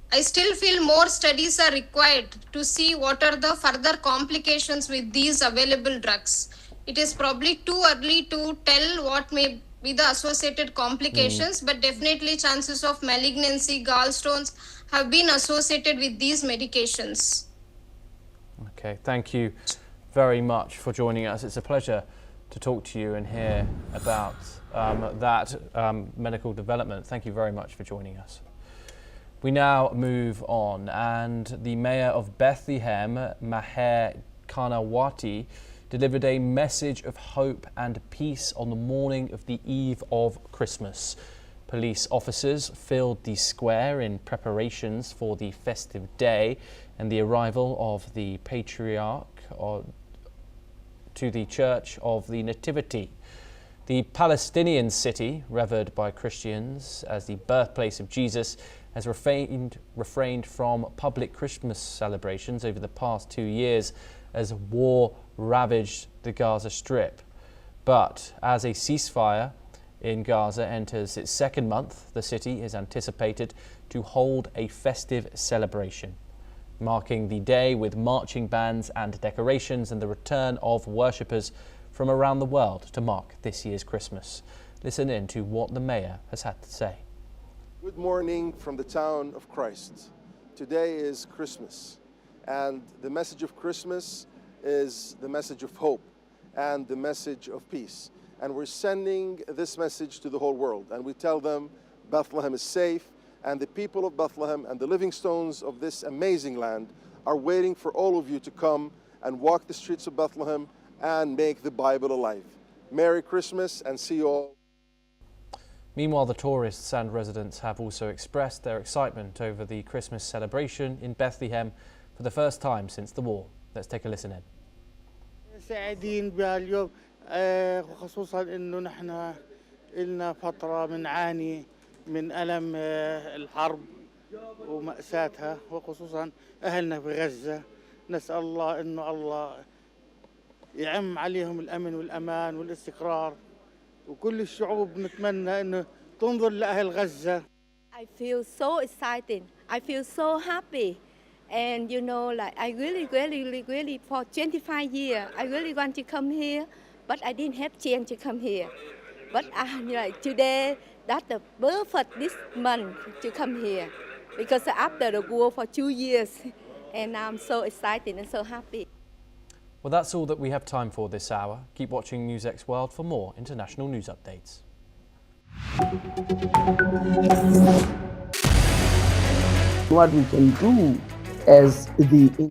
I still feel more studies are required to see what are the further complications with these available drugs. It is probably too early to tell what may be the associated complications, but definitely chances of malignancy, gallstones have been associated with these medications. Okay, thank you very much for joining us. It's a pleasure to talk to you and hear about that medical development. Thank you very much for joining us. We now move on, and the mayor of Bethlehem, Maher Kanawati, delivered a message of hope and peace on the morning of the eve of Christmas. Police officers filled the square in preparations for the festive day and the arrival of the patriarch to the Church of the Nativity. The Palestinian city, revered by Christians as the birthplace of Jesus, has refrained from public Christmas celebrations over the past 2 years as war ravaged the Gaza Strip. But as a ceasefire in Gaza enters its second month, the city is anticipated to hold a festive celebration, marking the day with marching bands and decorations and the return of worshippers from around the world to mark this year's Christmas. Listen in to what the mayor has had to say. Good morning from the town of Christ. Today is Christmas, and the message of Christmas is the message of hope and the message of peace. And we're sending this message to the whole world, and we tell them Bethlehem is safe, and the people of Bethlehem and the living stones of this amazing land are waiting for all of you to come and walk the streets of Bethlehem and make the Bible alive. Merry Christmas, and see you all. Meanwhile, the tourists and residents have also expressed their excitement over the Christmas celebration in Bethlehem for the first time since the war. Let's take a listen in. سعيدين بهاليوم خصوصا انه نحن لنا فتره بنعاني من الم الحرب ومأساتها، وخصوصا اهلنا في غزه. نسأل الله انه الله يعم عليهم الامن والامان والاستقرار، وكل الشعوب نتمنى انه تنظر لاهل غزه. I feel so excited. I feel so happy. And you know, like I really for 25 years, I really want to come here, but I didn't have chance to come here. But like today, that's the perfect this month to come here, because after the war for 2 years, and I'm so excited and so happy. Well, that's all that we have time for this hour. Keep watching NewsX World for more international news updates. What we can do as the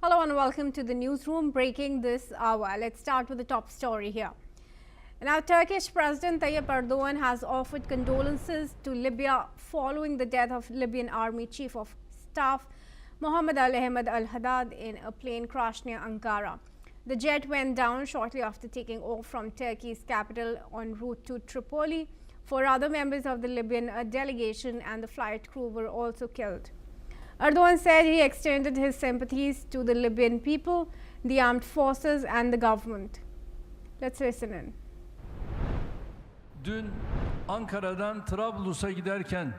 Hello and welcome to the newsroom breaking this hour. Let's start with the top story here. Now, Turkish President Tayyip Erdogan has offered condolences to Libya following the death of Libyan Army Chief of Staff Mohammed Al-Ahmed Al-Haddad in a plane crash near Ankara. The jet went down shortly after taking off from Turkey's capital en route to Tripoli. 4 other members of the Libyan delegation and the flight crew were also killed. Erdogan said he extended his sympathies to the Libyan people, the armed forces and the government. Let's listen in. Dün Ankara'dan Trablus'a giderken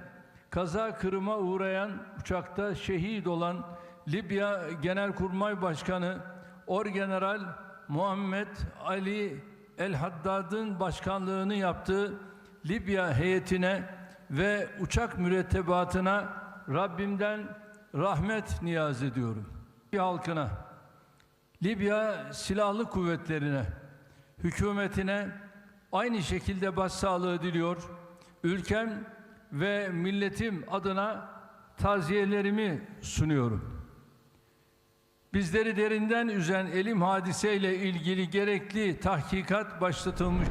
kaza kırıma uğrayan uçakta şehit olan Libya Genelkurmay Başkanı Orgeneral Muhammed Ali El-Haddad'ın başkanlığını yaptığı Libya heyetine ve uçak mürettebatına Rabbimden rahmet niyaz ediyorum. Libya halkına, Libya Silahlı Kuvvetlerine, hükümetine aynı şekilde başsağlığı diliyor. Ülkem ve milletim adına taziyelerimi sunuyorum. Bizleri derinden üzen elim hadiseyle ilgili gerekli tahkikat başlatılmış.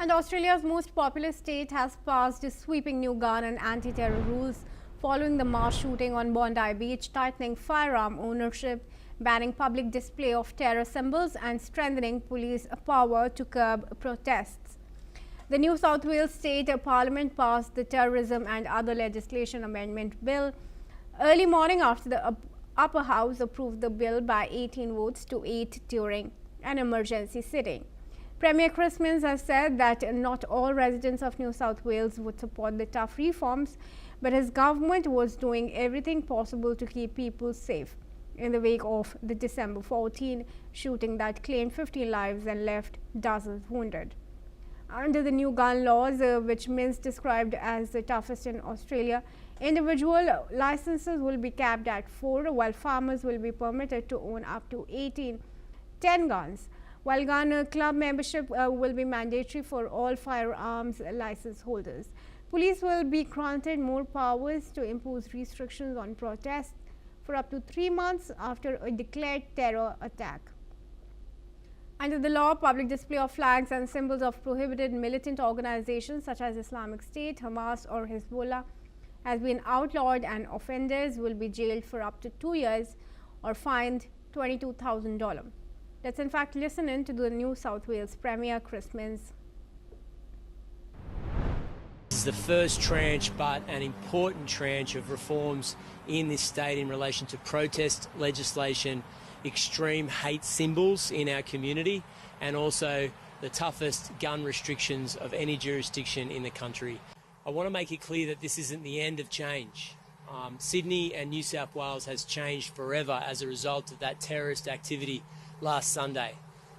And Australia's most populous state has passed sweeping new gun and anti-terror rules following the mass shooting on Bondi Beach, tightening firearm ownership, banning public display of terror symbols and strengthening police power to curb protests. The New South Wales State Parliament passed the Terrorism and Other Legislation Amendment Bill. early morning after the upper house approved the bill by 18 votes to 8 during an emergency sitting. Premier Chris Minns has said that not all residents of New South Wales would support the tough reforms, but his government was doing everything possible to keep people safe in the wake of the December 14 shooting that claimed 15 lives and left dozens wounded. Under the new gun laws, which Minns described as the toughest in Australia, individual licenses will be capped at 4, while farmers will be permitted to own up to 10 guns, while gun club membership will be mandatory for all firearms license holders. Police will be granted more powers to impose restrictions on protests for up to 3 months after a declared terror attack. Under the law, public display of flags and symbols of prohibited militant organizations such as Islamic State, Hamas or Hezbollah has been outlawed, and offenders will be jailed for up to 2 years or fined $22,000. Let's in fact listen in to the New South Wales Premier Chris Minns. This is the first tranche, but an important tranche of reforms in this state in relation to protest legislation, extreme hate symbols in our community, and also the toughest gun restrictions of any jurisdiction in the country. I want to make it clear that this isn't the end of change. Sydney and New South Wales has changed forever as a result of that terrorist activity last Sunday.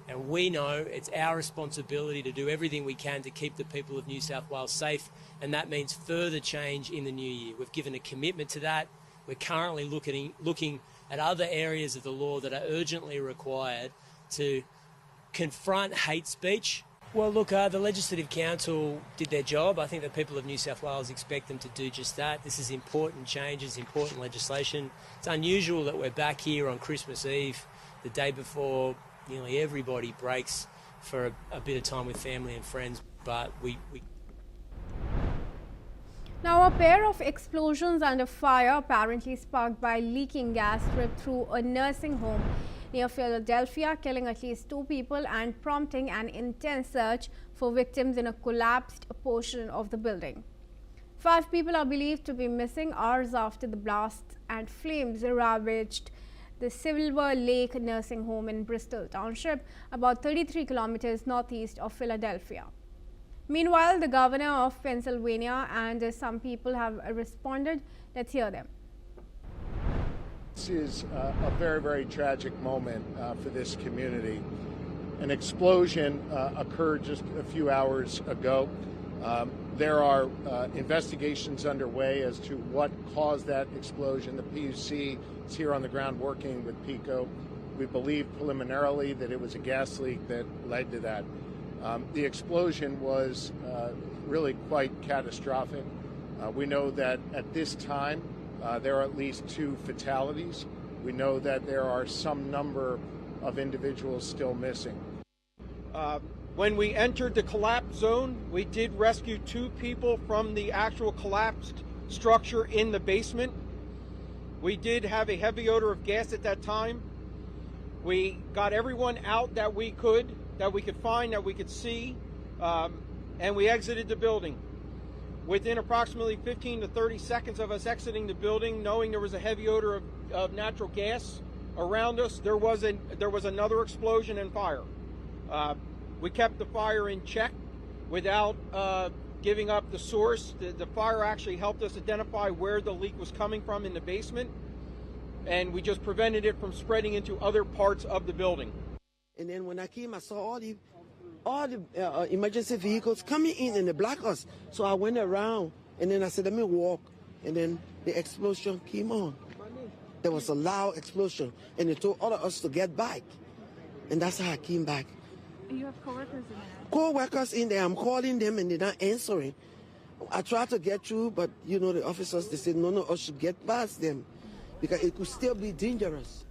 And we know it's our responsibility to do everything we can to keep the people of New South Wales safe, and that means further change in the new year. We've given a commitment to that. We're currently looking at other areas of the law that are urgently required to confront hate speech. Well, look, the Legislative Council did their job. I think the people of New South Wales expect them to do just that. This is important changes, important legislation. It's unusual that we're back here on Christmas Eve, the day before nearly everybody breaks for a bit of time with family and friends, but we Now, a pair of explosions and a fire apparently sparked by leaking gas ripped through a nursing home near Philadelphia, killing at least 2 people and prompting an intense search for victims in a collapsed portion of the building. 5 people are believed to be missing hours after the blast, and flames ravaged the Silver Lake nursing home in Bristol Township, about 33 kilometers northeast of Philadelphia. Meanwhile, the governor of Pennsylvania and some people have responded. Let's hear them. This is a very, very tragic moment for this community. An explosion occurred just a few hours ago. There are investigations underway as to what caused that explosion. The PUC is here on the ground working with PICO. We believe preliminarily that it was a gas leak that led to that. The explosion was really quite catastrophic. We know that at this time there are at least 2 fatalities. We know that there are some number of individuals still missing. When we entered the collapse zone, we did rescue 2 people from the actual collapsed structure in the basement. We did have a heavy odor of gas at that time. We got everyone out that we could find, that we could see, and we exited the building. Within approximately 15 to 30 seconds of us exiting the building, knowing there was a heavy odor of natural gas around us, there was another explosion and fire. We kept the fire in check without giving up the source. The fire actually helped us identify where the leak was coming from in the basement, and we just prevented it from spreading into other parts of the building. And then when I came, I saw all the emergency vehicles coming in and they blocked us. So I went around and then I said, let me walk. And then the explosion came on. There was a loud explosion and they told all of us to get back. And that's how I came back. And you have co-workers in there? Co-workers in there, I'm calling them and they're not answering. I tried to get through, but you know, the officers, they said none of us should get past them because it could still be dangerous.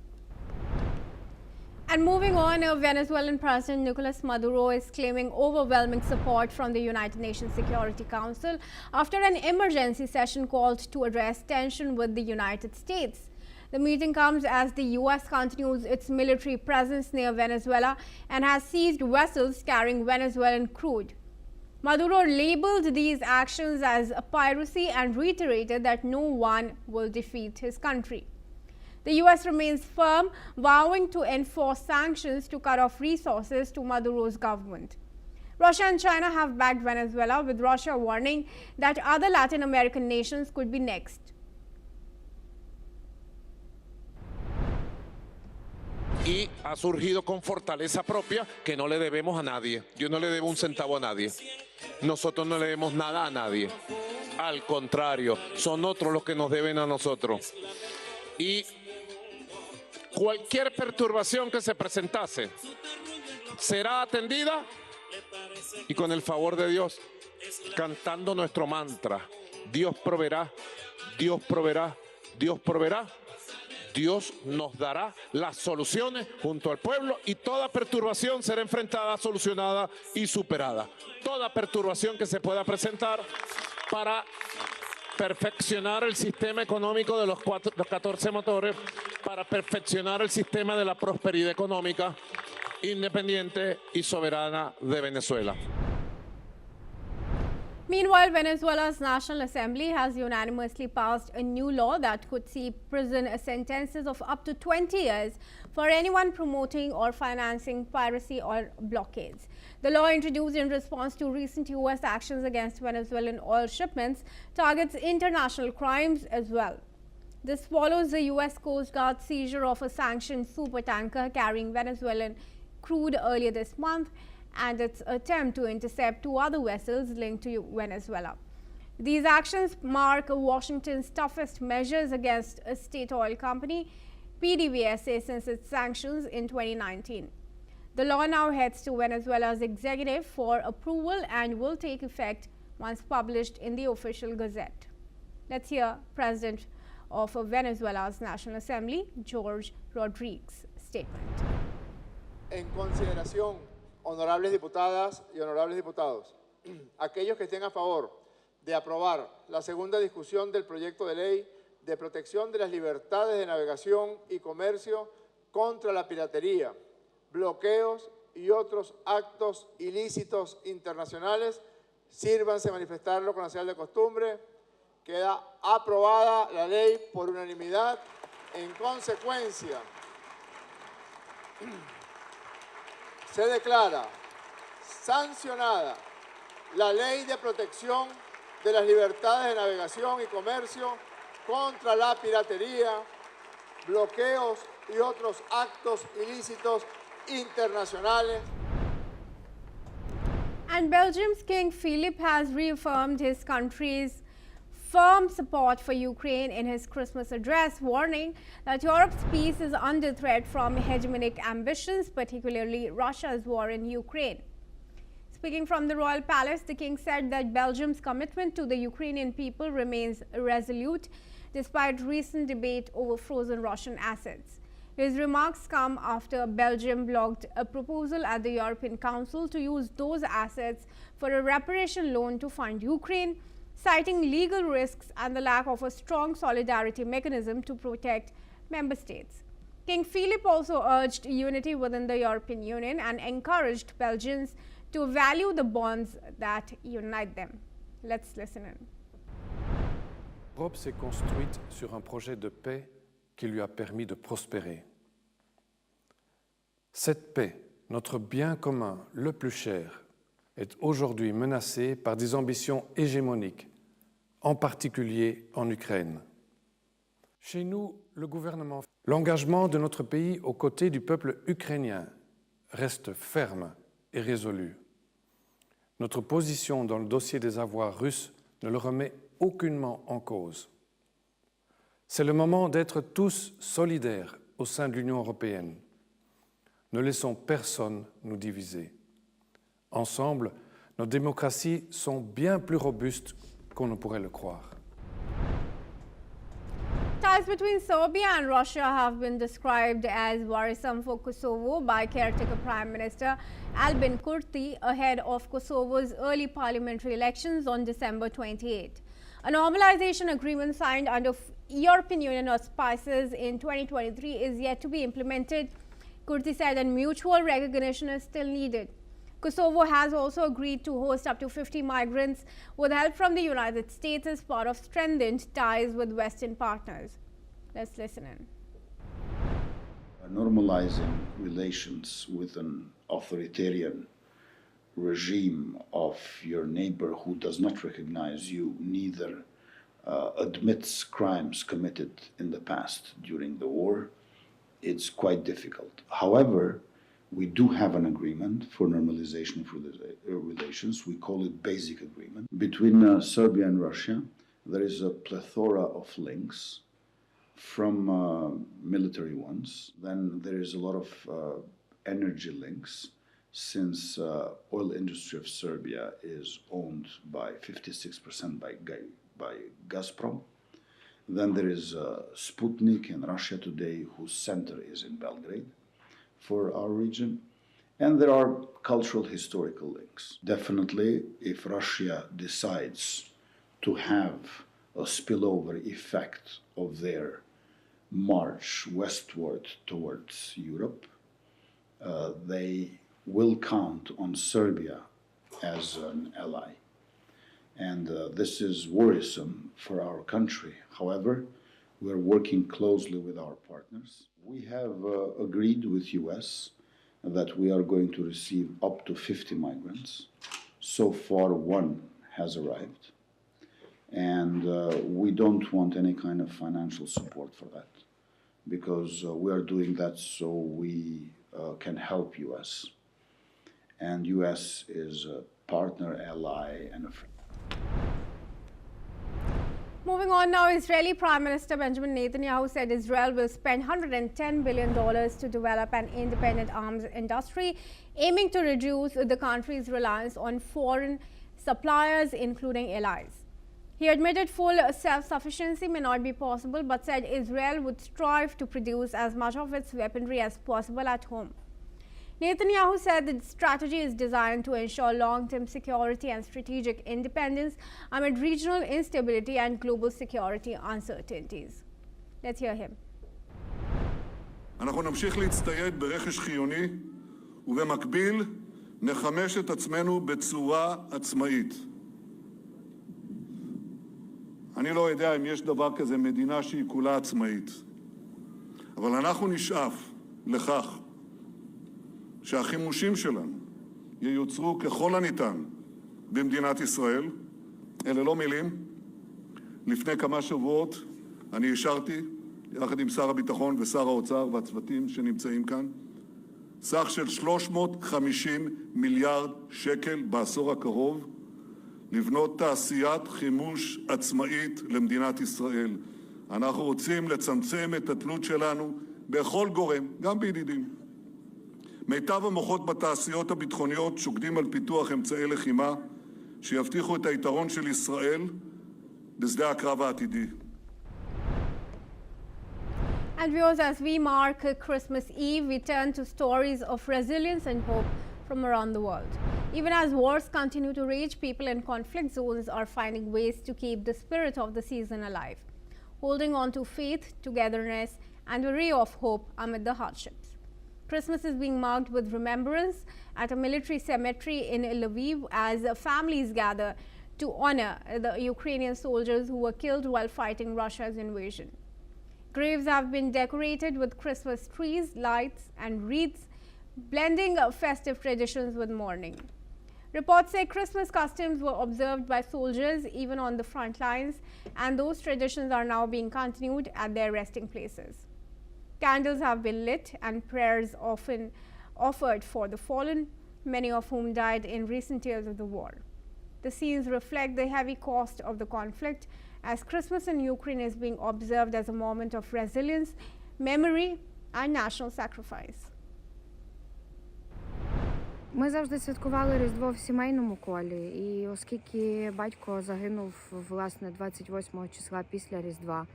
And moving on, Venezuelan President Nicolas Maduro is claiming overwhelming support from the United Nations Security Council after an emergency session called to address tension with the United States. The meeting comes as the U.S. continues its military presence near Venezuela and has seized vessels carrying Venezuelan crude. Maduro labeled these actions as piracy and reiterated that no one will defeat his country. The U.S. remains firm, vowing to enforce sanctions to cut off resources to Maduro's government. Russia and China have backed Venezuela, with Russia warning that other Latin American nations could be next. Y ha surgido con fortaleza propia que no le debemos a nadie. Yo no le debo un centavo a nadie. Nosotros no le debemos nada a nadie. Al contrario, son otros los que nos deben a nosotros. Y cualquier perturbación que se presentase será atendida y con el favor de Dios, cantando nuestro mantra, Dios proveerá, Dios proveerá, Dios proveerá. Dios nos dará las soluciones junto al pueblo y toda perturbación será enfrentada, solucionada y superada. Toda perturbación que se pueda presentar para perfeccionar el sistema económico de los 14 motores, para perfeccionar el sistema de la prosperidad económica independiente y soberana de Venezuela. Meanwhile, Venezuela's National Assembly has unanimously passed a new law that could see prison sentences of up to 20 years for anyone promoting or financing piracy or blockades. The law, introduced in response to recent U.S. actions against Venezuelan oil shipments, targets international crimes as well. This follows the U.S. Coast Guard seizure of a sanctioned supertanker carrying Venezuelan crude earlier this month, and its attempt to intercept 2 other vessels linked to Venezuela. These actions mark Washington's toughest measures against a state oil company, PDVSA, since its sanctions in 2019. The law now heads to Venezuela's executive for approval and will take effect once published in the official gazette. Let's hear President of Venezuela's National Assembly, George Rodriguez's statement. En consideración, honorables diputadas y honorables diputados, aquellos que estén a favor de aprobar la segunda discusión del proyecto de ley de protección de las libertades de navegación y comercio contra la piratería, bloqueos y otros actos ilícitos internacionales, sírvanse manifestarlo con la señal de costumbre. Queda aprobada la ley por unanimidad. En consecuencia, se declara sancionada la Ley de Protección de las Libertades de Navegación y Comercio contra la piratería, bloqueos y otros actos ilícitos internacionales. And Belgium's King Philip has reaffirmed his country's firm support for Ukraine in his Christmas address, warning that Europe's peace is under threat from hegemonic ambitions, particularly Russia's war in Ukraine. Speaking from the royal palace, the king said that Belgium's commitment to the Ukrainian people remains resolute despite recent debate over frozen Russian assets. His remarks come after Belgium blocked a proposal at the European Council to use those assets for a reparation loan to fund Ukraine, citing legal risks and the lack of a strong solidarity mechanism to protect member states. King Philip also urged unity within the European Union and encouraged Belgians to value the bonds that unite them. Let's listen in. L'Europe s'est construite sur un projet de paix qui lui a permis de prospérer. Cette paix, notre bien commun le plus cher, est aujourd'hui menacée par des ambitions hégémoniques, en particulier en Ukraine. Chez nous, le gouvernement, l'engagement de notre pays aux côtés du peuple ukrainien reste ferme et résolu. Notre position dans le dossier des avoirs russes ne le remet aucunement en cause. C'est le moment d'être tous solidaires au sein de l'Union européenne. Ne laissons personne nous diviser. Ensemble, nos démocraties sont bien plus robustes qu'on ne pourrait le croire. Ties between Serbia and Russia have been described as worrisome for Kosovo by caretaker Prime Minister Albin Kurti ahead of Kosovo's early parliamentary elections on December 28. A normalization agreement signed under European Union auspices in 2023 is yet to be implemented. Kurti said that mutual recognition is still needed. Kosovo has also agreed to host up to 50 migrants with help from the United States as part of strengthened ties with Western partners. Let's listen in. Normalizing relations with an authoritarian regime of your neighbor who does not recognize you, neither admits crimes committed in the past during the war, it's quite difficult. However, we do have an agreement for normalization of relations. We call it basic agreement. Between Serbia and Russia, there is a plethora of links from military ones. Then there is a lot of energy links, since oil industry of Serbia is owned by 56% by Gazprom. Then there is Sputnik in Russia Today, whose center is in Belgrade for our region. And there are cultural historical links. Definitely, if Russia decides to have a spillover effect of their march westward towards Europe, they will count on Serbia as an ally. And this is worrisome for our country. However, we're working closely with our partners. We have agreed with US that we are going to receive up to 50 migrants. So far, one has arrived. And we don't want any kind of financial support for that, because we are doing that so we can help US. And US is a partner, ally, and a friend. Moving on now, Israeli Prime Minister Benjamin Netanyahu said Israel will spend $110 billion to develop an independent arms industry, aiming to reduce the country's reliance on foreign suppliers, including allies. He admitted full self-sufficiency may not be possible, but said Israel would strive to produce as much of its weaponry as possible at home. Netanyahu said the strategy is designed to ensure long-term security and strategic independence amid regional instability and global security uncertainties. Let's hear him. אנחנו נמשיך להצטייד ברכש חיוני, ובמקביל נחמש את עצמנו בצורה עצמאית. אני לא יודע אם יש דבר כזה מדינה שהיא כולה עצמאית, אבל אנחנו נשאף לכך שהחימושים שלנו ייוצרו ככל הניתן במדינת ישראל. אלה לא מילים. לפני כמה שבועות אני אישרתי, יחד עם שר הביטחון ושר האוצר והצוותים שנמצאים כאן, סך של 350 מיליארד שקל בעשור הקרוב, לבנות תעשיית חימוש עצמאית למדינת ישראל. אנחנו רוצים לצמצם את התלות שלנו בכל גורם, גם בידידים. מיטב המוחות בתעשיות הביטחוניות שוקדים על פיתוח אמצעי לחימה שיבטיחו את היתרון של ישראל בשדה הקרב העתידי. And viewers, as we mark Christmas Eve, we turn to stories of resilience and hope from around the world. Even as wars continue to rage, people in conflict zones are finding ways to keep the spirit of the season alive, holding on to faith, togetherness, and a ray of hope amid the hardships. Christmas is being marked with remembrance at a military cemetery in Lviv as families gather to honor the Ukrainian soldiers who were killed while fighting Russia's invasion. Graves have been decorated with Christmas trees, lights, and wreaths, blending festive traditions with mourning. Reports say Christmas customs were observed by soldiers even on the front lines, and those traditions are now being continued at their resting places. Candles have been lit and prayers often offered for the fallen, many of whom died in recent years of the war. The scenes reflect the heavy cost of the conflict, as Christmas in Ukraine is being observed as a moment of resilience, memory, and national sacrifice. Ми завжди святкували Різдво в сімейному колі, і оскільки батько загинув, власне, 28 числа після Різдва,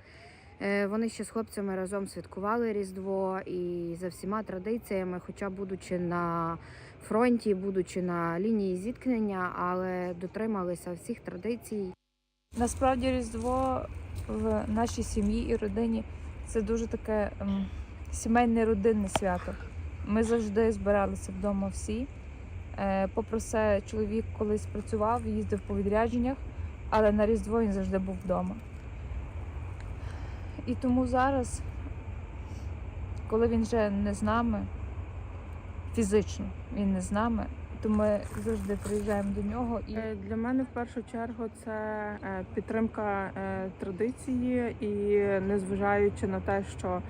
вони ще з хлопцями разом святкували Різдво і за всіма традиціями, хоча будучи на фронті, будучи на лінії зіткнення, але дотрималися всіх традицій. Насправді Різдво в нашій сім'ї і родині – це дуже таке сімейне родинне свято. Ми завжди збиралися вдома всі, Попри все, чоловік колись працював, їздив по відрядженнях, але на Різдво він завжди був вдома. І тому зараз, коли він вже не з нами, фізично він не з нами, то ми завжди приїжджаємо до нього. І для мене в першу чергу це підтримка традиції, і незважаючи на те, що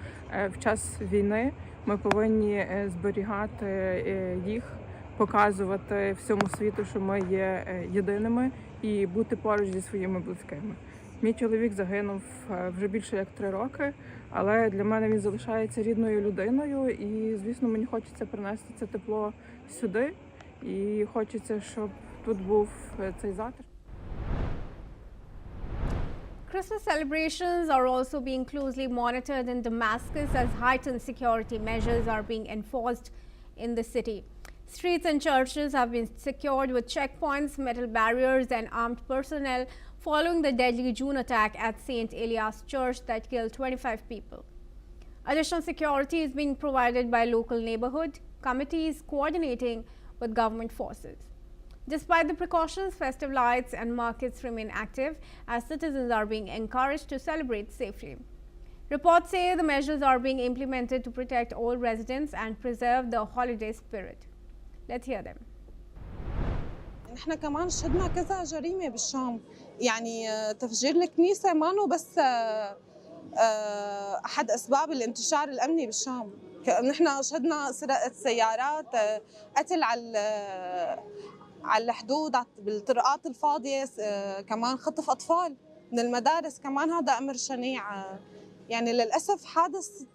в час війни ми повинні зберігати їх, показувати всьому світу, що ми є єдиними, і бути поруч зі своїми близькими. Мій чоловік загинув вже більше як 3 роки, але для мене він залишається рідною людиною, і, звісно, мені хочеться принести це тепло сюди, і хочеться, щоб тут був цей затишок. Christmas celebrations are also being closely monitored in Damascus as heightened security measures are being enforced in the city. Streets and churches have been secured with checkpoints, metal barriers, and armed personnel following the deadly June attack at St. Elias Church that killed 25 people. Additional security is being provided by local neighborhood committees coordinating with government forces. Despite the precautions, festive lights and markets remain active as citizens are being encouraged to celebrate safely. Reports say the measures are being implemented to protect all residents and preserve the holiday spirit. Let's hear them. نحن كمان شهدنا كذا جريمة بالشام، يعني تفجير الكنيسة مانو بس أحد أسباب الانتشار الأمني بالشام. نحن شهدنا سرقة سيارات، قتل على الحدود بالطرقات الفاضية، كمان خطف أطفال من المدارس، كمان هذا أمر شنيع. يعني للأسف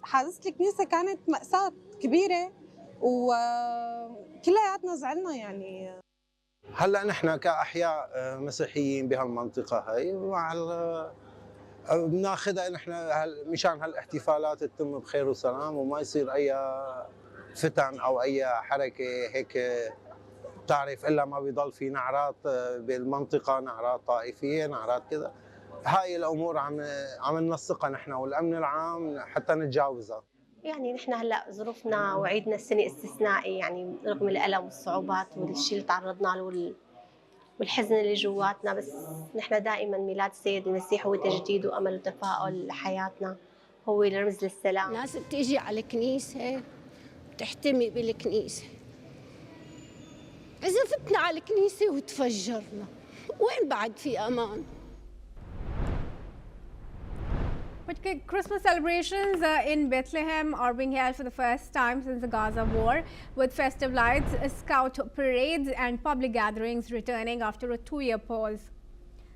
حادثة الكنيسة كانت مأساة كبيرة وكلياتنا زعلنا يعني. هلا نحن كأحياء مسيحيين بهالمنطقة هاي بناخذها نحن مشان هالاحتفالات تتم بخير وسلام وما يصير أي فتن أو أي حركة هيك بتعرف، إلا ما بيضل في نعرات بالمنطقة، نعرات طائفية، نعرات كذا. هاي الأمور عم ننسقها نحن والأمن العام حتى نتجاوزها. يعني نحن هلا ظروفنا وعيدنا السنة استثنائي، يعني رغم الألم والصعوبات والشيء اللي تعرضنا له والحزن اللي جواتنا، بس نحن دائما ميلاد السيد المسيح هو تجديد وأمل وتفاؤل لحياتنا، هو رمز للسلام. الناس بتيجي على الكنيسة بتحتمي بالكنيسة، إذا فتنا على الكنيسة وتفجرنا وين بعد في أمان؟ But Christmas celebrations in Bethlehem are being held for the first time since the Gaza war, with festive lights, scout parades and public gatherings returning after a 2-year pause.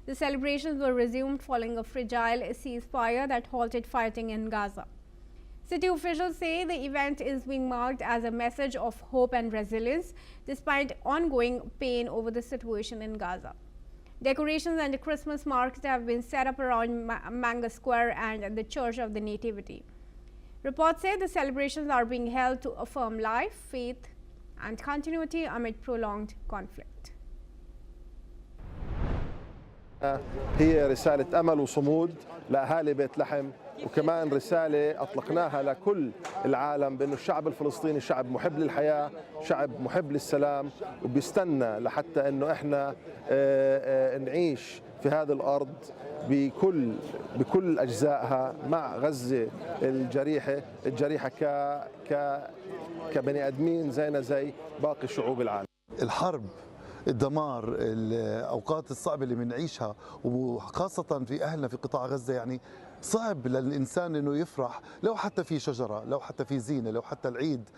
The celebrations were resumed following a fragile ceasefire that halted fighting in Gaza. City officials say the event is being marked as a message of hope and resilience despite ongoing pain over the situation in Gaza. Decorations and the Christmas market have been set up around Manga Square and the Church of the Nativity. Reports say the celebrations are being held to affirm life, faith, and continuity amid prolonged conflict. هي رسالة أمل وصمود لأهالي بيت لحم، وكمان رسالة أطلقناها لكل العالم بأنه الشعب الفلسطيني شعب محب للحياة، شعب محب للسلام، وبيستنى لحتى أنه إحنا نعيش في هذه الأرض بكل أجزائها مع غزة الجريحة كبني آدمين زينا زي باقي شعوب العالم. الحرب، الدمار، الأوقات الصعبة اللي بنعيشها وخاصة في أهلنا في قطاع غزة، يعني صعب للإنسان أنه يفرح لو حتى في شجرة، لو حتى في زينة، لو حتى العيد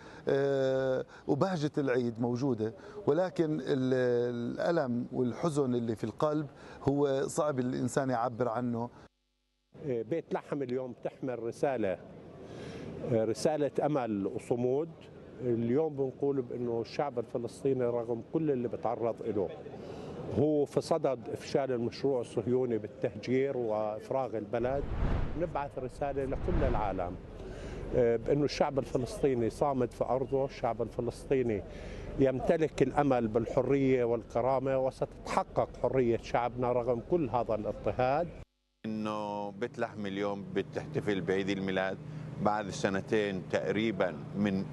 وبهجة العيد موجودة، ولكن الألم والحزن اللي في القلب هو صعب الإنسان يعبر عنه. بيت لحم اليوم تحمل رسالة أمل وصمود. اليوم بنقول بأنه الشعب الفلسطيني رغم كل اللي بتعرض له هو في صدد إفشال المشروع الصهيوني بالتهجير وإفراغ البلد. نبعث رسالة لكل العالم بأنه الشعب الفلسطيني صامد في أرضه، الشعب الفلسطيني يمتلك الأمل بالحرية والكرامة، وستتحقق حرية شعبنا رغم كل هذا الاضطهاد. إنه بيت لحم اليوم بتحتفل بعيد الميلاد بعد 2 سنين تقريبا من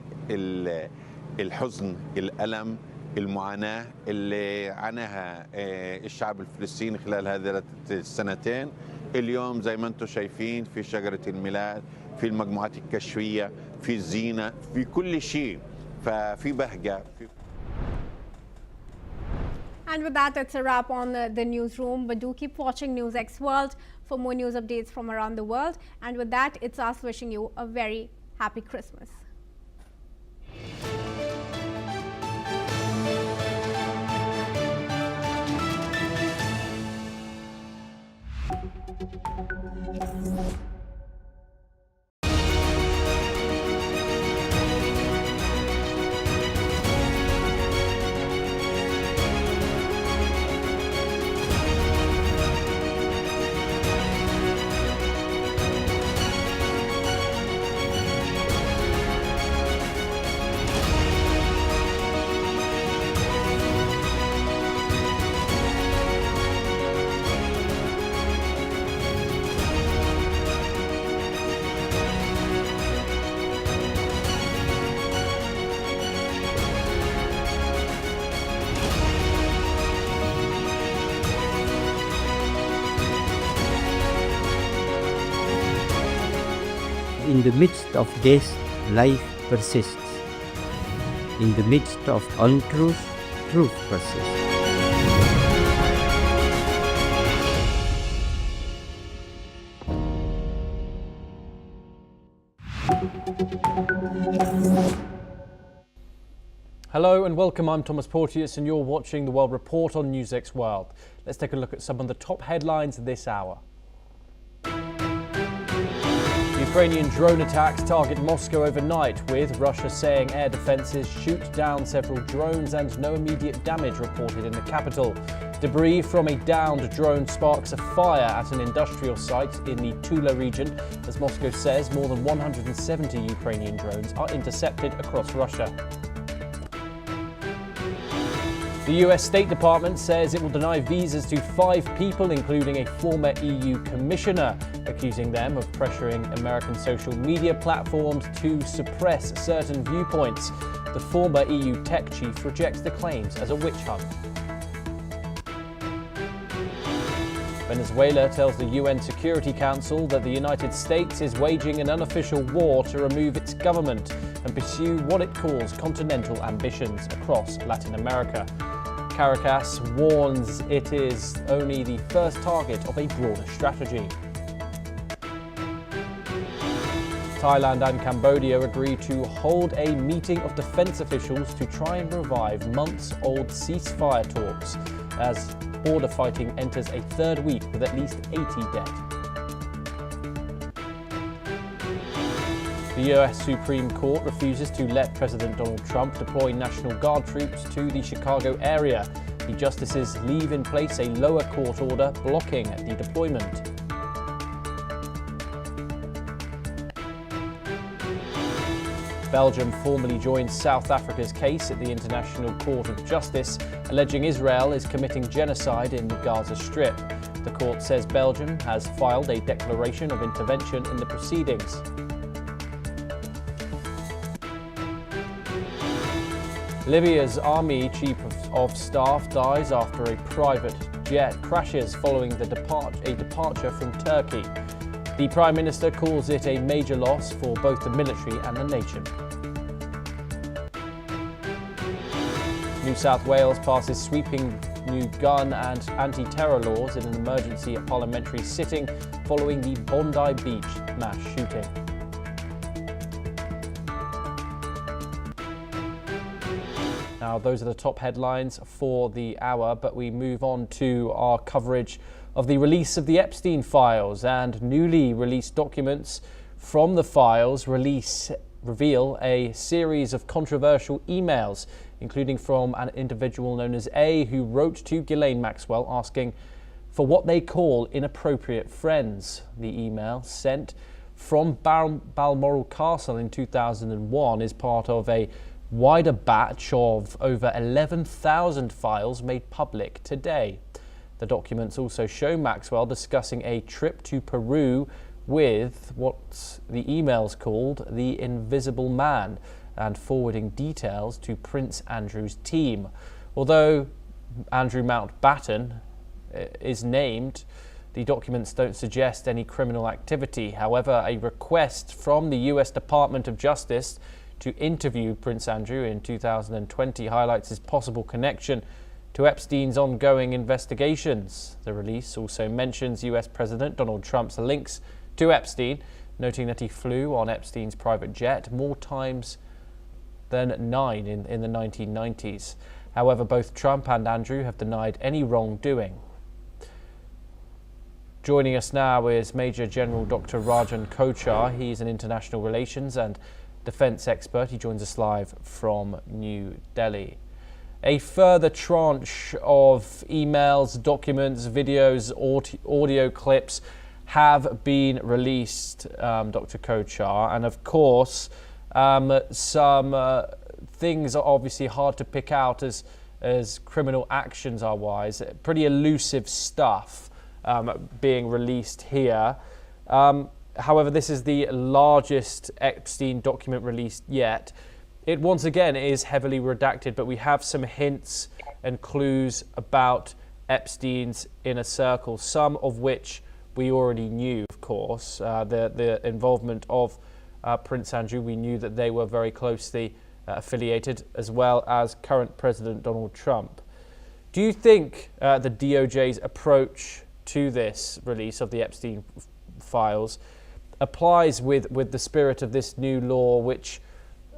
الحزن، الألم، المعاناة اللي عاناها الشعب الفلسطيني خلال هذه السنتين. اليوم زي ما انتم شايفين في شجرة الميلاد، في المجموعات الكشفية، في الزينة، في كل شيء، ففي بهجة. And with that, it's a wrap on the newsroom. But do keep watching NewsX World for more news updates from around the world. And with that, it's us wishing you a very happy Christmas. In the midst of death, life persists. In the midst of untruth, truth persists. Hello and welcome, I'm Thomas Porteous and you're watching the World Report on NewsX World. Let's take a look at some of the top headlines this hour. Ukrainian drone attacks target Moscow overnight, with Russia saying air defences shoot down several drones and no immediate damage reported in the capital. Debris from a downed drone sparks a fire at an industrial site in the Tula region, as Moscow says more than 170 Ukrainian drones are intercepted across Russia. The US State Department says it will deny visas to 5 people, including a former EU commissioner, accusing them of pressuring American social media platforms to suppress certain viewpoints. The former EU tech chief rejects the claims as a witch hunt. Venezuela tells the UN Security Council that the United States is waging an unofficial war to remove its government and pursue what it calls continental ambitions across Latin America. Caracas warns it is only the first target of a broader strategy. Thailand and Cambodia agreed to hold a meeting of defence officials to try and revive months-old ceasefire talks as border fighting enters a third week with at least 80 dead. The US Supreme Court refuses to let President Donald Trump deploy National Guard troops to the Chicago area. The justices leave in place a lower court order blocking the deployment. Belgium formally joined South Africa's case at the International Court of Justice, alleging Israel is committing genocide in the Gaza Strip. The court says Belgium has filed a declaration of intervention in the proceedings. Libya's army chief of staff dies after a private jet crashes following a departure from Turkey. The Prime Minister calls it a major loss for both the military and the nation. New South Wales passes sweeping new gun and anti-terror laws in an emergency parliamentary sitting following the Bondi Beach mass shooting. Now, those are the top headlines for the hour, but we move on to our coverage of the release of the Epstein files, and newly released documents from the files reveal a series of controversial emails, including from an individual known as A, who wrote to Ghislaine Maxwell asking for what they call inappropriate friends. The email, sent from Balmoral Castle in 2001, is part of a wider batch of over 11,000 files made public today. The documents also show Maxwell discussing a trip to Peru with what the emails called the Invisible Man, and forwarding details to Prince Andrew's team. Although Andrew Mountbatten is named, the documents don't suggest any criminal activity. However, a request from the US Department of Justice to interview Prince Andrew in 2020 highlights his possible connection to Epstein's ongoing investigations. The release also mentions US President Donald Trump's links to Epstein, noting that he flew on Epstein's private jet more times than 9 in the 1990s. However, both Trump and Andrew have denied any wrongdoing. Joining us now is Major General Dr. Rajan Kochar. He's an international relations and defence expert. He joins us live from New Delhi. A further tranche of emails, documents, videos, audio clips have been released, Dr. Kochar, and of course some things are obviously hard to pick out as criminal actions are wise. Pretty elusive stuff being released here. However, this is the largest Epstein document released yet. It once again is heavily redacted, but we have some hints and clues about Epstein's inner circle, some of which we already knew, of course. The involvement of Prince Andrew, we knew that they were very closely affiliated, as well as current President Donald Trump. Do you think the DOJ's approach to this release of the Epstein files applies with the spirit of this new law, which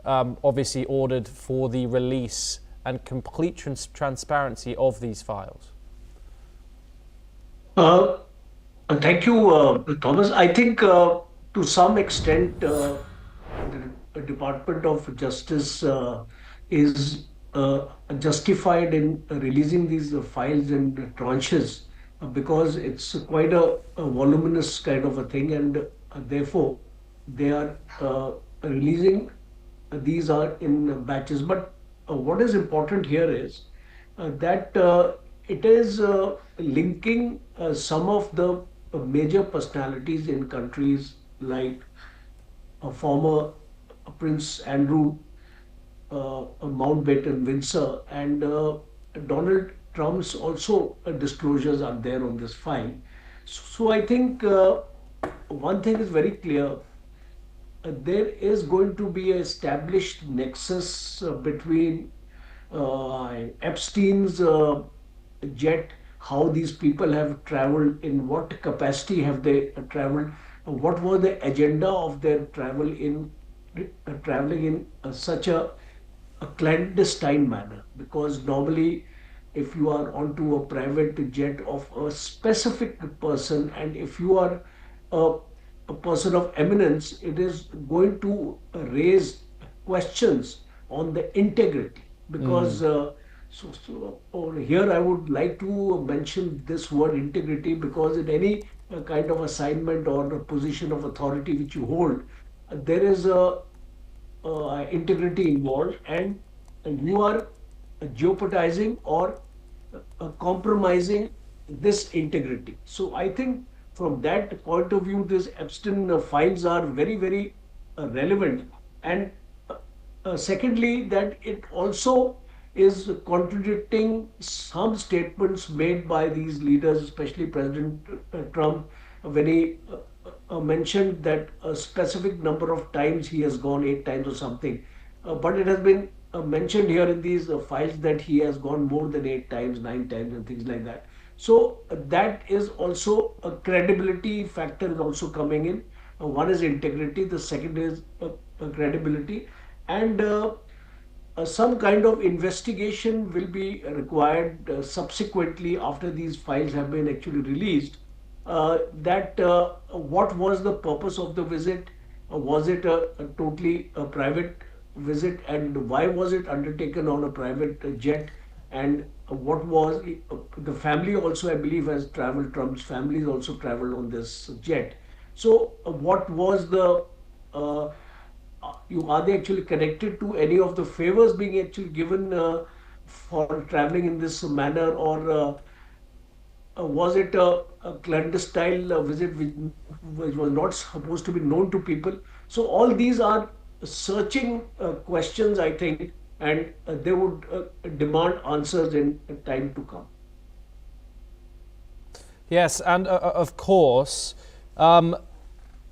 obviously ordered for the release and complete transparency of these files? Thank you, Thomas. I think to some extent the Department of Justice is justified in releasing these files in tranches because it's quite a voluminous kind of a thing, and therefore they are releasing these are in batches. But what is important here is that it is linking some of the major personalities in countries like former Prince Andrew Mountbatten Windsor, and Donald Trump's also disclosures are there on this file. So I think one thing is very clear. There is going to be an established nexus between Epstein's jet, how these people have traveled, in what capacity have they traveled, what was the agenda of their travel in traveling in such a clandestine manner. Because normally, if you are onto a private jet of a specific person, and if you are a person of eminence, it is going to raise questions on the integrity. Because here I would like to mention this word integrity, because in any kind of assignment or a position of authority which you hold, there is a integrity involved, and you are jeopardizing or compromising this integrity. So I think from that point of view, these Epstein files are very, very relevant. And secondly, that it also is contradicting some statements made by these leaders, especially President Trump, when he mentioned that a specific number of times he has gone, 8 times or something. But it has been mentioned here in these files that he has gone more than 8 times, 9 times and things like that. So that is also a credibility factor is also coming in. One is integrity, the second is credibility, and some kind of investigation will be required subsequently after these files have been actually released. That what was the purpose of the visit? Was it a totally private visit, and why was it undertaken on a private jet? And what was the family also, I believe, has traveled. Trump's family has also traveled on this jet. So what was the are they actually connected to any of the favors being actually given for traveling in this manner, or was it a clandestine visit which was not supposed to be known to people? So all these are searching questions, I think, and they would demand answers in time to come. Yes, and of course,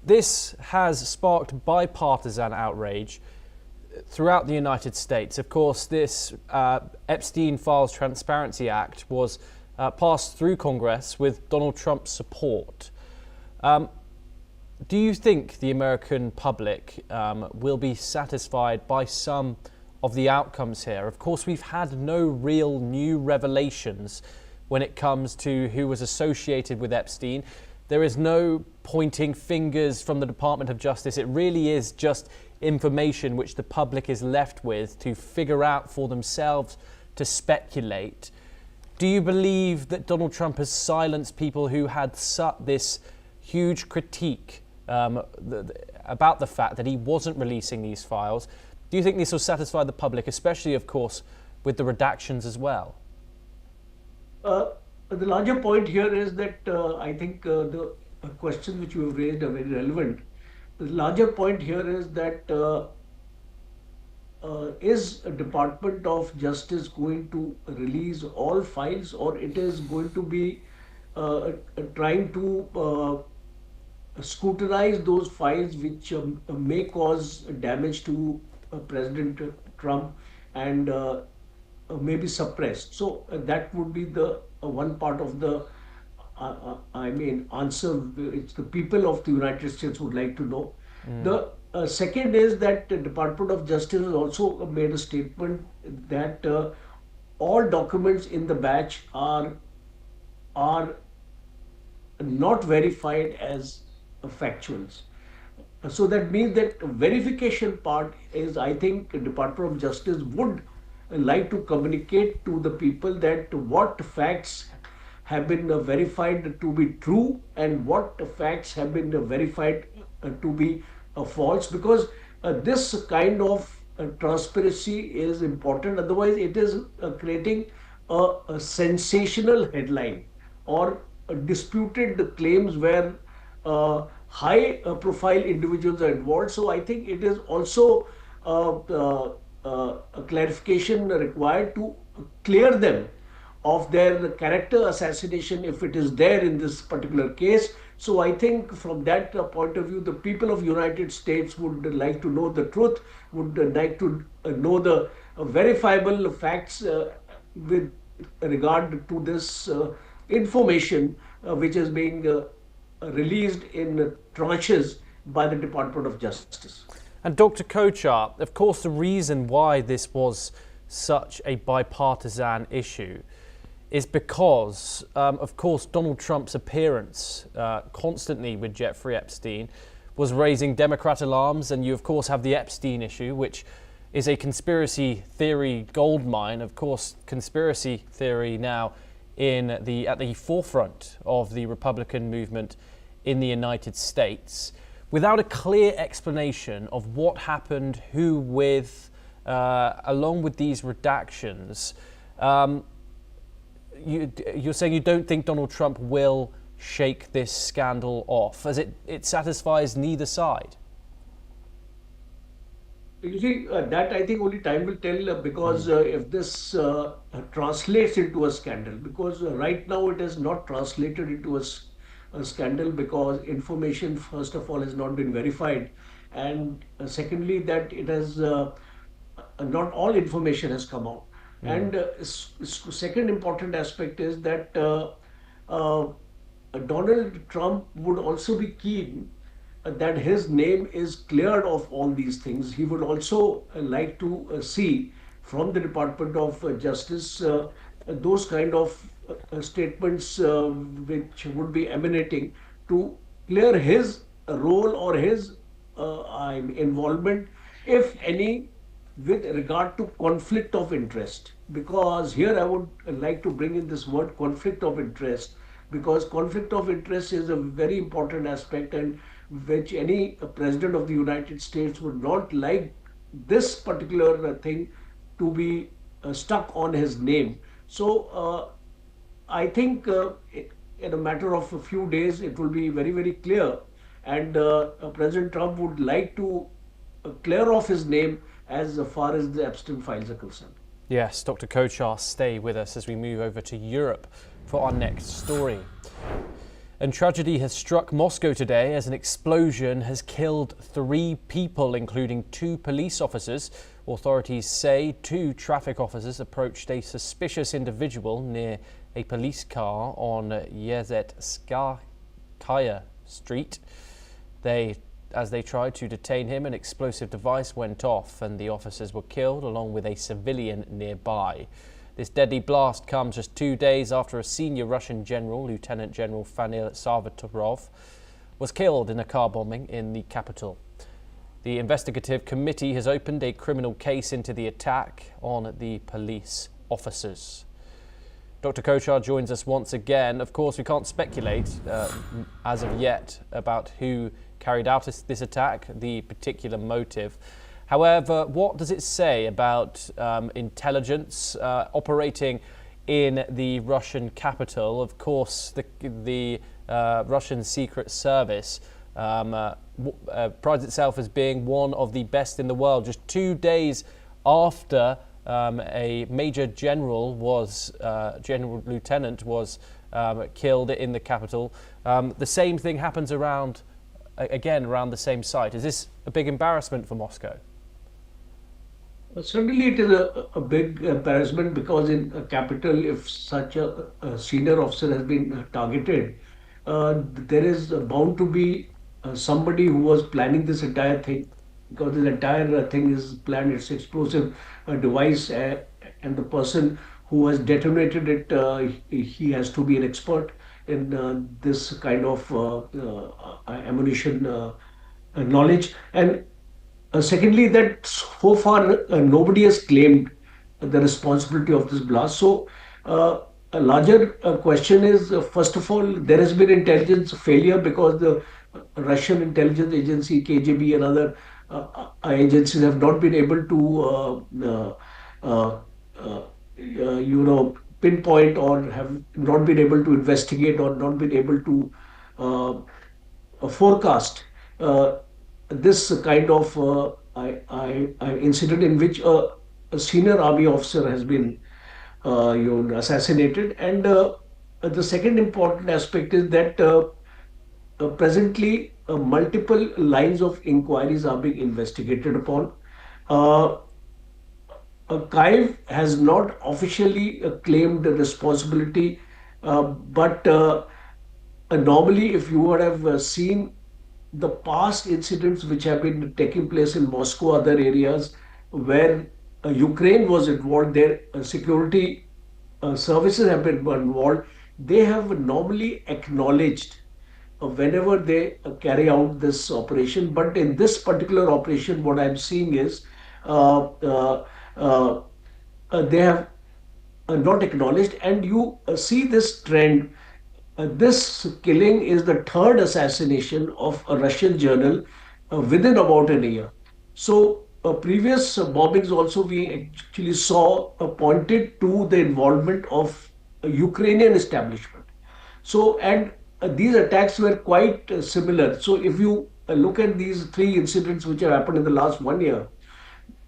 this has sparked bipartisan outrage throughout the United States. Of course, this Epstein Files Transparency Act was passed through Congress with Donald Trump's support. Do you think the American public will be satisfied by some of the outcomes here? Of course, we've had no real new revelations when it comes to who was associated with Epstein. There is no pointing fingers from the Department of Justice. It really is just information which the public is left with to figure out for themselves, to speculate. Do you believe that Donald Trump has silenced people who had this huge critique about the fact that he wasn't releasing these files? Do you think this will satisfy the public, especially, of course, with the redactions as well? The larger point here is that I think the questions which you have raised are very relevant. The larger point here is that is a Department of Justice going to release all files, or it is going to be trying to scrutinize those files which may cause damage to President Trump and may be suppressed. So that would be the one part of the answer which the people of the United States would like to know. The second is that the Department of Justice has also made a statement that all documents in the batch are not verified as factuals. So that means that verification part is, I think, the Department of Justice would like to communicate to the people that what facts have been verified to be true and what facts have been verified to be false, because this kind of transparency is important. Otherwise, it is creating a sensational headline or disputed claims where high profile individuals are involved. So I think it is also a clarification required to clear them of their character assassination if it is there in this particular case. So I think from that point of view, the people of United States would like to know the truth, would like to know the verifiable facts with regard to this information which is being released in tranches by the Department of Justice. And Dr. Kochar, of course, the reason why this was such a bipartisan issue is because, of course, Donald Trump's appearance constantly with Jeffrey Epstein was raising Democrat alarms. And you, of course, have the Epstein issue, which is a conspiracy theory goldmine. Of course, conspiracy theory now at the forefront of the Republican movement in the United States. Without a clear explanation of what happened, who with, along with these redactions, you're saying you don't think Donald Trump will shake this scandal off, as it satisfies neither side? You see, that I think only time will tell because if this translates into a scandal, because right now it is not translated into a scandal because information, first of all, has not been verified. And secondly, that it has, not all information has come out. And second important aspect is that Donald Trump would also be keen that his name is cleared of all these things. He would also like to see from the Department of Justice those kind of statements which would be emanating to clear his role or his involvement, if any, with regard to conflict of interest. Because here I would like to bring in this word conflict of interest, because conflict of interest is a very important aspect and which any president of the United States would not like this particular thing to be stuck on his name. So I think in a matter of a few days it will be very, very clear, and President Trump would like to clear off his name as far as the Epstein files are concerned. Yes, Dr. Kochar, stay with us as we move over to Europe for our next story. And tragedy has struck Moscow today as an explosion has killed 3 people, including 2 police officers. Authorities say 2 traffic officers approached a suspicious individual near a police car on Yezetskaya Street. As they tried to detain him, an explosive device went off and the officers were killed along with a civilian nearby. This deadly blast comes just 2 days after a senior Russian general, Lieutenant General Fanil Salvatorov, was killed in a car bombing in the capital. The investigative committee has opened a criminal case into the attack on the police officers. Dr. Kochar joins us once again. Of course, we can't speculate as of yet about who carried out this attack, the particular motive. However, what does it say about intelligence operating in the Russian capital? Of course, the Russian Secret Service prides itself as being one of the best in the world. Just 2 days after a major general general lieutenant was killed in the capital, the same thing happens around the same site. Is this a big embarrassment for Moscow? Certainly it is a big embarrassment, because in a capital, if such a senior officer has been targeted, there is bound to be somebody who was planning this entire thing, because this entire thing is planned. It's explosive device, and the person who has detonated it, he has to be an expert in this kind of ammunition knowledge. And secondly, that so far nobody has claimed the responsibility of this blast. So a larger question is, first of all, there has been intelligence failure, because the Russian intelligence agency, KGB, and other agencies have not been able to pinpoint, or have not been able to investigate, or not been able to forecast this kind of incident in which a senior army officer has been assassinated. And the second important aspect is that presently multiple lines of inquiries are being investigated upon. Kyiv has not officially claimed the responsibility, but normally, if you would have seen the past incidents which have been taking place in Moscow, other areas where Ukraine was involved, their security services have been involved, they have normally acknowledged whenever they carry out this operation. But in this particular operation, what I'm seeing is they have not acknowledged, and you see this trend. This killing is the 3rd assassination of a Russian general within about a year. So previous bombings also we actually saw pointed to the involvement of a Ukrainian establishment. So, and these attacks were quite similar. So if you look at these 3 incidents which have happened in the last 1 year,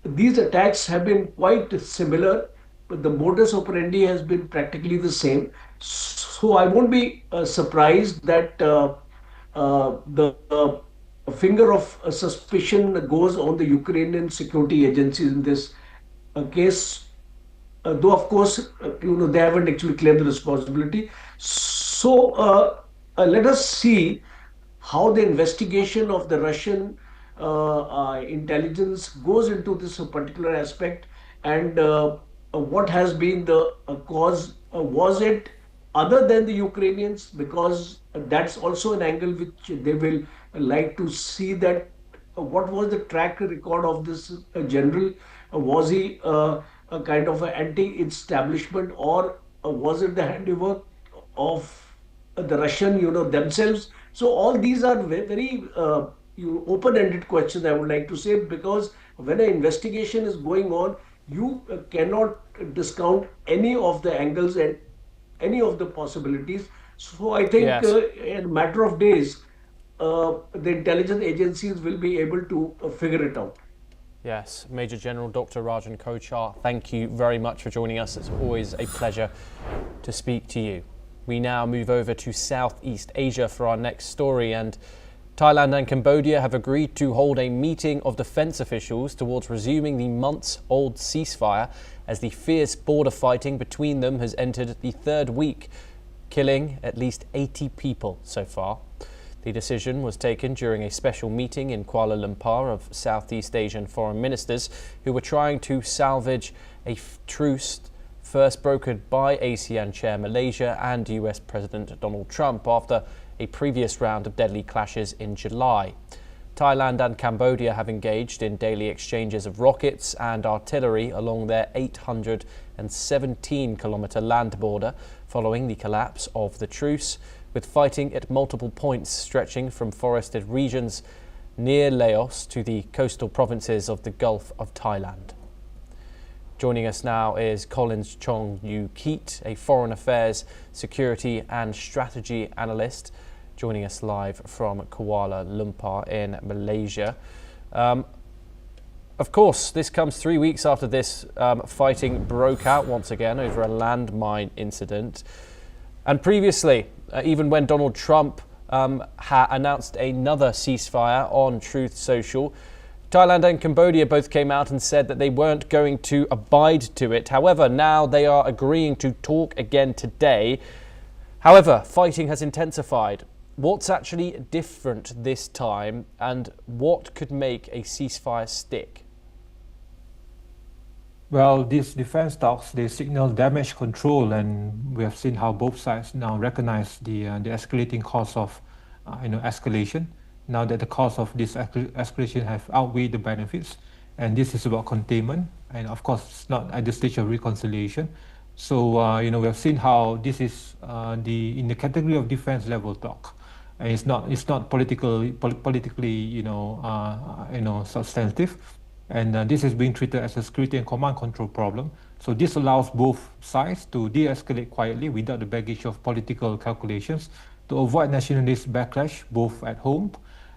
these attacks have been quite similar, but the modus operandi has been practically the same. So I won't be surprised that the finger of suspicion goes on the Ukrainian security agencies in this case. Though of course, they haven't actually claimed the responsibility. So let us see how the investigation of the Russian intelligence goes into this particular aspect, and what has been the cause. Was it other than the Ukrainians? Because that's also an angle which they will like to see, that what was the track record of this general? Was he a kind of an anti-establishment, or was it the handiwork of the Russian, themselves? So all these are very open-ended questions, I would like to say, because when an investigation is going on, you cannot discount any of the angles and any of the possibilities. So I think Yes. In a matter of days, the intelligence agencies will be able to figure it out. Yes, Major General Dr. Rajan Kochar, thank you very much for joining us. It's always a pleasure to speak to you. We now move over to Southeast Asia for our next story, and Thailand and Cambodia have agreed to hold a meeting of defence officials towards resuming the months-old ceasefire as the fierce border fighting between them has entered the third week, killing at least 80 people so far. The decision was taken during a special meeting in Kuala Lumpur of Southeast Asian foreign ministers who were trying to salvage a truce first brokered by ASEAN Chair Malaysia and US President Donald Trump after a previous round of deadly clashes in July. Thailand and Cambodia have engaged in daily exchanges of rockets and artillery along their 817-kilometre land border following the collapse of the truce, with fighting at multiple points stretching from forested regions near Laos to the coastal provinces of the Gulf of Thailand. Joining us now is Collins Chong-Yu-Keat, a foreign affairs, security and strategy analyst, joining us live from Kuala Lumpur in Malaysia. Of course, this comes 3 weeks after this fighting broke out once again over a landmine incident. And previously, even when Donald Trump announced another ceasefire on Truth Social, Thailand and Cambodia both came out and said that they weren't going to abide to it. However, now they are agreeing to talk again today. However, fighting has intensified. What's actually different this time, and what could make a ceasefire stick? Well, these defense talks, they signal damage control, and we have seen how both sides now recognize the escalating cost of escalation. Now that the cost of this escalation have outweighed the benefits, and this is about containment, and of course it's not at the stage of reconciliation. So we have seen how this is in the category of defense level talk, and it's not politically substantive. And this is being treated as a security and command control problem. So this allows both sides to de-escalate quietly without the baggage of political calculations, to avoid nationalist backlash both at home,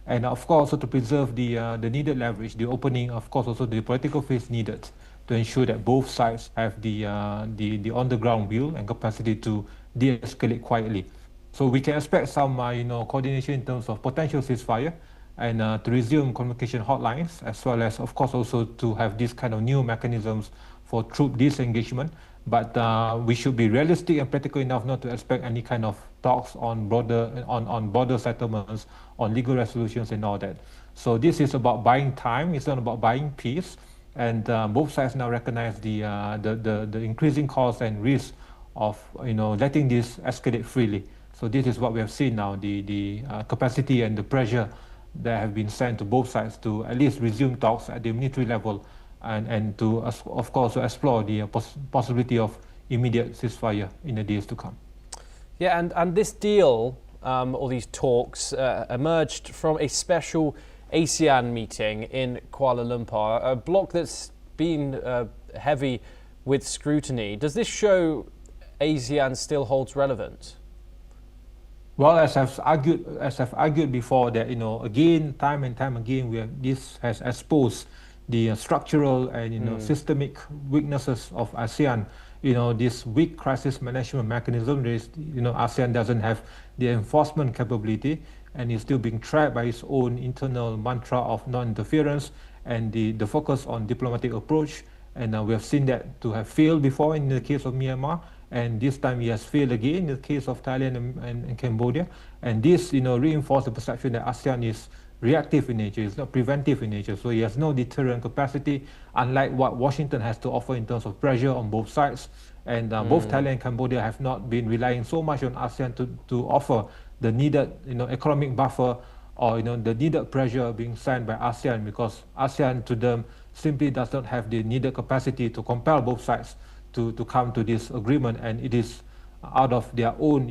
and of course also to preserve the needed leverage, the opening, of course also the political phase needed to ensure that both sides have the on-the-ground will and capacity to de-escalate quietly. So we can expect some coordination in terms of potential ceasefire, and to resume communication hotlines, as well as, of course, also to have these kind of new mechanisms for troop disengagement. But we should be realistic and practical enough not to expect any kind of talks on border settlements, on legal resolutions and all that. So this is about buying time. It's not about buying peace. And both sides now recognize the increasing cost and risk of letting this escalate freely. So this is what we have seen now, the capacity and the pressure that have been sent to both sides to at least resume talks at the military level, and to, of course, explore the possibility of immediate ceasefire in the days to come. Yeah, and this deal, or these talks, emerged from a special ASEAN meeting in Kuala Lumpur, a bloc that's been heavy with scrutiny. Does this show ASEAN still holds relevance? Well, as I've argued before, that again, time and time again, this has exposed the structural and systemic weaknesses of ASEAN. This weak crisis management mechanism. ASEAN doesn't have the enforcement capability, and is still being trapped by its own internal mantra of non-interference and the focus on diplomatic approach. And we have seen that to have failed before in the case of Myanmar. And this time he has failed again in the case of Thailand and Cambodia. And this, reinforced the perception that ASEAN is reactive in nature, it's not preventive in nature. So he has no deterrent capacity, unlike what Washington has to offer in terms of pressure on both sides. And both Thailand and Cambodia have not been relying so much on ASEAN to offer the needed, economic buffer, or the needed pressure being sent by ASEAN, because ASEAN to them simply does not have the needed capacity to compel both sides to come to this agreement. And it is out of their own,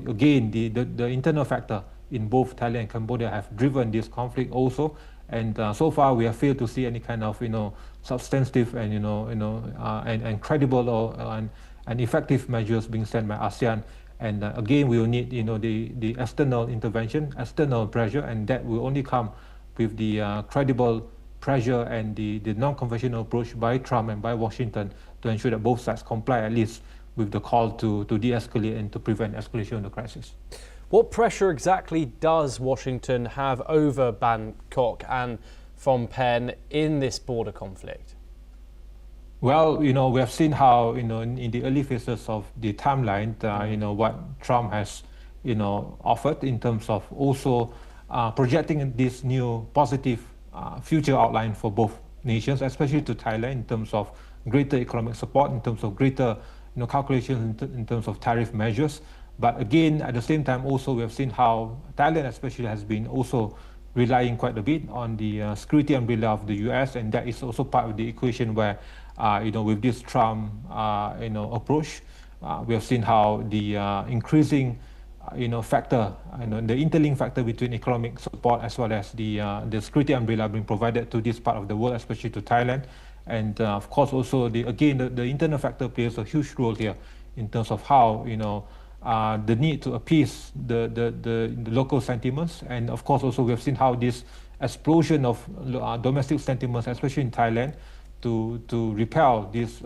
again, the internal factor in both Thailand and Cambodia have driven this conflict also. And so far we have failed to see any kind of, substantive and, and credible and effective measures being sent by ASEAN. And again, we will need, the external intervention, external pressure, and that will only come with the credible pressure and the non-conventional approach by Trump and by Washington to ensure that both sides comply at least with the call to de-escalate and to prevent escalation of the crisis. What pressure exactly does Washington have over Bangkok and Phnom Penh in this border conflict? Well, we have seen how, in the early phases of the timeline, what Trump has, offered in terms of also projecting this new positive future outline for both nations, especially to Thailand in terms of greater economic support, in terms of greater, calculations in terms of tariff measures. But again, at the same time, also we have seen how Thailand especially has been also relying quite a bit on the security umbrella of the US, and that is also part of the equation where, with this Trump, approach, we have seen how the increasing, factor, the interlink factor between economic support as well as the security umbrella being provided to this part of the world, especially to Thailand, and of course also the internal factor plays a huge role here in terms of how the need to appease the local sentiments, and of course also we have seen how this explosion of domestic sentiments, especially in Thailand, to repel this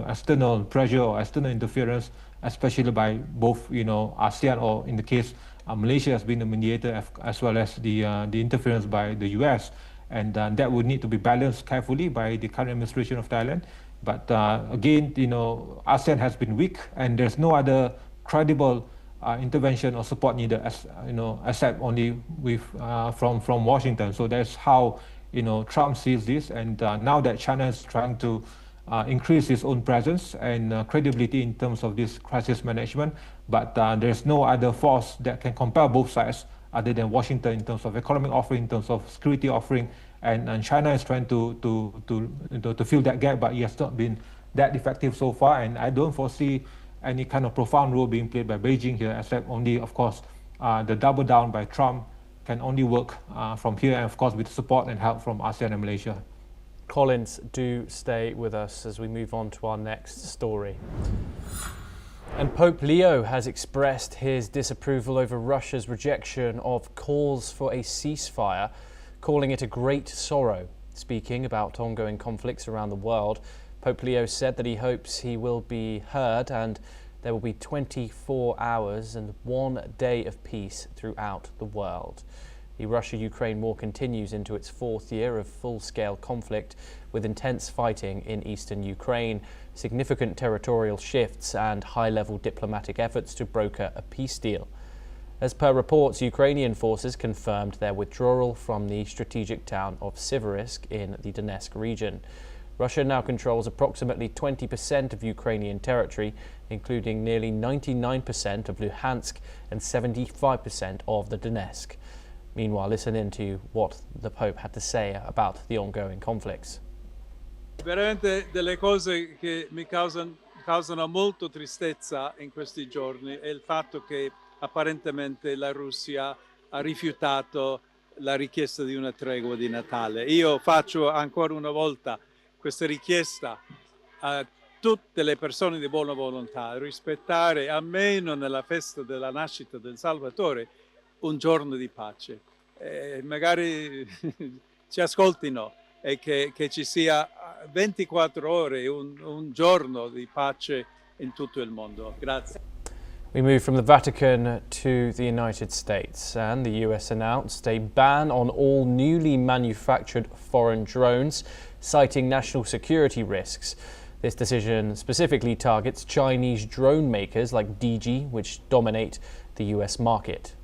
external pressure or external interference, especially by both ASEAN, or in the case Malaysia has been the mediator, as well as the interference by the US, and that would need to be balanced carefully by the current administration of Thailand. But again, ASEAN has been weak, and there's no other credible intervention or support needed, except only with from Washington. So that's how Trump sees this, and now that China is trying to increase its own presence and credibility in terms of this crisis management, but there's no other force that can compel both sides other than Washington in terms of economic offering, in terms of security offering, and China is trying to fill that gap, but it has not been that effective so far, and I don't foresee any kind of profound role being played by Beijing here, except only, of course, the double down by Trump can only work from here, and of course with support and help from ASEAN and Malaysia. Collins, do stay with us as we move on to our next story. And Pope Leo has expressed his disapproval over Russia's rejection of calls for a ceasefire, calling it a great sorrow. Speaking about ongoing conflicts around the world, Pope Leo said that he hopes he will be heard and there will be 24 hours and 1 day of peace throughout the world. The Russia-Ukraine war continues into its 4th year of full-scale conflict, with intense fighting in eastern Ukraine, significant territorial shifts and high-level diplomatic efforts to broker a peace deal. As per reports, Ukrainian forces confirmed their withdrawal from the strategic town of Siversk in the Donetsk region. Russia now controls approximately 20% of Ukrainian territory, including nearly 99% of Luhansk and 75% of the Donetsk. Meanwhile, listen in to what the Pope had to say about the ongoing conflicts. Veramente delle cose che mi causano molto tristezza in questi giorni è il fatto che apparentemente la Russia ha rifiutato la richiesta di una tregua di Natale. Io faccio ancora una volta questa richiesta a tutte le persone di buona volontà, rispettare almeno nella festa della nascita del Salvatore un giorno di pace. Magari ci ascoltino e che ci sia 24 ore, un giorno di pace in tutto il mondo. Grazie. We move from the Vatican to the United States, and the US announced a ban on all newly manufactured foreign drones, citing national security risks. This decision specifically targets Chinese drone makers like DJI, which dominate the US market.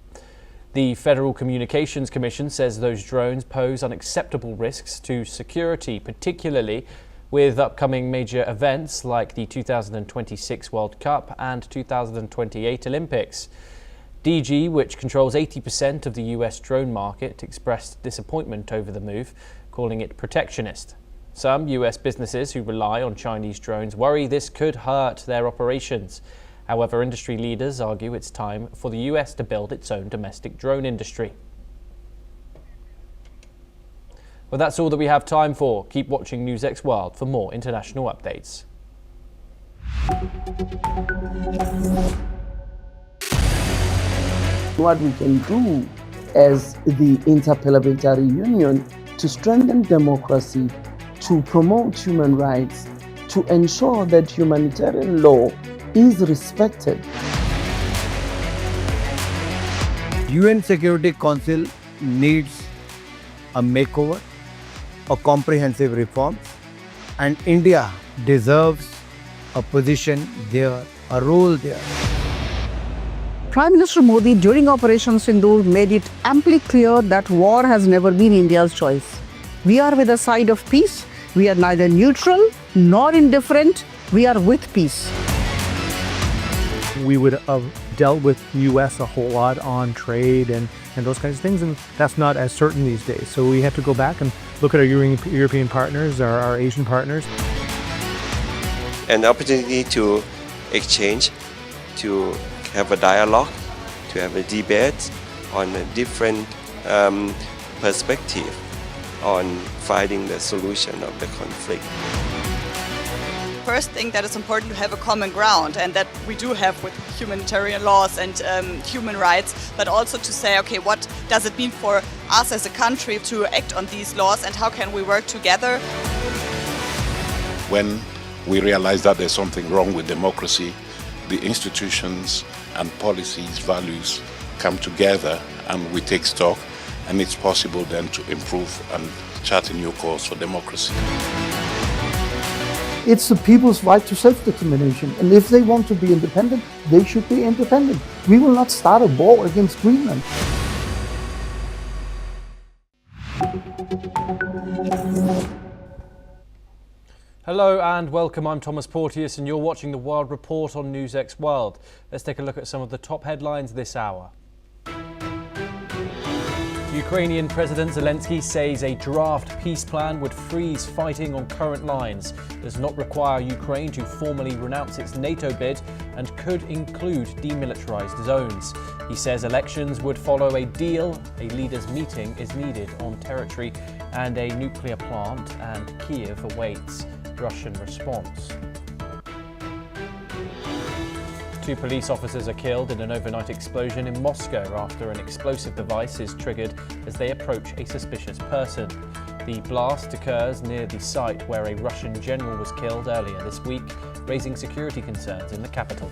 The Federal Communications Commission says those drones pose unacceptable risks to security, particularly with upcoming major events like the 2026 World Cup and 2028 Olympics. DJI, which controls 80% of the US drone market, expressed disappointment over the move, calling it protectionist. Some US businesses who rely on Chinese drones worry this could hurt their operations. However, industry leaders argue it's time for the US to build its own domestic drone industry. Well, that's all that we have time for. Keep watching NewsX World for more international updates. What we can do as the Interparliamentary Union to strengthen democracy, to promote human rights, to ensure that humanitarian law is respected. UN Security Council needs a makeover, a comprehensive reform, and India deserves a position there, a role there. Prime Minister Modi during Operation Sindoor made it amply clear that war has never been India's choice. We are with the side of peace. We are neither neutral nor indifferent. We are with peace. We would have dealt with US a whole lot on trade and those kinds of things, and that's not as certain these days. So we have to go back and look at our European partners, our Asian partners. An opportunity to exchange, to have a dialogue, to have a debate on a different perspective on finding the solution of the conflict. First thing that is important to have a common ground, and that we do have with humanitarian laws and human rights, but also to say, okay, what does it mean for us as a country to act on these laws and how can we work together? When we realize that there's something wrong with democracy, the institutions and policies, values come together and we take stock, and it's possible then to improve and chart a new course for democracy. It's the people's right to self-determination, and if they want to be independent, they should be independent. We will not start a war against Greenland. Hello and welcome, I'm Thomas Porteous and you're watching the World Report on NewsX World. Let's take a look at some of the top headlines this hour. Ukrainian President Zelensky says a draft peace plan would freeze fighting on current lines, does not require Ukraine to formally renounce its NATO bid and could include demilitarized zones. He says elections would follow a deal, a leaders' meeting is needed on territory and a nuclear plant, and Kiev awaits Russian response. 2 police officers are killed in an overnight explosion in Moscow after an explosive device is triggered as they approach a suspicious person. The blast occurs near the site where a Russian general was killed earlier this week, raising security concerns in the capital.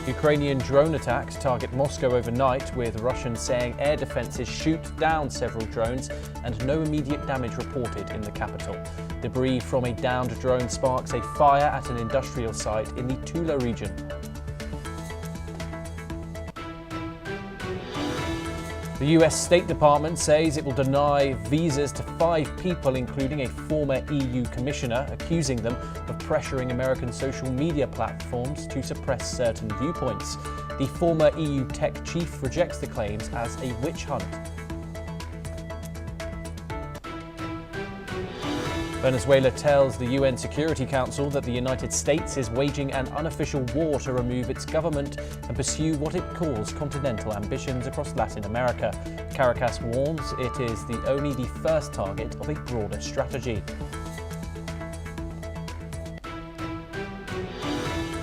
Ukrainian drone attacks target Moscow overnight, with Russians saying air defences shoot down several drones and no immediate damage reported in the capital. Debris from a downed drone sparks a fire at an industrial site in the Tula region. The US State Department says it will deny visas to 5 people, including a former EU commissioner, accusing them of pressuring American social media platforms to suppress certain viewpoints. The former EU tech chief rejects the claims as a witch hunt. Venezuela tells the UN Security Council that the United States is waging an unofficial war to remove its government and pursue what it calls continental ambitions across Latin America. Caracas warns it is only the first target of a broader strategy.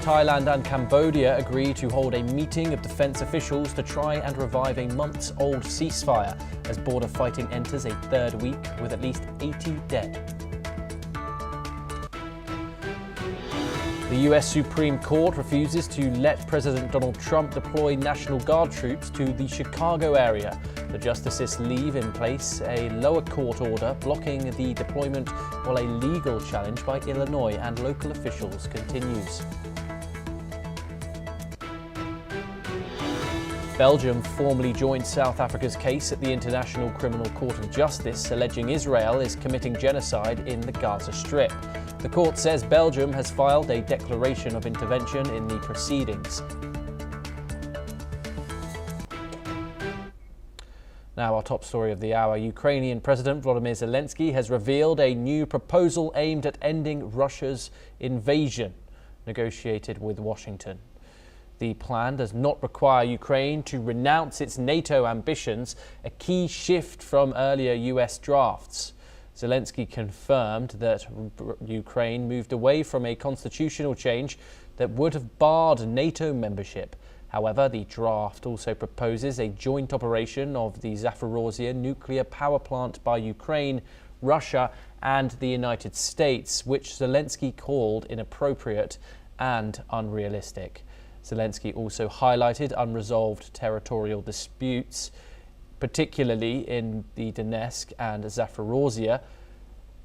Thailand and Cambodia agree to hold a meeting of defence officials to try and revive a months-old ceasefire as border fighting enters a 3rd week with at least 80 dead. The US Supreme Court refuses to let President Donald Trump deploy National Guard troops to the Chicago area. The justices leave in place a lower court order blocking the deployment, while a legal challenge by Illinois and local officials continues. Belgium formally joined South Africa's case at the International Criminal Court of Justice, alleging Israel is committing genocide in the Gaza Strip. The court says Belgium has filed a declaration of intervention in the proceedings. Now, our top story of the hour. Ukrainian President Volodymyr Zelensky has revealed a new proposal aimed at ending Russia's invasion, negotiated with Washington. The plan does not require Ukraine to renounce its NATO ambitions, a key shift from earlier US drafts. Zelensky confirmed that Ukraine moved away from a constitutional change that would have barred NATO membership However, the draft also proposes a joint operation of the Zaporozhye nuclear power plant by Ukraine, Russia and the United States, which Zelensky called inappropriate and unrealistic. Zelensky also highlighted unresolved territorial disputes, particularly in the Donetsk and Zaporozhye,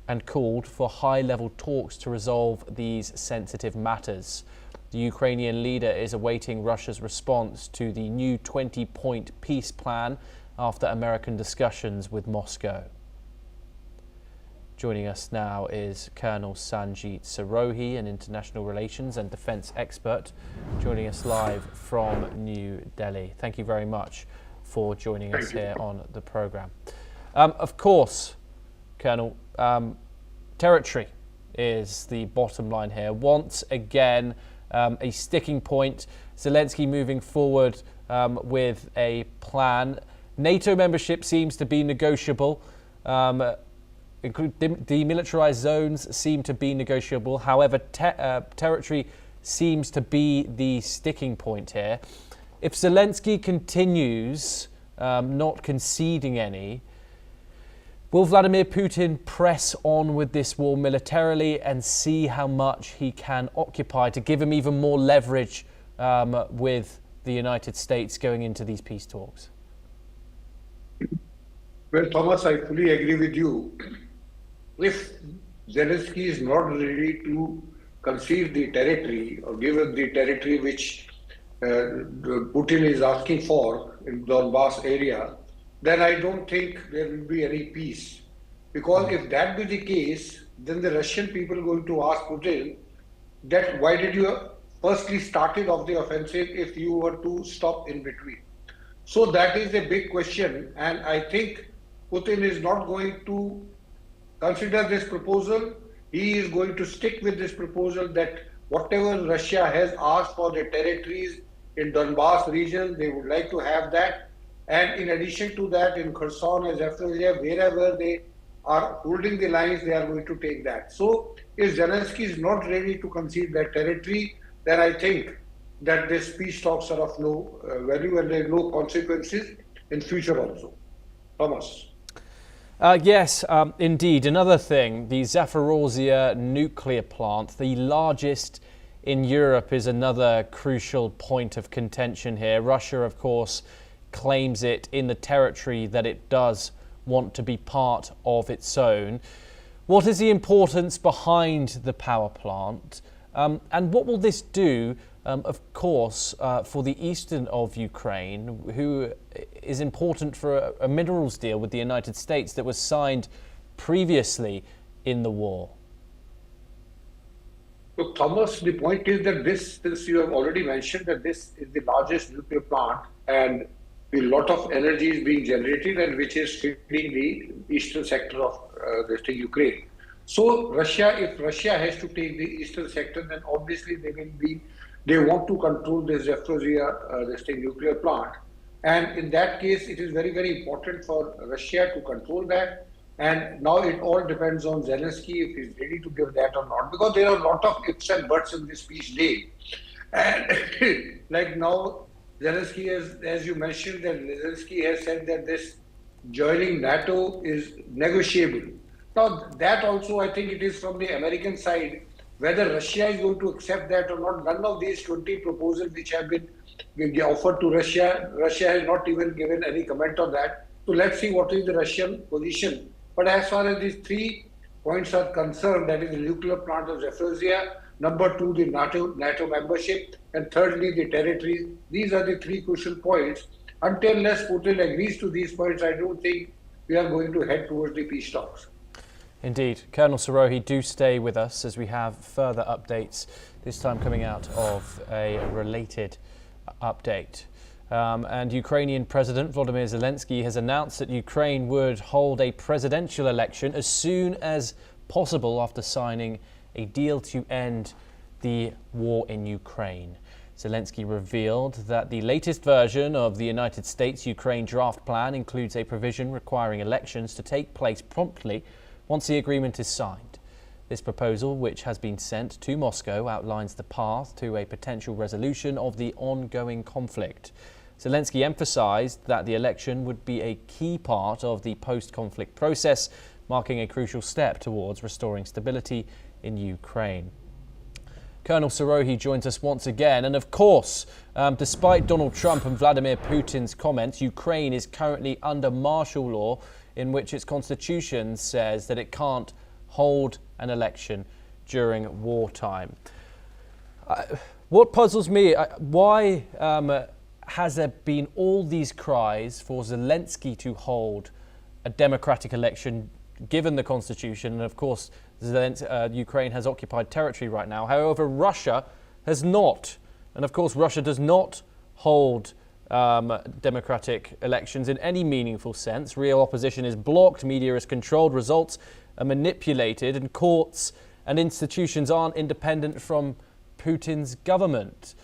and called for high-level talks to resolve these sensitive matters. The Ukrainian leader is awaiting Russia's response to the new 20-point peace plan after American discussions with Moscow. Joining us now is Colonel Sanjit Sarohi, an international relations and defence expert, joining us live from New Delhi. Thank you very much for joining us here on the programme. Of course, Colonel, territory is the bottom line here. Once again, a sticking point. Zelensky moving forward with a plan. NATO membership seems to be negotiable. Demilitarized zones seem to be negotiable. However, territory seems to be the sticking point here. If Zelensky continues not conceding any, will Vladimir Putin press on with this war militarily and see how much he can occupy to give him even more leverage with the United States going into these peace talks? Well, Thomas, I fully agree with you. If Zelensky is not ready to concede the territory or give up the territory which Putin is asking for in the Donbass area, then I don't think there will be any peace. Because if that be the case, then the Russian people are going to ask Putin that why did you firstly started off the offensive if you were to stop in between? So that is a big question, and I think Putin is not going to consider this proposal. He is going to stick with this proposal that whatever Russia has asked for the territories in Donbass region, they would like to have that. And in addition to that, in Kherson and Zaporozhye, wherever they are holding the lines, they are going to take that. So if Zelensky is not ready to concede that territory, then I think that this peace talks are of no value and there are no consequences in future also. Thomas. Yes, indeed. Another thing, the Zaporozhye nuclear plant, the largest in Europe, is another crucial point of contention here. Russia, of course, claims it in the territory that it does want to be part of its own. What is the importance behind the power plant? And what will this do, of course, for the eastern of Ukraine, who is important for a minerals deal with the United States that was signed previously in the war? Look, Thomas, the point is that this you have already mentioned that this is the largest nuclear plant and a lot of energy is being generated and which is feeding the eastern sector of Ukraine. So if Russia has to take the eastern sector, then obviously they want to control the Zaporozhye nuclear plant. And in that case, it is very, very important for Russia to control that. And now it all depends on Zelensky if he's ready to give that or not, because there are a lot of ifs and buts in this peace deal. And like now, Zelensky has, as you mentioned, that Zelensky has said that this joining NATO is negotiable. Now, that also, I think it is from the American side, whether Russia is going to accept that or not. None of these 20 proposals which have been offered to Russia, Russia has not even given any comment on that. So let's see what is the Russian position. But as far as these 3 points are concerned, that is the nuclear plant of Zaporozhye, number 2, the NATO membership, and thirdly, the territories. These are the 3 crucial points. Until unless Putin agrees to these points, I don't think we are going to head towards the peace talks. Indeed. Colonel Sarohi, do stay with us as we have further updates, this time coming out of a related update. And Ukrainian President Volodymyr Zelensky has announced that Ukraine would hold a presidential election as soon as possible after signing a deal to end the war in Ukraine. Zelensky revealed that the latest version of the United States-Ukraine draft plan includes a provision requiring elections to take place promptly once the agreement is signed. This proposal, which has been sent to Moscow, outlines the path to a potential resolution of the ongoing conflict. Zelensky emphasized that the election would be a key part of the post-conflict process, marking a crucial step towards restoring stability in Ukraine. Colonel Sirohi joins us once again. And of course, despite Donald Trump and Vladimir Putin's comments, Ukraine is currently under martial law, in which its constitution says that it can't hold an election during wartime. What puzzles me, why has there been all these cries for Zelensky to hold a democratic election given the constitution? And of course, Ukraine has occupied territory right now. However, Russia has not. And of course, Russia does not hold democratic elections in any meaningful sense. Real opposition is blocked, media is controlled, results are manipulated, and courts and institutions aren't independent from Putin's government.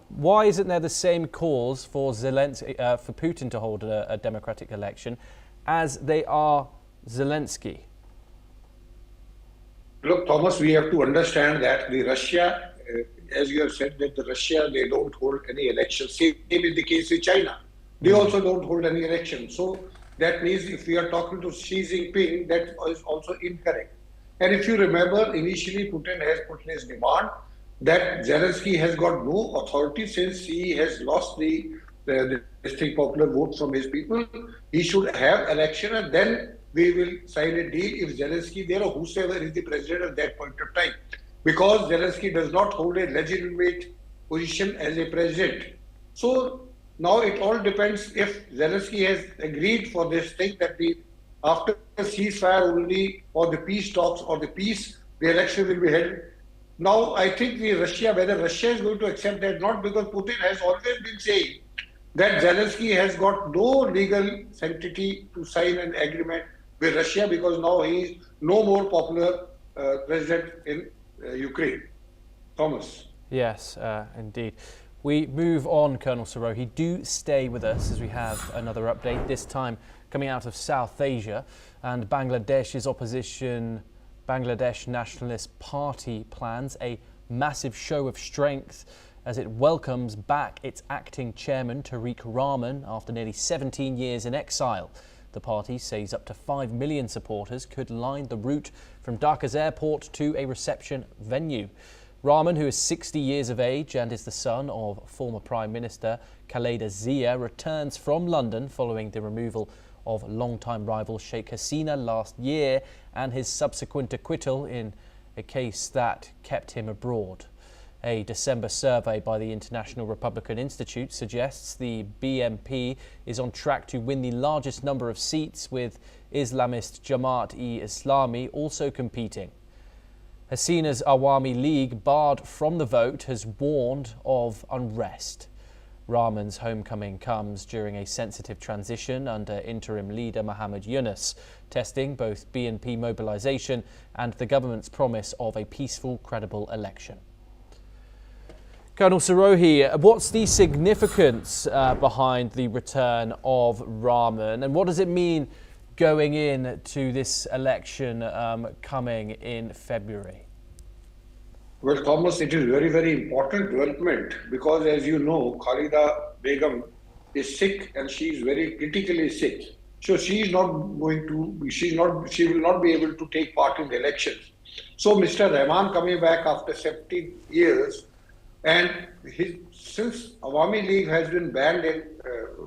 Why isn't there the same cause for for Putin to hold a democratic election as they are Zelensky? Look, Thomas, we have to understand that the Russia, as you have said, that the Russia, they don't hold any elections. Same in the case of China. They also don't hold any elections. So that means if we are talking to Xi Jinping, that is also incorrect. And if you remember, initially Putin has put his demand that Zelensky has got no authority since he has lost the popular vote from his people. He should have election and then we will sign a deal if Zelensky there or whosoever is the president at that point of time. Because Zelensky does not hold a legitimate position as a president. So now it all depends if Zelensky has agreed for this thing that after the ceasefire only or the peace talks or the peace, the election will be held. Now I think whether Russia is going to accept that, not because Putin has always been saying that Zelensky has got no legal sanctity to sign an agreement with Russia because now he is no more popular president in Ukraine. Thomas. Yes, indeed. We move on, Colonel Sirohi. Do stay with us as we have another update, this time coming out of South Asia, and Bangladesh's opposition, Bangladesh Nationalist Party, plans a massive show of strength as it welcomes back its acting chairman, Tariq Rahman, after nearly 17 years in exile. The party says up to 5 million supporters could line the route from Dhaka's airport to a reception venue. Rahman, who is 60 years of age and is the son of former Prime Minister Khaleda Zia, returns from London following the removal of longtime rival Sheikh Hasina last year and his subsequent acquittal in a case that kept him abroad. A December survey by the International Republican Institute suggests the BNP is on track to win the largest number of seats, with Islamist Jamaat-e-Islami also competing. Hasina's Awami League, barred from the vote, has warned of unrest. Rahman's homecoming comes during a sensitive transition under interim leader Muhammad Yunus, testing both BNP mobilisation and the government's promise of a peaceful, credible election. Colonel Sirohi, what's the significance behind the return of Rahman, and what does it mean going in to this election coming in February? Well, Thomas, it is very, very important development because, as you know, Khaleda Begum is sick and she is very critically sick. So she is not going to, she will not be able to take part in the elections. So Mr. Rahman coming back after 17 years, and since Awami League has been banned in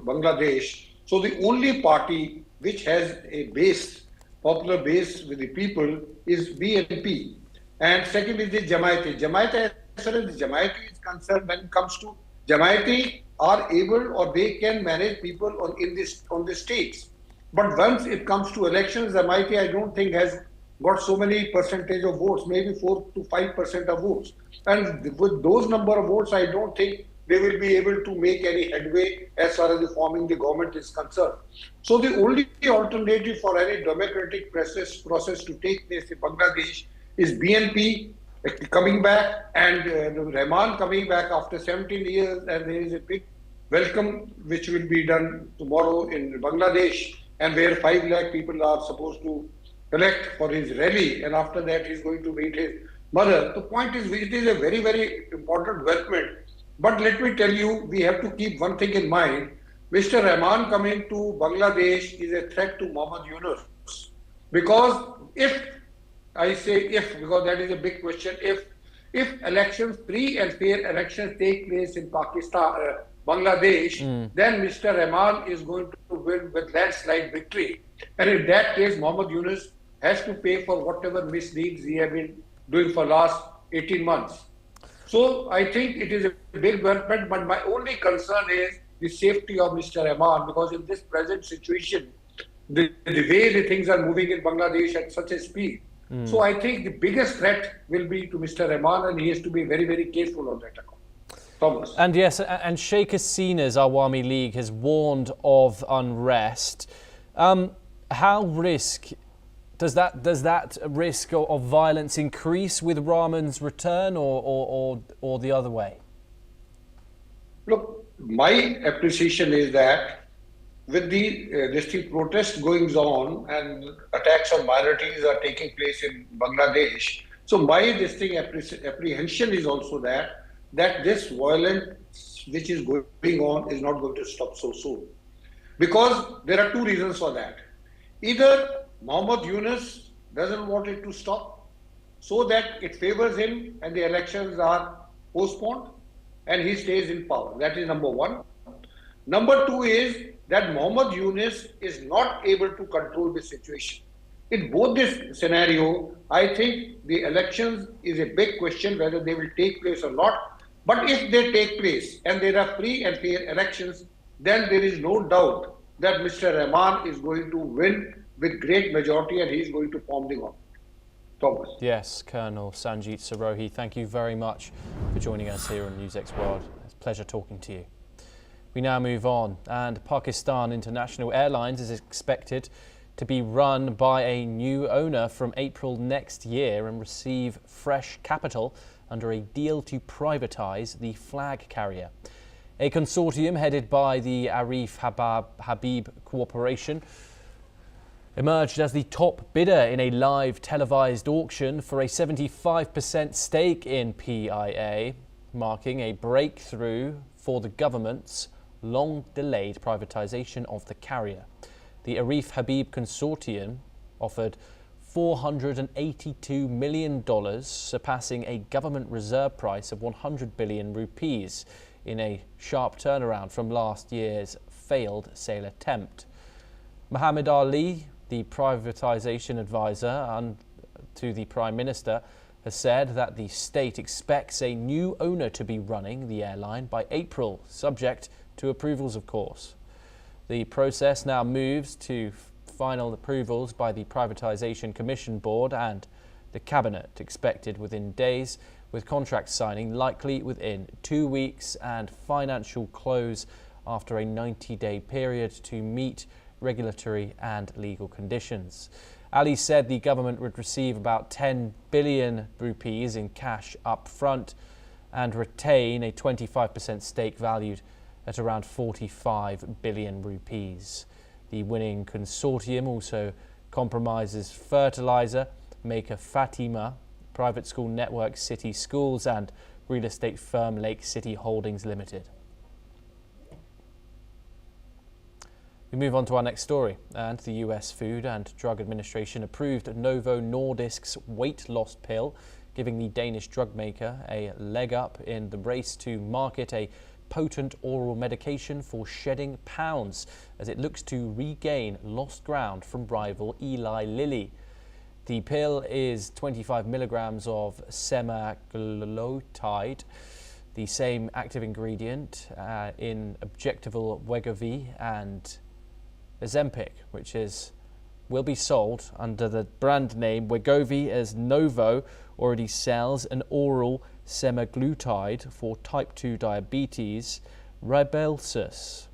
Bangladesh, so the only party which has a base, popular base with the people is BNP. And second is the Jamaati. Jamaati, as far as the Jamaati is concerned, when it comes to Jamaati, are able or they can manage people on the states. But once it comes to elections, Jamaati, I don't think has got so many percentage of votes, maybe 4 to 5% of votes. And with those number of votes, I don't think they will be able to make any headway as far as the forming the government is concerned. So the only alternative for any democratic process to take place in Bangladesh is BNP coming back and Rahman coming back after 17 years, and there is a big welcome which will be done tomorrow in Bangladesh, and where 5 lakh people are supposed to elect for his rally, and after that he's going to meet his mother. The point is, it is a very, very important development. But let me tell you, we have to keep one thing in mind. Mr. Rahman coming to Bangladesh is a threat to Mohammad Yunus. Because if, I say if, because that is a big question, if elections, free and fair elections take place in Pakistan, Bangladesh, then Mr. Rahman is going to win with landslide victory. And in that case, Mohammad Yunus has to pay for whatever misdeeds he has been doing for last 18 months. So I think it is a big development, but my only concern is the safety of Mr. Rahman, because in this present situation, the way the things are moving in Bangladesh at such a speed. So I think the biggest threat will be to Mr. Rahman, and he has to be very, very careful on that account. Thomas. And yes, and Sheikh Hasina's Awami League has warned of unrest. How does that risk of violence increase with Rahman's return, or the other way? Look, my appreciation is that with the protest going on and attacks on minorities are taking place in Bangladesh, so my apprehension is also that this violence which is going on is not going to stop so soon. Because there are two reasons for that. Either Mohammad Yunus doesn't want it to stop, so that it favors him and the elections are postponed and he stays in power. That is number one. Number two is that Mohammad Yunus is not able to control the situation. In both this scenario, I think the elections is a big question whether they will take place or not. But if they take place and there are free and fair elections, then there is no doubt that Mr. Rahman is going to win with great majority and he is going to form the government. Thomas. Yes, Colonel Sanjeet Sarohi, thank you very much for joining us here on NewsX World. It's a pleasure talking to you. We now move on, and Pakistan International Airlines is expected to be run by a new owner from April next year and receive fresh capital under a deal to privatise the flag carrier. A consortium headed by the Arif Habib Corporation emerged as the top bidder in a live televised auction for a 75% stake in PIA, marking a breakthrough for the government's long-delayed privatisation of the carrier. The Arif Habib Consortium offered $482 million, surpassing a government reserve price of 100 billion rupees in a sharp turnaround from last year's failed sale attempt. Muhammad Ali, the privatisation advisor to the Prime Minister, has said that the state expects a new owner to be running the airline by April, subject to approvals, of course. The process now moves to final approvals by the Privatisation Commission Board and the Cabinet, expected within days, with contract signing likely within 2 weeks and financial close after a 90-day period to meet regulatory and legal conditions. Ali said the government would receive about 10 billion rupees in cash up front and retain a 25% stake valued at around 45 billion rupees. The winning consortium also compromises fertilizer maker Fatima, private school network City Schools, and real estate firm Lake City Holdings Limited. We move on to our next story, and the US Food and Drug Administration approved Novo Nordisk's weight loss pill, giving the Danish drug maker a leg up in the race to market a potent oral medication for shedding pounds as it looks to regain lost ground from rival Eli Lilly. The pill is 25 milligrams of semaglutide, the same active ingredient in injectable Wegovy and Ozempic, which will be sold under the brand name Wegovy, as Novo already sells an oral semaglutide for type 2 diabetes, Rybelsus.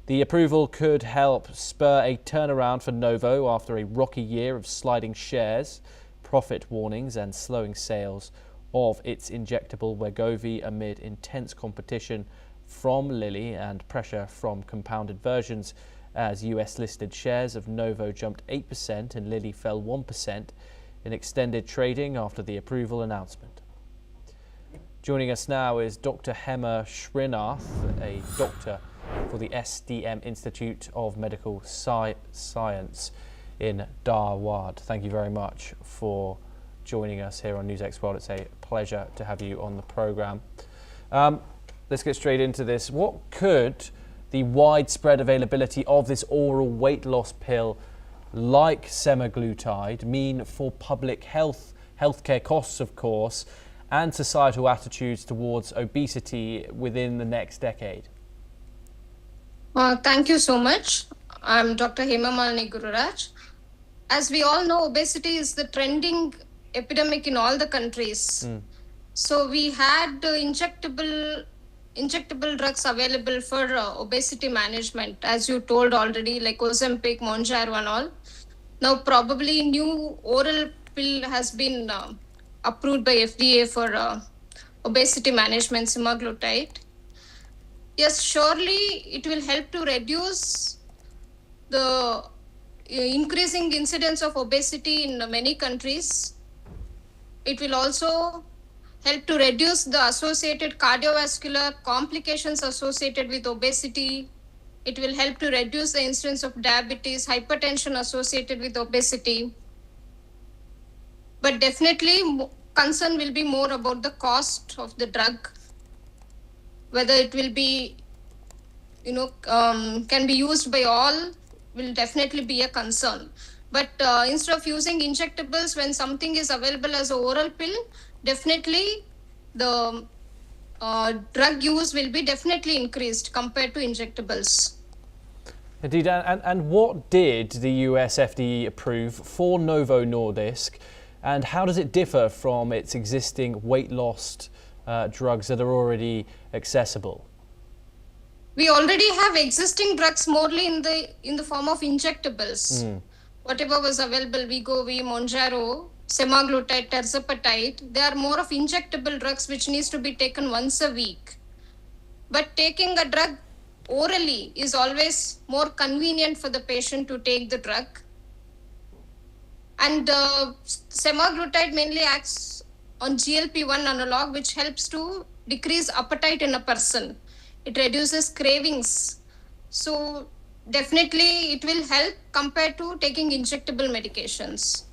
The approval could help spur a turnaround for Novo after a rocky year of sliding shares, profit warnings and slowing sales of its injectable Wegovy amid intense competition from Lilly and pressure from compounded versions as US listed shares of Novo jumped 8% and Lilly fell 1% in extended trading after the approval announcement. Joining us now is Dr. Hema Srinath, a doctor for the SDM Institute of Medical Science in Dharwad. Thank you very much for joining us here on NewsX World. It's a pleasure to have you on the programme. Let's get straight into this. What could the widespread availability of this oral weight loss pill like semaglutide mean for public healthcare costs, of course, and societal attitudes towards obesity within the next decade? Thank you so much. I'm Dr. Hema Malini Gururaj. As we all know, obesity is the trending epidemic in all the countries. So we had injectable drugs available for obesity management, as you told already, like Ozempic, Mounjaro and all. Now probably new oral pill has been approved by FDA for obesity management, semaglutide. Yes, surely it will help to reduce the increasing incidence of obesity in many countries. It will also help to reduce the associated cardiovascular complications associated with obesity. It will help to reduce the incidence of diabetes, hypertension associated with obesity. But definitely concern will be more about the cost of the drug, whether it will be, can be used by all will definitely be a concern. But instead of using injectables when something is available as an oral pill, definitely the drug use will be definitely increased compared to injectables. Indeed, and what did the US FDA approve for Novo Nordisk, and how does it differ from its existing weight loss drugs that are already accessible? We already have existing drugs mostly in the form of injectables. Whatever was available, Wegovy, Mounjaro, semaglutide, tirzepatide, they are more of injectable drugs which needs to be taken once a week. But taking a drug orally is always more convenient for the patient to take the drug. And semaglutide mainly acts on GLP-1 analog, which helps to decrease appetite in a person. It reduces cravings. So definitely it will help compared to taking injectable medications.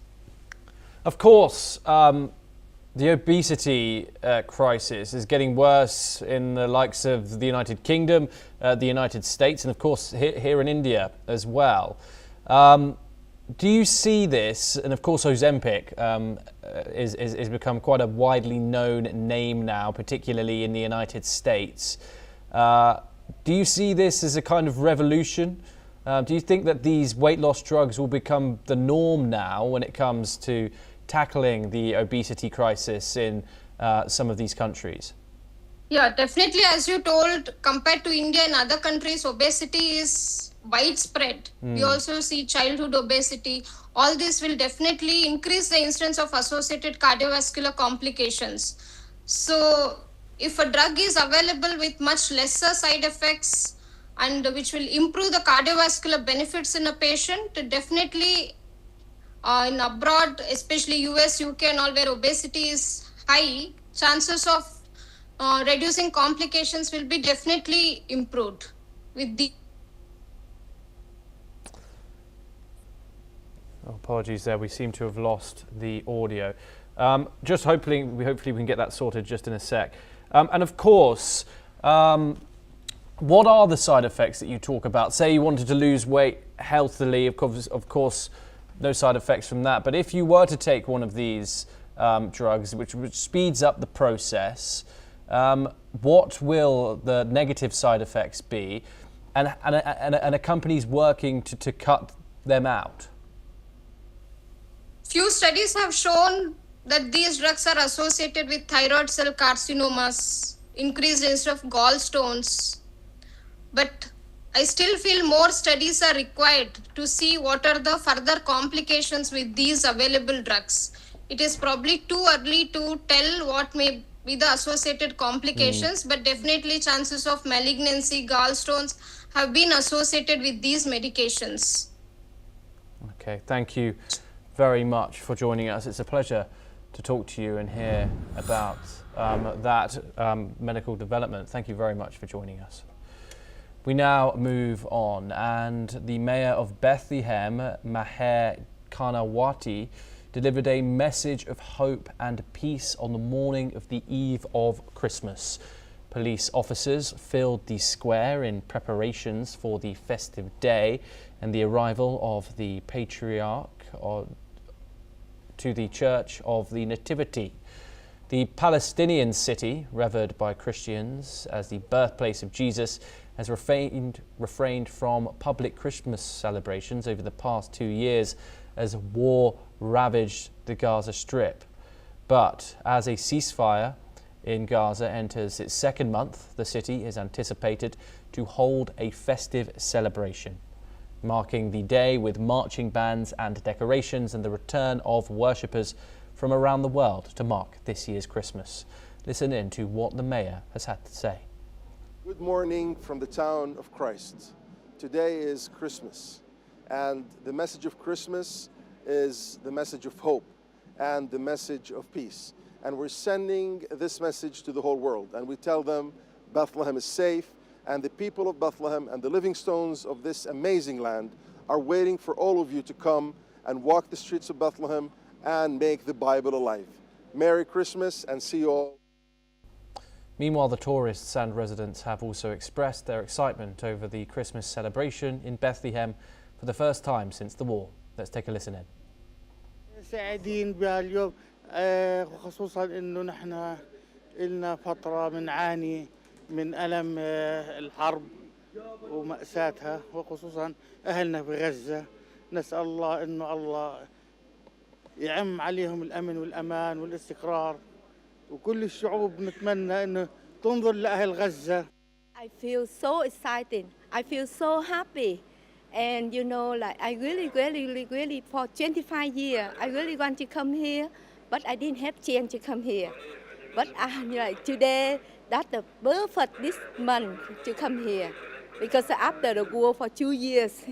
Of course, the obesity crisis is getting worse in the likes of the United Kingdom, the United States, and of course here in India as well. Do you see this, and of course Ozempic is become quite a widely known name now, particularly in the United States. Do you see this as a kind of revolution? Do you think that these weight loss drugs will become the norm now when it comes to tackling the obesity crisis in some of these countries? Yeah, definitely. As you told, compared to India and other countries, obesity is widespread. We also see childhood obesity. All this will definitely increase the incidence of associated cardiovascular complications. So if a drug is available with much lesser side effects and which will improve the cardiovascular benefits in a patient, definitely in abroad, especially US, UK and all where obesity is high, chances of reducing complications will be definitely improved with the... Apologies there, we seem to have lost the audio. Hopefully we can get that sorted just in a sec. And of course, what are the side effects that you talk about? Say you wanted to lose weight healthily, of course, no side effects from that. But if you were to take one of these drugs, which speeds up the process, what will the negative side effects be? And a company's working to cut them out? Few studies have shown that these drugs are associated with thyroid cell carcinomas, increased risk of gallstones. But I still feel more studies are required to see what are the further complications with these available drugs. It is probably too early to tell what may be the associated complications, but definitely chances of malignancy, gallstones, have been associated with these medications. Okay, thank you very much for joining us. It's a pleasure to talk to you and hear about that medical development. Thank you very much for joining us. We now move on, and the mayor of Bethlehem, Maher Kanawati, delivered a message of hope and peace on the morning of the eve of Christmas. Police officers filled the square in preparations for the festive day and the arrival of the patriarch to the Church of the Nativity. The Palestinian city, revered by Christians as the birthplace of Jesus, has refrained from public Christmas celebrations over the past 2 years as war ravaged the Gaza Strip. But as a ceasefire in Gaza enters its second month, the city is anticipated to hold a festive celebration, marking the day with marching bands and decorations and the return of worshippers from around the world to mark this year's Christmas. Listen in to what the mayor has had to say. Good morning from the town of Christ. Today is Christmas, and the message of Christmas is the message of hope and the message of peace. And we're sending this message to the whole world, and we tell them Bethlehem is safe, and the people of Bethlehem and the living stones of this amazing land are waiting for all of you to come and walk the streets of Bethlehem and make the Bible alive. Merry Christmas, and see you all. Meanwhile, the tourists and residents have also expressed their excitement over the Christmas celebration in Bethlehem for the first time since the war. Let's take a listen in. سعيدين بهاليوم خصوصا انه نحن لنا فتره بنعاني من الم الحرب ومأساتها، وخصوصا اهلنا في غزه. نسأل الله انه الله يعم عليهم الامن والامان والاستقرار، وكل الشعوب نتمنى انه تنظر لاهل غزه. I feel so excited. I feel so happy. And you know, like I really for 25 years, I really want to come here, but I didn't have chance to come here. But like today, that's the perfect this month to come here, because after the war for 2 years,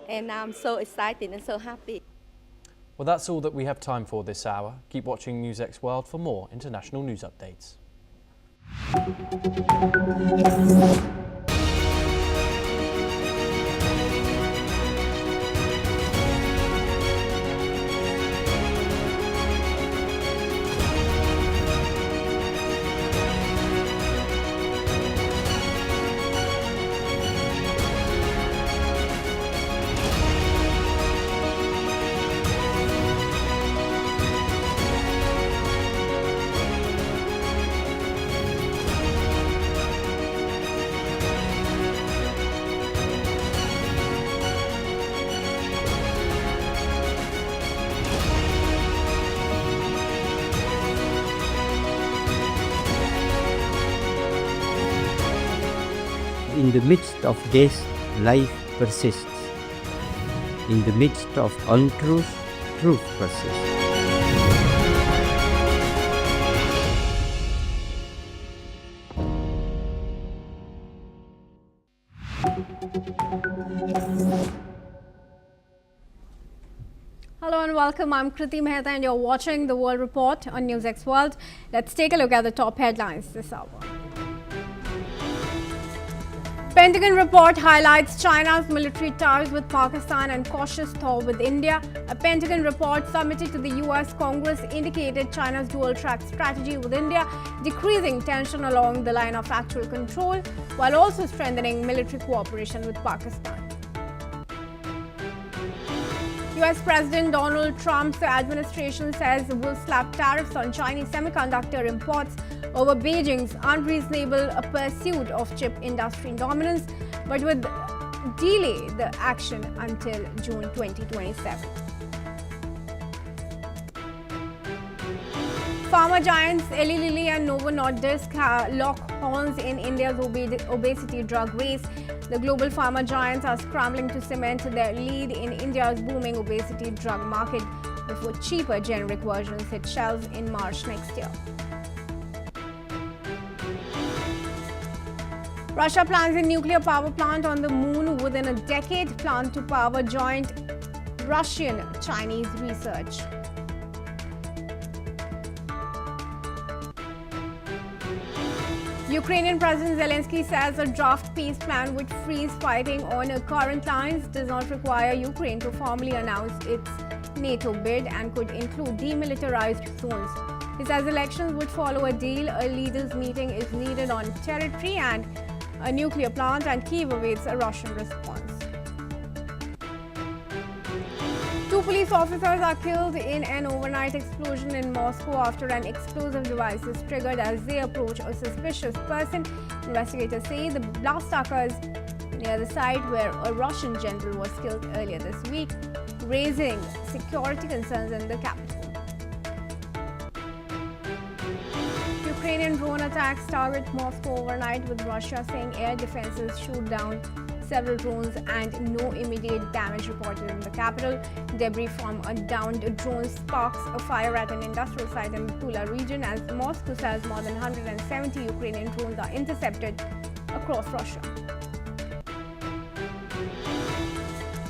and I'm so excited and so happy. Well, that's all that we have time for this hour. Keep watching NewsX World for more international news updates. In the midst of death, life persists. In the midst of untruth, truth persists. Hello and welcome. I'm Kriti Mehta and you're watching the World Report on NewsX World. Let's take a look at the top headlines this hour. Pentagon report highlights China's military ties with Pakistan and cautious thaw with India. A Pentagon report submitted to the US Congress indicated China's dual-track strategy with India, decreasing tension along the line of actual control, while also strengthening military cooperation with Pakistan. US President Donald Trump's administration says it will slap tariffs on Chinese semiconductor imports over Beijing's unreasonable pursuit of chip industry dominance, but would delay the action until June 2027. Pharma giants Eli Lilly and Novo Nordisk lock horns in India's obesity drug race. The global pharma giants are scrambling to cement their lead in India's booming obesity drug market before cheaper generic versions hit shelves in March next year. Russia plans a nuclear power plant on the moon within a decade, plan to power joint Russian-Chinese research. Ukrainian President Zelensky says a draft peace plan which frees fighting on current lines does not require Ukraine to formally announce its NATO bid and could include demilitarized zones. He says elections would follow a deal. A leaders' meeting is needed on territory and a nuclear plant, and Kyiv awaits a Russian response. 2 police officers are killed in an overnight explosion in Moscow after an explosive device is triggered as they approach a suspicious person. Investigators say the blast occurs near the site where a Russian general was killed earlier this week, raising security concerns in the capital. Ukrainian drone attacks target Moscow overnight, with Russia saying air defenses shoot down several drones and no immediate damage reported in the capital. Debris from a downed drone sparks a fire at an industrial site in the Tula region as Moscow says more than 170 Ukrainian drones are intercepted across Russia.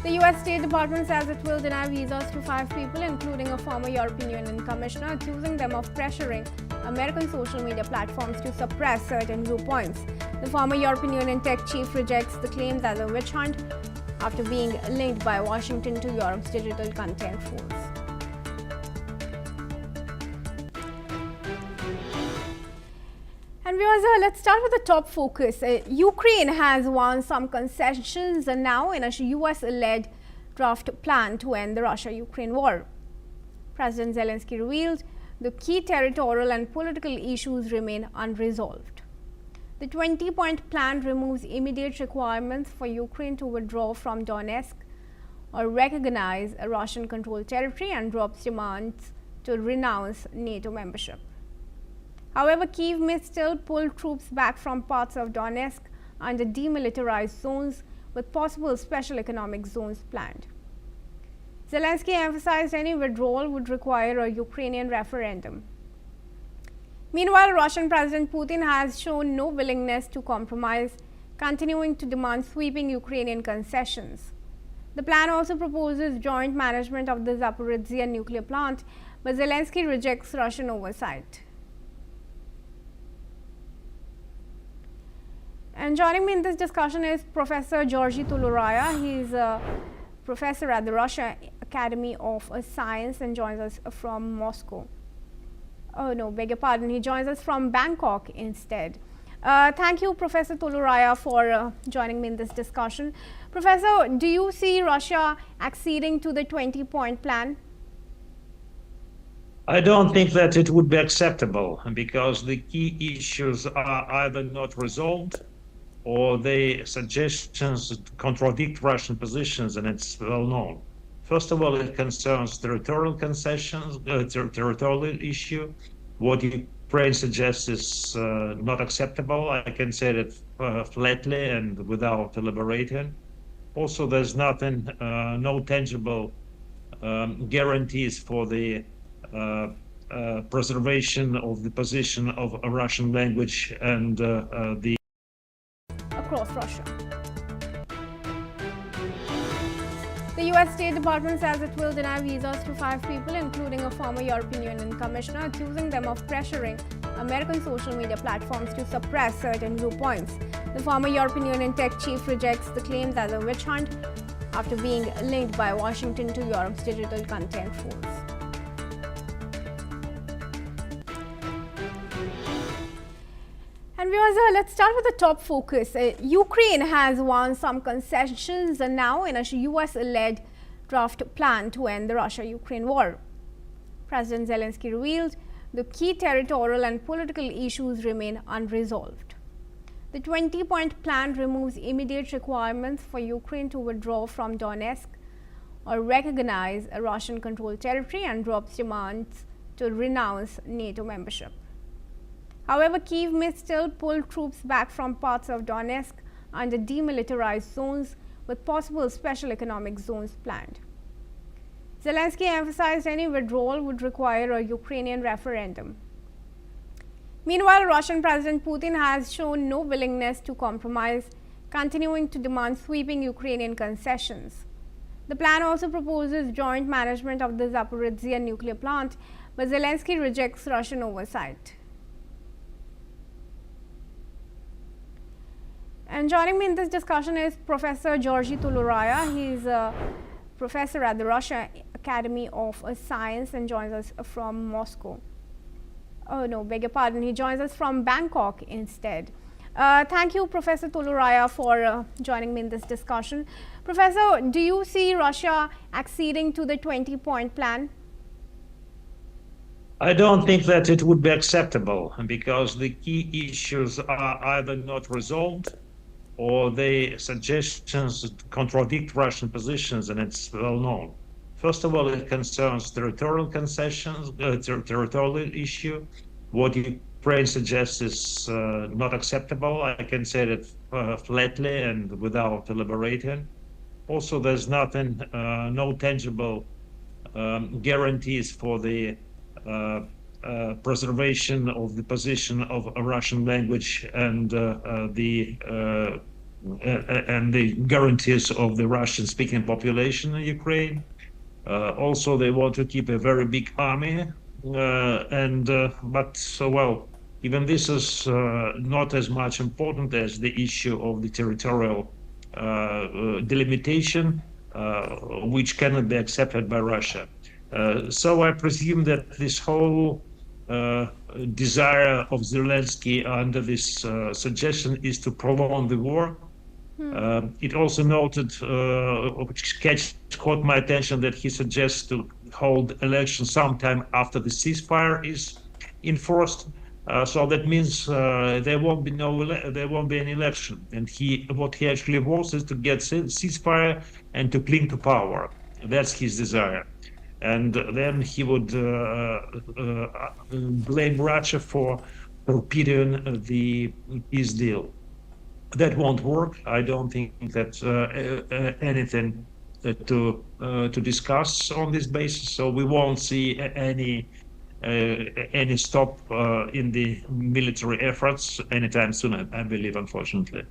The U.S. State Department says it will deny visas to 5 people, including a former European Union commissioner, accusing them of pressuring American social media platforms to suppress certain viewpoints. The former European Union tech chief rejects the claims as a witch hunt after being linked by Washington to Europe's digital content rules. And viewers, let's start with the top focus. Ukraine has won some concessions now in a US-led draft plan to end the Russia-Ukraine war. President Zelensky revealed the key territorial and political issues remain unresolved. The 20-point plan removes immediate requirements for Ukraine to withdraw from Donetsk or recognize a Russian-controlled territory and drops demands to renounce NATO membership. However, Kyiv may still pull troops back from parts of Donetsk under demilitarized zones, with possible special economic zones planned. Zelensky emphasized any withdrawal would require a Ukrainian referendum. Meanwhile, Russian President Putin has shown no willingness to compromise, continuing to demand sweeping Ukrainian concessions. The plan also proposes joint management of the Zaporizhzhia nuclear plant, but Zelensky rejects Russian oversight. And joining me in this discussion is Professor Georgi Tuluraya. He's a professor at the Russia Academy of Science and joins us from Moscow. Oh no, beg your pardon, he joins us from Bangkok instead. Thank you, Professor Tuluraya, for joining me in this discussion. Professor, do you see Russia acceding to the 20-point plan? I don't think that it would be acceptable because the key issues are either not resolved or the suggestions contradict Russian positions, and it's well known. First of all, it concerns territorial concessions, territorial issue. What Ukraine suggests is not acceptable. I can say that flatly and without elaborating. Also, there's nothing, no tangible guarantees for the preservation of the position of a Russian language and the across Russia. The U.S. State Department says it will deny visas to 5 people, including a former European Union commissioner, accusing them of pressuring American social media platforms to suppress certain viewpoints. The former European Union tech chief rejects the claims as a witch hunt after being linked by Washington to Europe's digital content rules. And viewers, let's start with the top focus. Ukraine has won some concessions now in a US-led draft plan to end the Russia-Ukraine war. President Zelensky revealed the key territorial and political issues remain unresolved. The 20-point plan removes immediate requirements for Ukraine to withdraw from Donetsk or recognize a Russian-controlled territory and drops demands to renounce NATO membership. However, Kyiv may still pull troops back from parts of Donetsk under demilitarized zones, with possible special economic zones planned. Zelensky emphasized any withdrawal would require a Ukrainian referendum. Meanwhile, Russian President Putin has shown no willingness to compromise, continuing to demand sweeping Ukrainian concessions. The plan also proposes joint management of the Zaporizhzhia nuclear plant, but Zelensky rejects Russian oversight. And joining me in this discussion is Professor Georgi Tuluraya. He's a professor at the Russia Academy of Science and joins us from Moscow. Oh no, beg your pardon, he joins us from Bangkok instead. Thank you, Professor Tuluraya, for joining me in this discussion. Professor, do you see Russia acceding to the 20-point plan? I don't think that it would be acceptable because the key issues are either not resolved or the suggestions contradict Russian positions, and it's well known. First of all, it concerns territorial concessions, territorial issue. What Ukraine suggests is not acceptable. I can say that flatly and without elaborating. Also, there's nothing, no tangible guarantees for the preservation of the position of a Russian language and the guarantees of the Russian-speaking population in Ukraine. Also, they want to keep a very big army, even this is not as much important as the issue of the territorial delimitation, which cannot be accepted by Russia. So I presume that this whole desire of Zelensky under this suggestion is to prolong the war. It also noted, which caught my attention, that he suggests to hold elections sometime after the ceasefire is enforced. So that means there won't be any election. And what he actually wants is to get ceasefire and to cling to power. That's his desire. And then he would blame Russia for torpedoing the peace deal. That won't work. I don't think that's anything to discuss on this basis. So we won't see any stop in the military efforts anytime soon, I believe, unfortunately.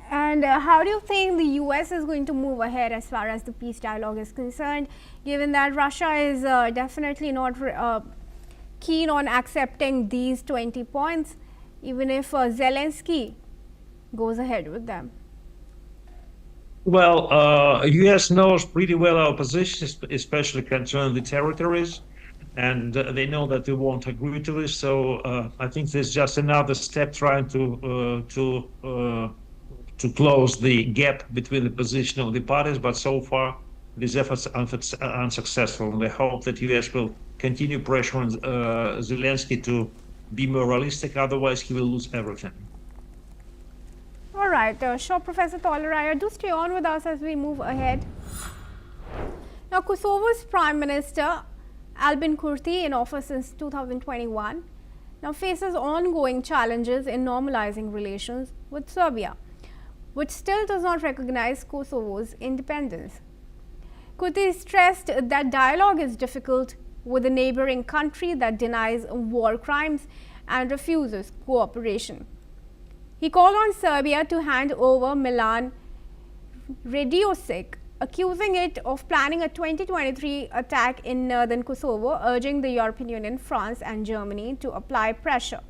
And how do you think the US is going to move ahead as far as the peace dialogue is concerned, given that Russia is definitely not keen on accepting these 20 points, even if Zelensky goes ahead with them? Well, US knows pretty well our position, especially concerning the territories, and they know that we won't agree to this. So I think there's just another step trying to close the gap between the position of the parties. But so far, these efforts are unsuccessful, and I hope that US will continue pressuring Zelensky to be more realistic. Otherwise, he will lose everything. All right, sure, Professor Tuluraya, do stay on with us as we move ahead. Now, Kosovo's Prime Minister Albin Kurti, in office since 2021, now faces ongoing challenges in normalizing relations with Serbia, which still does not recognize Kosovo's independence. Kurti stressed that dialogue is difficult with a neighboring country that denies war crimes and refuses cooperation. He called on Serbia to hand over Milan Radiošić, accusing it of planning a 2023 attack in northern Kosovo, urging the European Union, France and Germany to apply pressure.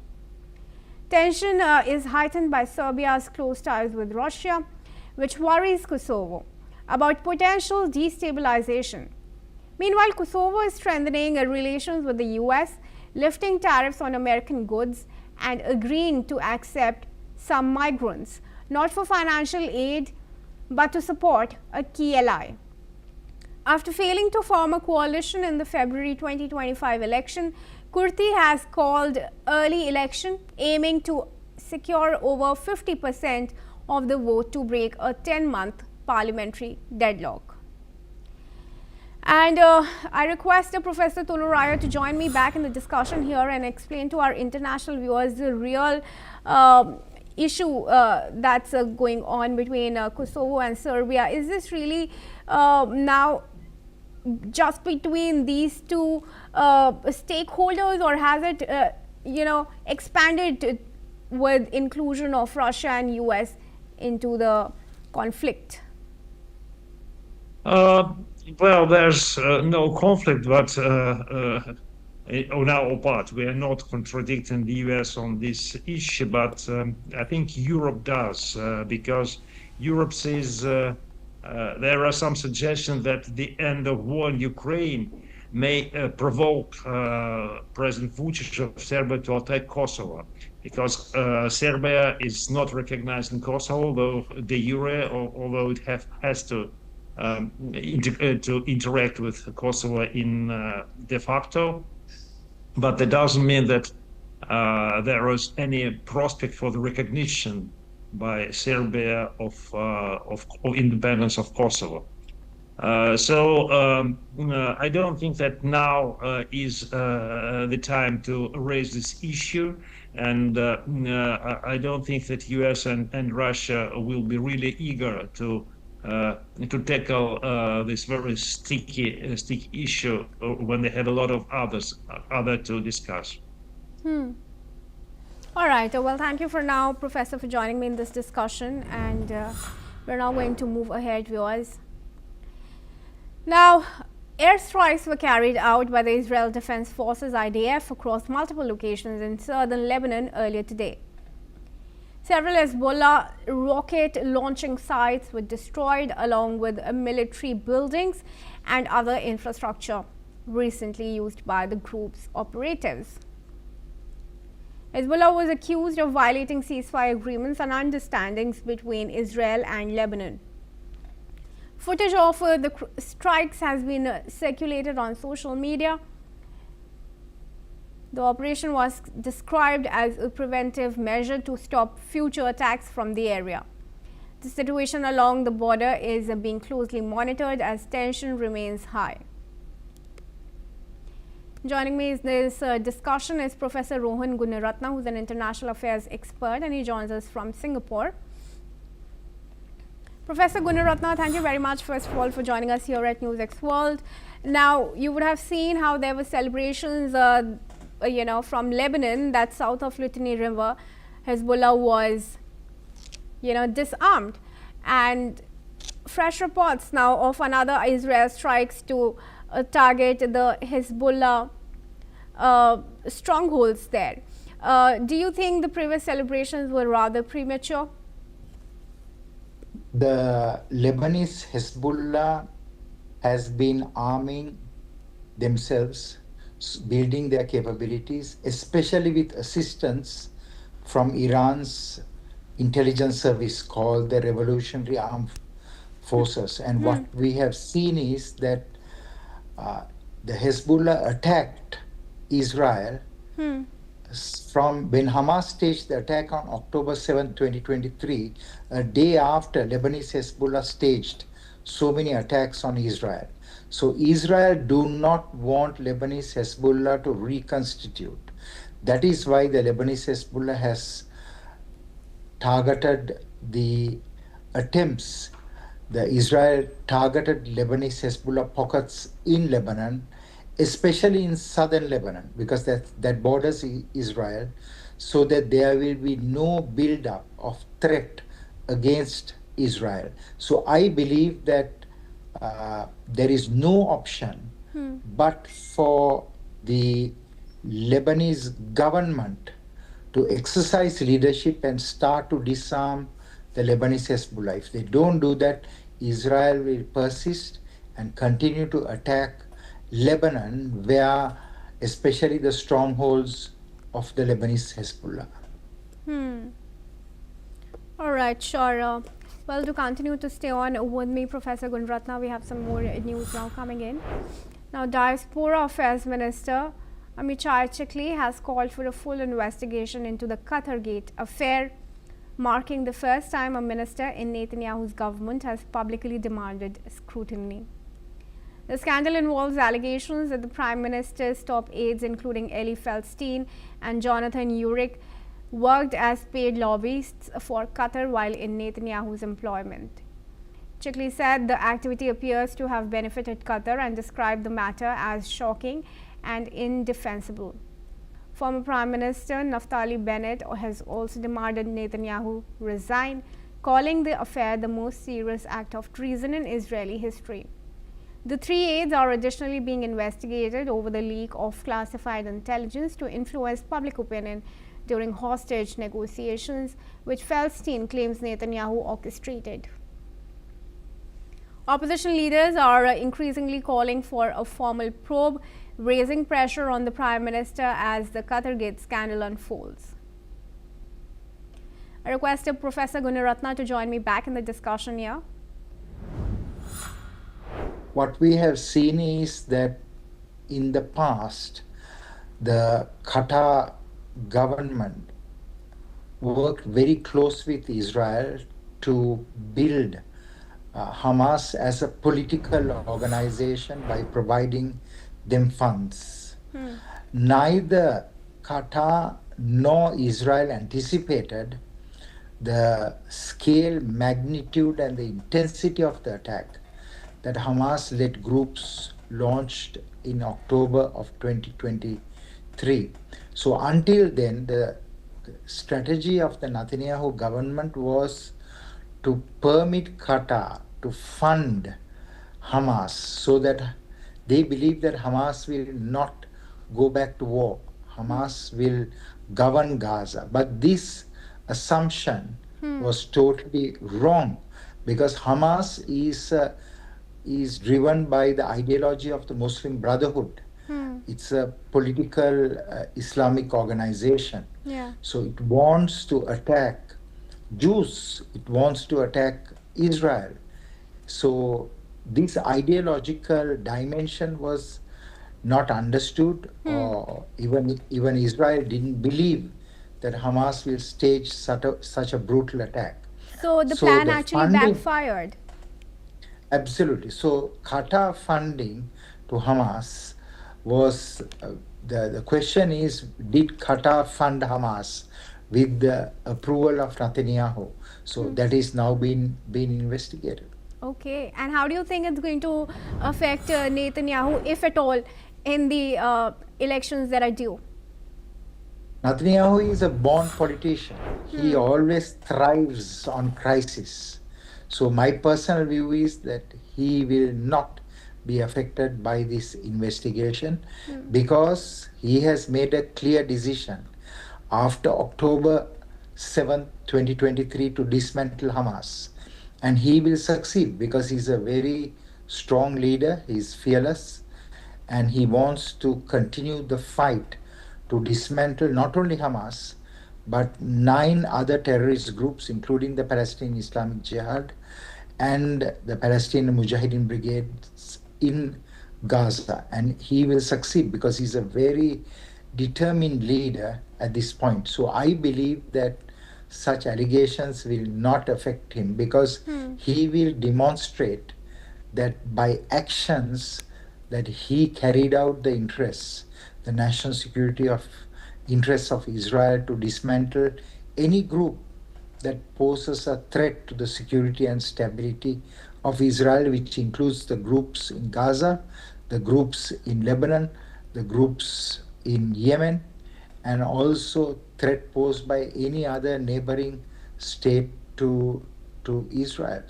Tension is heightened by Serbia's close ties with Russia, which worries Kosovo about potential destabilization. Meanwhile, Kosovo is strengthening relations with the US, lifting tariffs on American goods and agreeing to accept some migrants, not for financial aid, but to support a key ally. After failing to form a coalition in the February 2025 election, Kurti has called early election, aiming to secure over 50% of the vote to break a 10-month parliamentary deadlock. And I request Professor Tuluraya to join me back in the discussion here and explain to our international viewers the real issue that's going on between Kosovo and Serbia. Is this really now just between these two stakeholders, or has it, expanded with inclusion of Russia and US into the conflict? Well, there's no conflict, but on our part, we are not contradicting the US on this issue, but I think Europe does, because Europe says there are some suggestions that the end of war in Ukraine may provoke President Vucic of Serbia to attack Kosovo, because Serbia is not recognized in Kosovo, though de jure, although it has to interact with Kosovo in de facto, but that doesn't mean that there is any prospect for the recognition by Serbia of independence of Kosovo. So I don't think that now is the time to raise this issue, and I don't think that US and Russia will be really eager to tackle this very sticky issue when they have a lot of other to discuss. All right. Well, thank you for now, Professor, for joining me in this discussion, and we're now going to move ahead, viewers. Now, airstrikes were carried out by the Israel Defense Forces (IDF) across multiple locations in southern Lebanon earlier today. Several Hezbollah rocket launching sites were destroyed, along with military buildings and other infrastructure recently used by the group's operatives. Hezbollah was accused of violating ceasefire agreements and understandings between Israel and Lebanon. Footage of the strikes has been circulated on social media. The operation was described as a preventive measure to stop future attacks from the area. The situation along the border is being closely monitored as tension remains high. Joining me in this discussion is Professor Rohan Gunaratna, who is an international affairs expert, and he joins us from Singapore. Professor Gunaratna, thank you very much, first of all, for joining us here at NewsX World. Now, you would have seen how there were celebrations from Lebanon, that south of Litani River, Hezbollah was, disarmed. And fresh reports now of another Israel strikes to target the Hezbollah strongholds there. Do you think the previous celebrations were rather premature? The Lebanese Hezbollah has been arming themselves, building their capabilities, especially with assistance from Iran's intelligence service called the Revolutionary Armed Forces. And what we have seen is that the Hezbollah attacked Israel from when Hamas staged the attack on October 7, 2023, a day after Lebanese Hezbollah staged so many attacks on Israel. So Israel do not want Lebanese Hezbollah to reconstitute. That is why the Lebanese Hezbollah has targeted the attempts. The Israel targeted Lebanese Hezbollah pockets in Lebanon, especially in southern Lebanon, because that borders Israel, so that there will be no build-up of threat against Israel. So I believe that there is no option but for the Lebanese government to exercise leadership and start to disarm the Lebanese Hezbollah. If they don't do that, Israel will persist and continue to attack Lebanon, where especially the strongholds of the Lebanese Hezbollah. All right, sure. Well, to continue to stay on with me, Professor Gunaratna, we have some more news now coming in. Now, Diaspora Affairs Minister Amichai Chikli has called for a full investigation into the Qatargate affair, marking the first time a minister in Netanyahu's government has publicly demanded scrutiny. The scandal involves allegations that the Prime Minister's top aides, including Eli Feldstein and Jonathan Urich, worked as paid lobbyists for Qatar while in Netanyahu's employment. Chikli said the activity appears to have benefited Qatar and described the matter as shocking and indefensible. Former Prime Minister Naftali Bennett has also demanded Netanyahu resign, calling the affair the most serious act of treason in Israeli history. The three aides are additionally being investigated over the leak of classified intelligence to influence public opinion during hostage negotiations, which Feldstein claims Netanyahu orchestrated. Opposition leaders are increasingly calling for a formal probe, raising pressure on the Prime Minister as the Qatargate scandal unfolds. I requested Professor Gunaratna to join me back in the discussion here. What we have seen is that in the past, the Qatar government worked very close with Israel to build Hamas as a political organization by providing them funds. Neither Qatar nor Israel anticipated the scale, magnitude, and the intensity of the attack that Hamas-led groups launched in October of 2023. So until then, the strategy of the Netanyahu government was to permit Qatar to fund Hamas so that they believe that Hamas will not go back to war. Hamas will govern Gaza. But this assumption was totally wrong, because Hamas is driven by the ideology of the Muslim Brotherhood. It's a political Islamic organization. Yeah. So it wants to attack Jews, it wants to attack Israel. So this ideological dimension was not understood, or even Israel didn't believe that Hamas will stage such a brutal attack. So the plan actually backfired. Absolutely. So Qatar funding to Hamas was, the question is, did Qatar fund Hamas with the approval of Netanyahu? So that is now being investigated. Okay, and how do you think it's going to affect Netanyahu, if at all, in the elections that are due? Netanyahu is a born politician. He always thrives on crisis. So my personal view is that he will not be affected by this investigation, because he has made a clear decision after October 7, 2023 to dismantle Hamas. And he will succeed because he's a very strong leader, he's fearless, and he wants to continue the fight to dismantle not only Hamas, but 9 other terrorist groups, including the Palestinian Islamic Jihad and the Palestinian Mujahideen brigades in Gaza. And he will succeed because he's a very determined leader at this point. So I believe that such allegations will not affect him, because he will demonstrate that by actions that he carried out the interests, the national security of interests of Israel, to dismantle any group that poses a threat to the security and stability of Israel, which includes the groups in Gaza, the groups in Lebanon, the groups in Yemen, and also threat posed by any other neighboring state to Israel.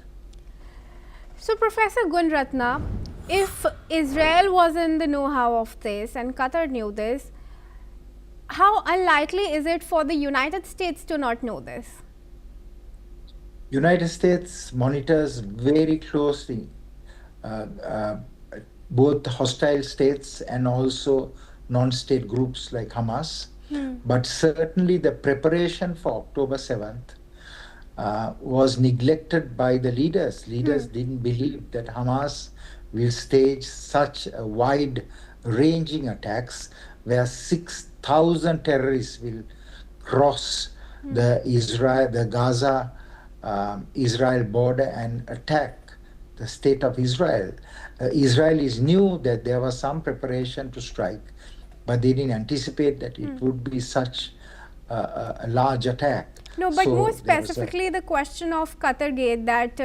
So, Professor Gunaratna, if Israel was in the know-how of this and Qatar knew this, how unlikely is it for the United States to not know this? United States monitors very closely both hostile states and also non-state groups like Hamas. But certainly the preparation for October 7th was neglected by the leaders. Leaders didn't believe that Hamas will stage such a wide-ranging attacks where 6,000 terrorists will cross the Gaza Israel border and attack the state of Israel. Israelis knew that there was some preparation to strike, but they didn't anticipate that it would be such a large attack. No, but So more there is a- specifically, the question of Qatargate, that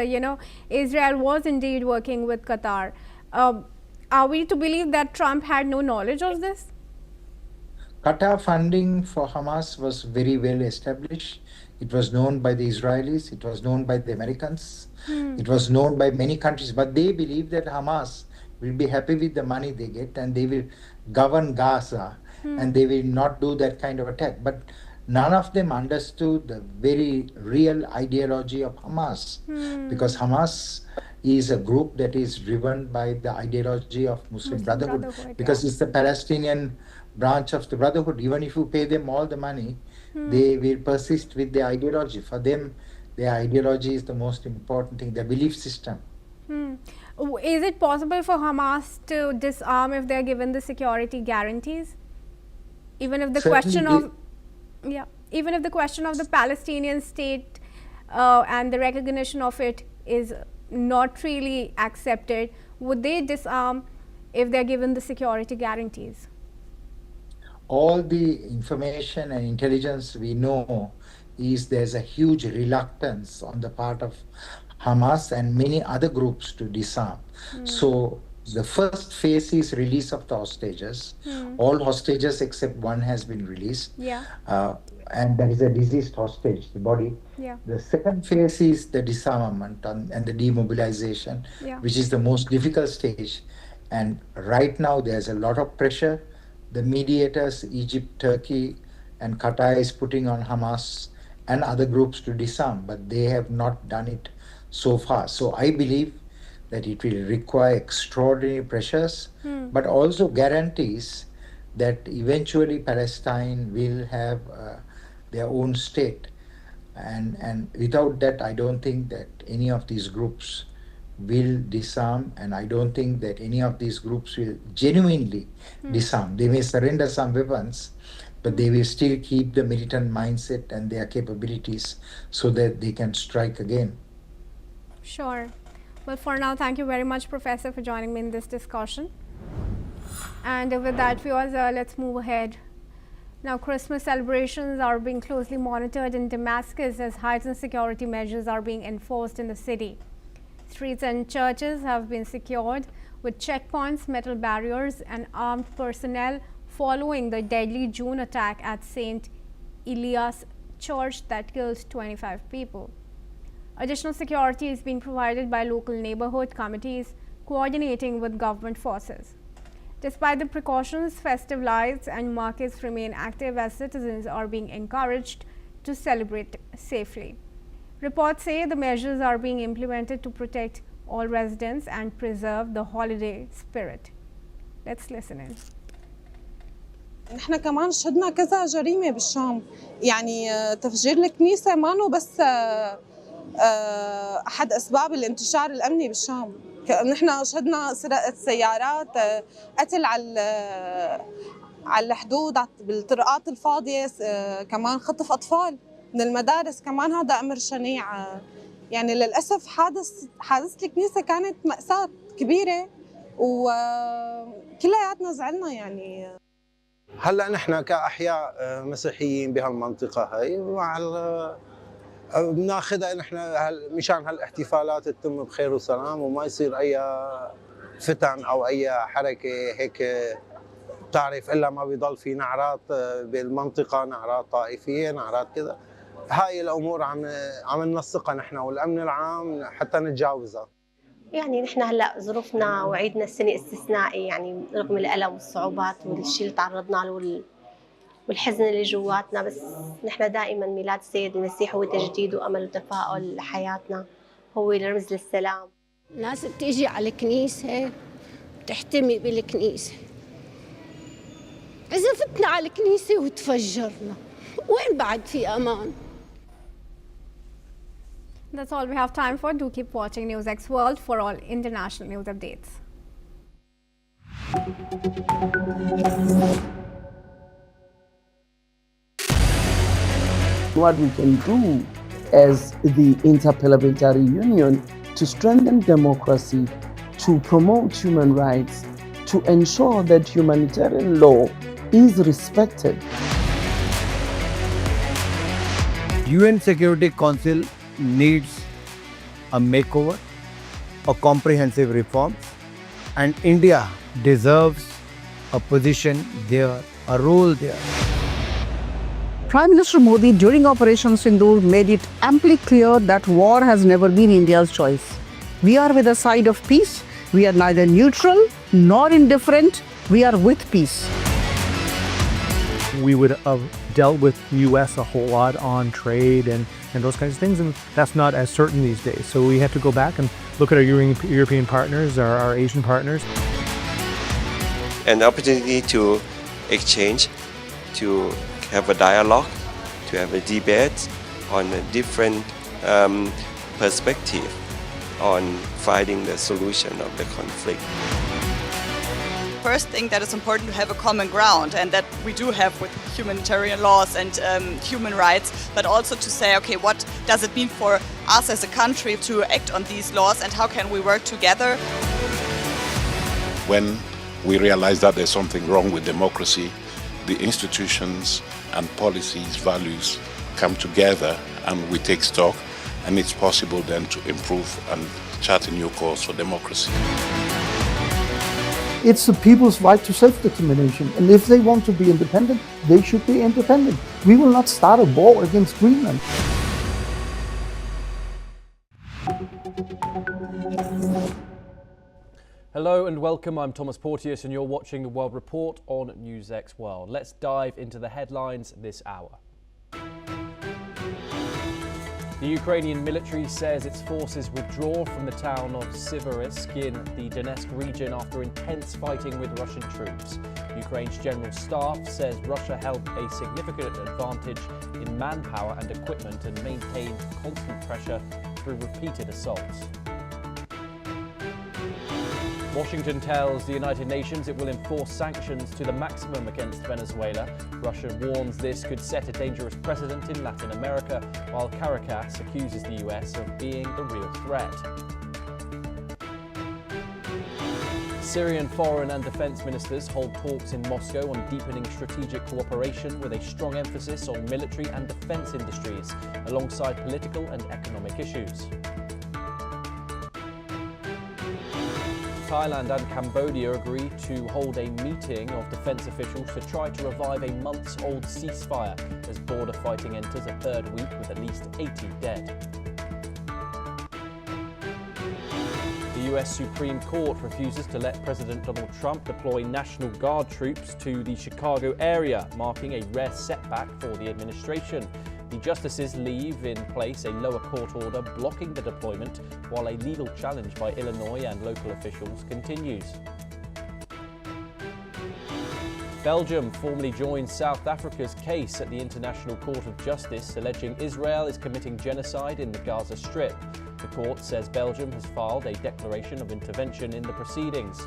Israel was indeed working with Qatar. Are we to believe that Trump had no knowledge of this? Qatar funding for Hamas was very well established. It was known by the Israelis, it was known by the Americans, it was known by many countries, but they believe that Hamas will be happy with the money they get and they will govern Gaza and they will not do that kind of attack. But none of them understood the very real ideology of Hamas, because Hamas is a group that is driven by the ideology of Muslim Brotherhood, because it's the Palestinian branch of the Brotherhood. Even if you pay them all the money, they will persist with their ideology. For them, their ideology is the most important thing, their belief system. Is it possible for Hamas to disarm if they're given the security guarantees? Even if the even if the question of the Palestinian state and the recognition of it is not really accepted, would they disarm if they're given the security guarantees? All the information and intelligence we know is there's a huge reluctance on the part of Hamas and many other groups to disarm. So the first phase is release of the hostages. All hostages except one has been released. And that is a deceased hostage, the body. The second phase is the disarmament and the demobilization, which is the most difficult stage. And right now there's a lot of pressure. The mediators, Egypt, Turkey, and Qatar is putting on Hamas and other groups to disarm, but they have not done it so far. So I believe that it will require extraordinary pressures, but also guarantees that eventually Palestine will have their own state. And without that, I don't think that any of these groups will disarm, and I don't think that any of these groups will genuinely disarm. They may surrender some weapons, but they will still keep the militant mindset and their capabilities so that they can strike again. Sure. Well, for now, thank you very much, Professor, for joining me in this discussion. And with that, viewers, let's move ahead. Now, Christmas celebrations are being closely monitored in Damascus as heightened security measures are being enforced in the city. Streets and churches have been secured with checkpoints, metal barriers, and armed personnel following the deadly June attack at St. Elias Church that killed 25 people. Additional security is being provided by local neighborhood committees coordinating with government forces. Despite the precautions, festive lights and markets remain active as citizens are being encouraged to celebrate safely. Reports say the measures are being implemented to protect all residents and preserve the holiday spirit. Let's listen in. نحن كمان شهدنا كذا جريمة بالشام، يعني تفجير الكنيسة مانو بس أحد أسباب الانتشار الأمني بالشام. نحن شهدنا سرقة سيارات، قتل على الحدود بالطرقات الفاضية، كمان خطف أطفال من المدارس، كمان هذا أمر شنيع. يعني للأسف حادثة الكنيسة كانت مأساة كبيرة وكلياتنا زعلنا يعني. هلا نحن كأحياء مسيحيين بهالمنطقة هاي بناخذها نحن مشان هالاحتفالات تتم بخير وسلام وما يصير أي فتن أو أي حركة هيك بتعرف، إلا ما بيضل في نعرات بالمنطقة، نعرات طائفية، نعرات كذا. هاي الأمور عم ننسقها نحن والأمن العام حتى نتجاوزها. يعني نحن هلا ظروفنا وعيدنا السنة استثنائي، يعني رغم الألم والصعوبات والشيء اللي تعرضنا له والحزن اللي جواتنا، بس نحن دائما ميلاد السيد المسيح هو تجديد وأمل وتفاؤل لحياتنا، هو رمز للسلام. الناس بتيجي على الكنيسة بتحتمي بالكنيسة، إذا فتنا على الكنيسة وتفجرنا وين بعد في أمان؟ That's all we have time for. Do keep watching NewsX World for all international news updates. What we can do as the Interparliamentary Union to strengthen democracy, to promote human rights, to ensure that humanitarian law is respected. UN Security Council needs a makeover, a comprehensive reform, and India deserves a position there, a role there. Prime Minister Modi during Operation Sindoor made it amply clear that war has never been India's choice. We are with the side of peace. We are neither neutral nor indifferent. We are with peace. We would have dealt with the US a whole lot on trade and those kinds of things, and that's not as certain these days. So we have to go back and look at our European partners, our Asian partners. An opportunity to exchange, to have a dialogue, to have a debate on a different perspective on finding the solution of the conflict. First thing that is important to have a common ground, and that we do have with humanitarian laws and human rights, but also to say, okay, what does it mean for us as a country to act on these laws and how can we work together? When we realize that there's something wrong with democracy, the institutions and policies, values come together and we take stock, and it's possible then to improve and chart a new course for democracy. It's the people's right to self-determination, and if they want to be independent, they should be independent. We will not start a war against Greenland. Hello and welcome, I'm Thomas Porteous and you're watching the World Report on NewsX World. Let's dive into the headlines this hour. The Ukrainian military says its forces withdraw from the town of Siversk in the Donetsk region after intense fighting with Russian troops. Ukraine's General Staff says Russia held a significant advantage in manpower and equipment and maintained constant pressure through repeated assaults. Washington tells the United Nations it will enforce sanctions to the maximum against Venezuela. Russia warns this could set a dangerous precedent in Latin America, while Caracas accuses the US of being the real threat. Syrian foreign and defense ministers hold talks in Moscow on deepening strategic cooperation with a strong emphasis on military and defense industries, alongside political and economic issues. Thailand and Cambodia agreed to hold a meeting of defence officials to try to revive a months-old ceasefire as border fighting enters a third week with at least 80 dead. The US Supreme Court refuses to let President Donald Trump deploy National Guard troops to the Chicago area, marking a rare setback for the administration. The justices leave in place a lower court order blocking the deployment, while a legal challenge by Illinois and local officials continues. Belgium formally joined South Africa's case at the International Court of Justice, alleging Israel is committing genocide in the Gaza Strip. The court says Belgium has filed a declaration of intervention in the proceedings.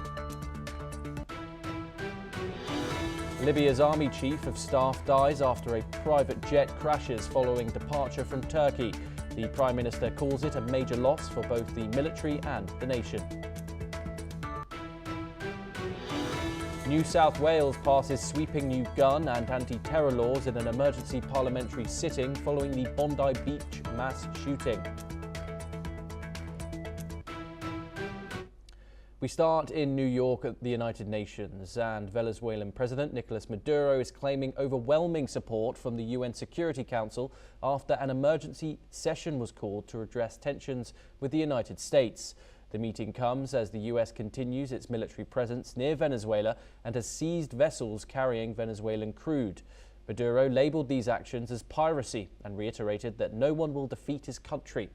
Libya's army chief of staff dies after a private jet crashes following departure from Turkey. The Prime Minister calls it a major loss for both the military and the nation. New South Wales passes sweeping new gun and anti-terror laws in an emergency parliamentary sitting following the Bondi Beach mass shooting. We start in New York at the United Nations, and Venezuelan President Nicolas Maduro is claiming overwhelming support from the UN Security Council after an emergency session was called to address tensions with the United States. The meeting comes as the US continues its military presence near Venezuela and has seized vessels carrying Venezuelan crude. Maduro labeled these actions as piracy and reiterated that no one will defeat his country.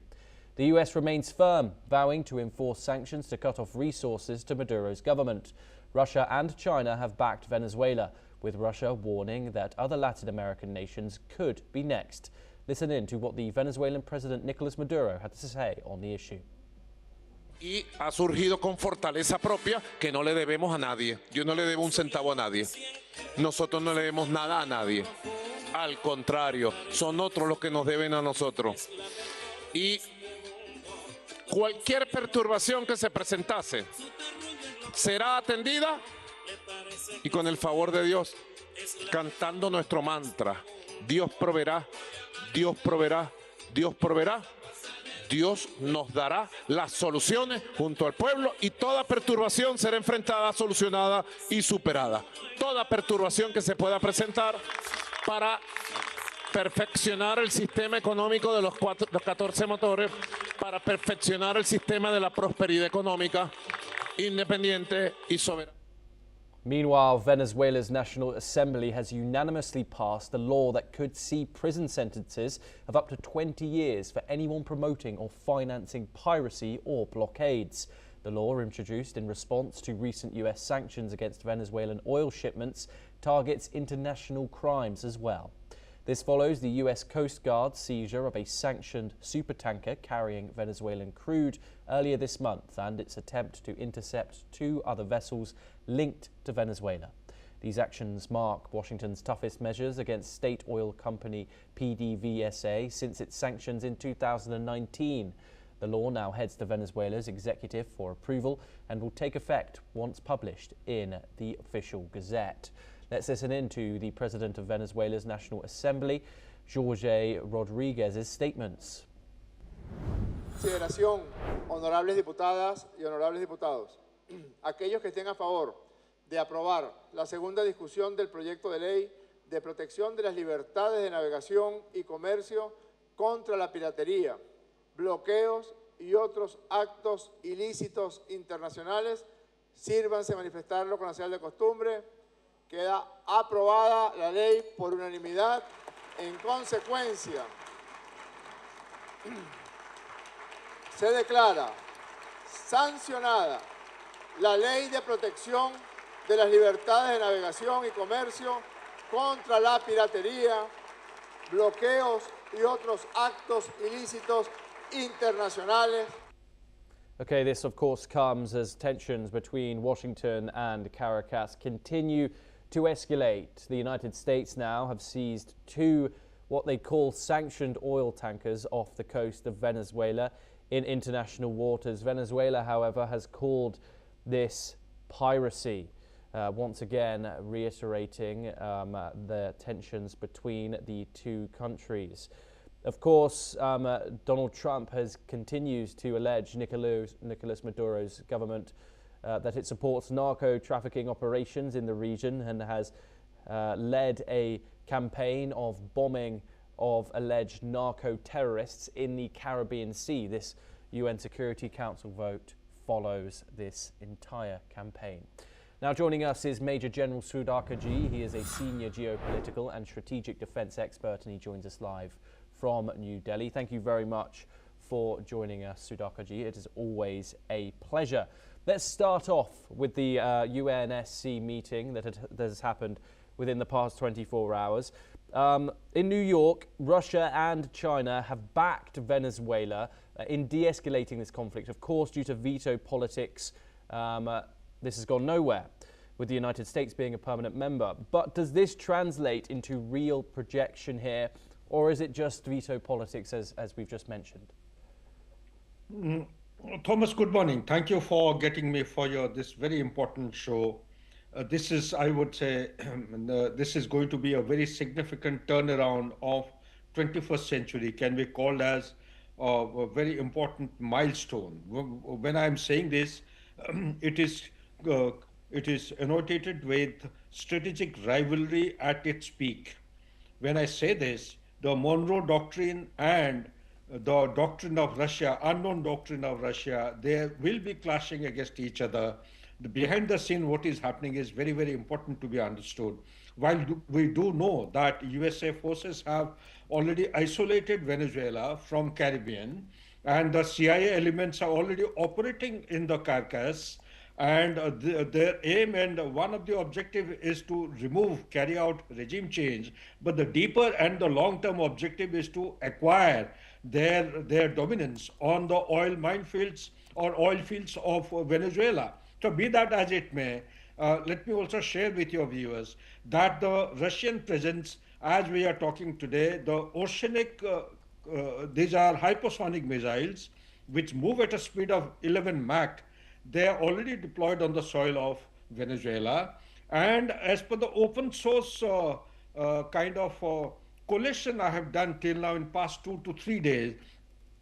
The US remains firm, vowing to enforce sanctions to cut off resources to Maduro's government. Russia and China have backed Venezuela, with Russia warning that other Latin American nations could be next. Listen in to what the Venezuelan President Nicolas Maduro had to say on the issue. Y ha surgido con fortaleza propia que no le debemos a nadie. Yo no le debo un centavo a nadie. Nosotros no le debemos nada a nadie. Al contrario, son otros los que nos deben a nosotros. Y cualquier perturbación que se presentase será atendida y con el favor de Dios, cantando nuestro mantra, Dios proveerá, Dios proveerá, Dios proveerá. Dios nos dará las soluciones junto al pueblo y toda perturbación será enfrentada, solucionada y superada. Toda perturbación que se pueda presentar para perfeccionar el sistema económico de los 14 motores, para perfeccionar el sistema de la prosperidad económica independiente y soberana. Meanwhile, Venezuela's National Assembly has unanimously passed a law that could see prison sentences of up to 20 years for anyone promoting or financing piracy or blockades. The law, introduced in response to recent US sanctions against Venezuelan oil shipments, targets international crimes as well. This follows the US Coast Guard's seizure of a sanctioned supertanker carrying Venezuelan crude earlier this month and its attempt to intercept 2 other vessels linked to Venezuela. These actions mark Washington's toughest measures against state oil company PDVSA since its sanctions in 2019. The law now heads to Venezuela's executive for approval and will take effect once published in the official Gazette. Let's listen in to the President of Venezuela's National Assembly, Jorge Rodriguez's statements. Consideración, honorables diputadas y honorables diputados, aquellos que estén a favor de aprobar la segunda discusión del proyecto de ley de protección de las libertades de navegación y comercio contra la piratería, bloqueos y otros actos ilícitos internacionales, sírvanse manifestarlo con la señal de costumbre. Queda aprobada la ley por unanimidad. En consecuencia, se declara sancionada la ley de protección de las libertades de navegación y comercio contra la piratería, bloqueos y otros actos ilícitos internacionales. Okay, this of course comes as tensions between Washington and Caracas continue to escalate. The United States now have seized 2 what they call sanctioned oil tankers off the coast of Venezuela in international waters. Venezuela, however, has called this piracy, once again reiterating the tensions between the 2 countries. Of course, Donald Trump continues to allege Nicolas Maduro's government that it supports narco-trafficking operations in the region and has led a campaign of bombing of alleged narco-terrorists in the Caribbean Sea. This UN Security Council vote follows this entire campaign. Now joining us is Major General Sudhakar. He is a senior geopolitical and strategic defence expert and he joins us live from New Delhi. Thank you very much for joining us, Sudhakar. It is always a pleasure. Let's start off with the UNSC meeting that has happened within the past 24 hours. In New York, Russia and China have backed Venezuela in de-escalating this conflict. Of course, due to veto politics, this has gone nowhere, with the United States being a permanent member. But does this translate into real projection here, or is it just veto politics as we've just mentioned? Thomas, good morning. Thank you for getting me for this very important show. This is, I would say, this is going to be a very significant turnaround of 21st century, can be called as a very important milestone. When I'm saying this, it is annotated with strategic rivalry at its peak. When I say this, the Monroe Doctrine and the doctrine of Russia, unknown doctrine of Russia, they will be clashing against each other. The behind the scene, what is happening is very, very important to be understood. While we do know that USA forces have already isolated Venezuela from Caribbean, and the CIA elements are already operating in the Caracas, and their aim and one of the objective is to carry out regime change, but the deeper and the long-term objective is to acquire their dominance on the oil minefields or oil fields of Venezuela. So be that as it may, let me also share with your viewers that the Russian presence, as we are talking today, the oceanic, these are hypersonic missiles which move at a speed of 11 Mach. They are already deployed on the soil of Venezuela. And as per the open source kind of collation I have done till now in past 2 to 3 days,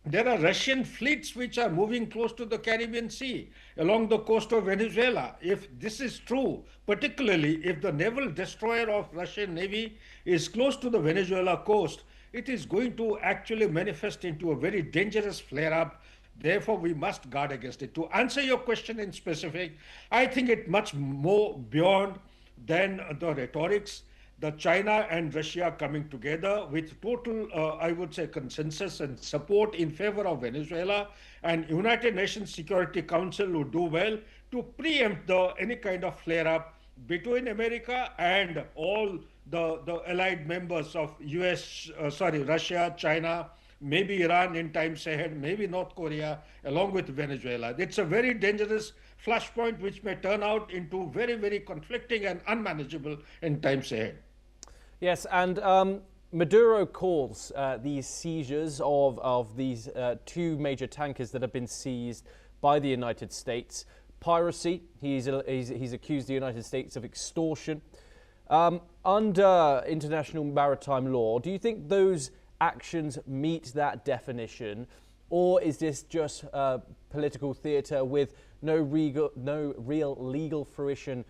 there are Russian fleets which are moving close to the Caribbean Sea along the coast of Venezuela. If this is true, particularly if the naval destroyer of Russian Navy is close to the Venezuela coast, it is going to actually manifest into a very dangerous flare-up. Therefore, we must guard against it. To answer your question in specific, I think it much more beyond than the rhetorics. The China and Russia coming together with total, I would say, consensus and support in favor of Venezuela, and United Nations Security Council would do well to preempt any kind of flare-up between America and all the allied members of Russia, China, maybe Iran in times ahead, maybe North Korea, along with Venezuela. It's a very dangerous flashpoint which may turn out into very, very conflicting and unmanageable in times ahead. Yes, and Maduro calls these seizures of these 2 major tankers that have been seized by the United States piracy. He's accused the United States of extortion. Under international maritime law, do you think those actions meet that definition, or is this just political theatre with no real legal fruition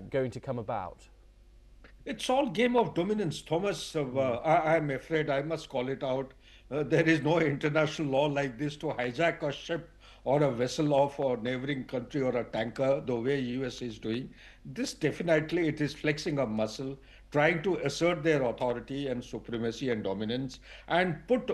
going to come about? It's all game of dominance, Thomas. I'm afraid I must call it out. There is no international law like this to hijack a ship or a vessel of a neighboring country or a tanker the way US is doing. This definitely, it is flexing a muscle, trying to assert their authority and supremacy and dominance, and put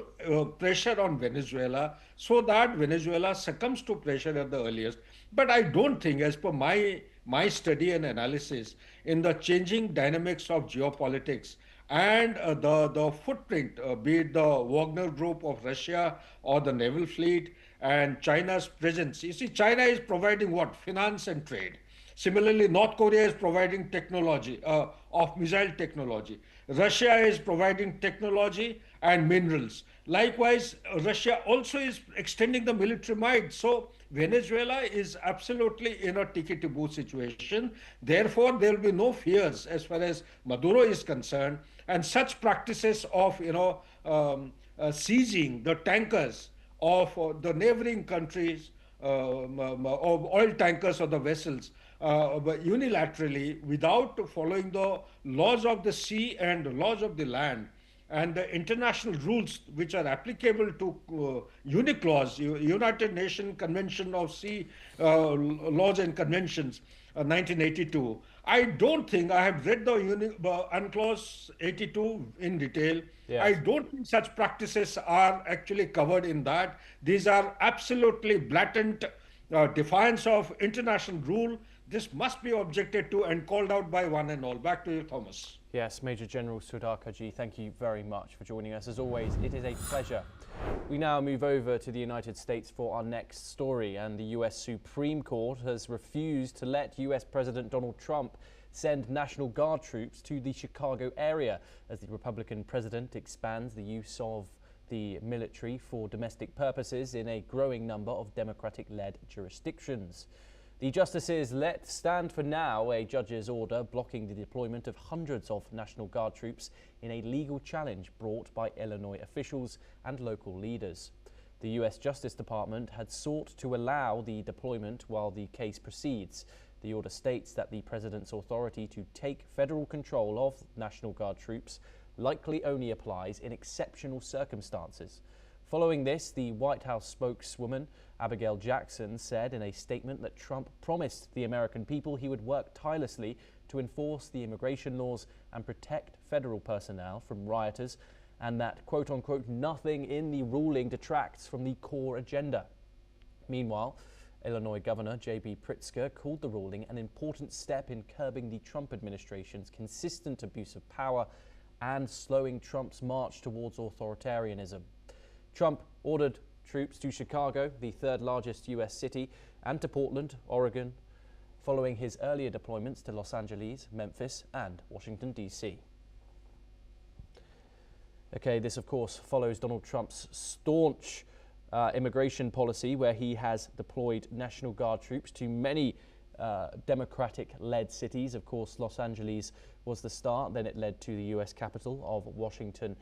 pressure on Venezuela so that Venezuela succumbs to pressure at the earliest. But I don't think, as per my study and analysis, in the changing dynamics of geopolitics and the footprint, be it the Wagner Group of Russia or the naval fleet and China's presence. You see, China is providing what? Finance and trade. Similarly, North Korea is providing technology, of missile technology. Russia is providing technology and minerals. Likewise, Russia also is extending the military might. So Venezuela is absolutely in a ticky-taboos situation. Therefore, there will be no fears as far as Maduro is concerned. And such practices of, seizing the tankers of the neighboring countries, of oil tankers or the vessels, unilaterally without following the laws of the sea and laws of the land and the international rules which are applicable to UNICLAUS, United Nations Convention of Sea Laws and Conventions, 1982. I don't think, I have read the UNCLOS 82 in detail. Yes. I don't think such practices are actually covered in that. These are absolutely blatant defiance of international rule. This must be objected to and called out by one and all. Back to you, Thomas. Yes, Major General Sudhar Kaji, thank you very much for joining us. As always, it is a pleasure. We now move over to the United States for our next story, and the US Supreme Court has refused to let US President Donald Trump send National Guard troops to the Chicago area as the Republican president expands the use of the military for domestic purposes in a growing number of Democratic-led jurisdictions. The justices let stand for now a judge's order blocking the deployment of hundreds of National Guard troops in a legal challenge brought by Illinois officials and local leaders. The US Justice Department had sought to allow the deployment while the case proceeds. The order states that the president's authority to take federal control of National Guard troops likely only applies in exceptional circumstances. Following this, the White House spokeswoman Abigail Jackson said in a statement that Trump promised the American people he would work tirelessly to enforce the immigration laws and protect federal personnel from rioters, and that, quote unquote, nothing in the ruling detracts from the core agenda. Meanwhile, Illinois Governor J.B. Pritzker called the ruling an important step in curbing the Trump administration's consistent abuse of power and slowing Trump's march towards authoritarianism. Trump ordered troops to Chicago, the third largest U.S. city, and to Portland, Oregon, following his earlier deployments to Los Angeles, Memphis, and Washington, D.C. Okay, this of course follows Donald Trump's staunch immigration policy, where he has deployed National Guard troops to many Democratic-led cities. Of course, Los Angeles was the start, then it led to the US capital of Washington,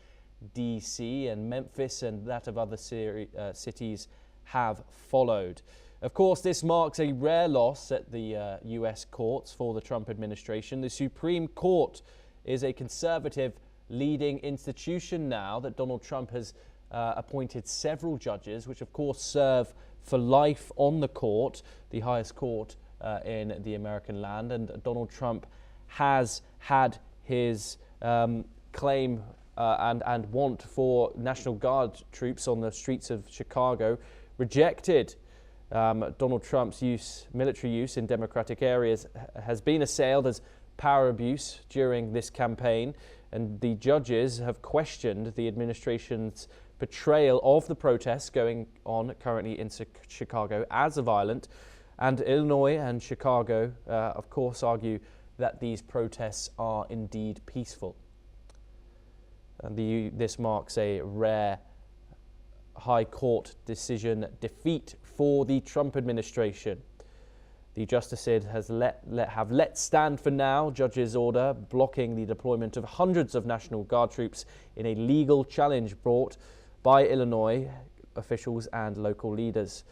D.C., and Memphis, and that of other cities have followed. Of course, this marks a rare loss at the US courts for the Trump administration. The Supreme Court is a conservative leading institution now that Donald Trump has appointed several judges, which of course serve for life on the court, the highest court in the American land. And Donald Trump has had his claim and want for National Guard troops on the streets of Chicago rejected. Donald Trump's military use in Democratic areas has been assailed as power abuse during this campaign, and the judges have questioned the administration's portrayal of the protests going on currently in Chicago as violent. And Illinois and Chicago, of course, argue that these protests are indeed peaceful. And this marks a rare High Court decision defeat for the Trump administration. The justices have let stand for now judge's order blocking the deployment of hundreds of National Guard troops in a legal challenge brought by Illinois officials and local leaders.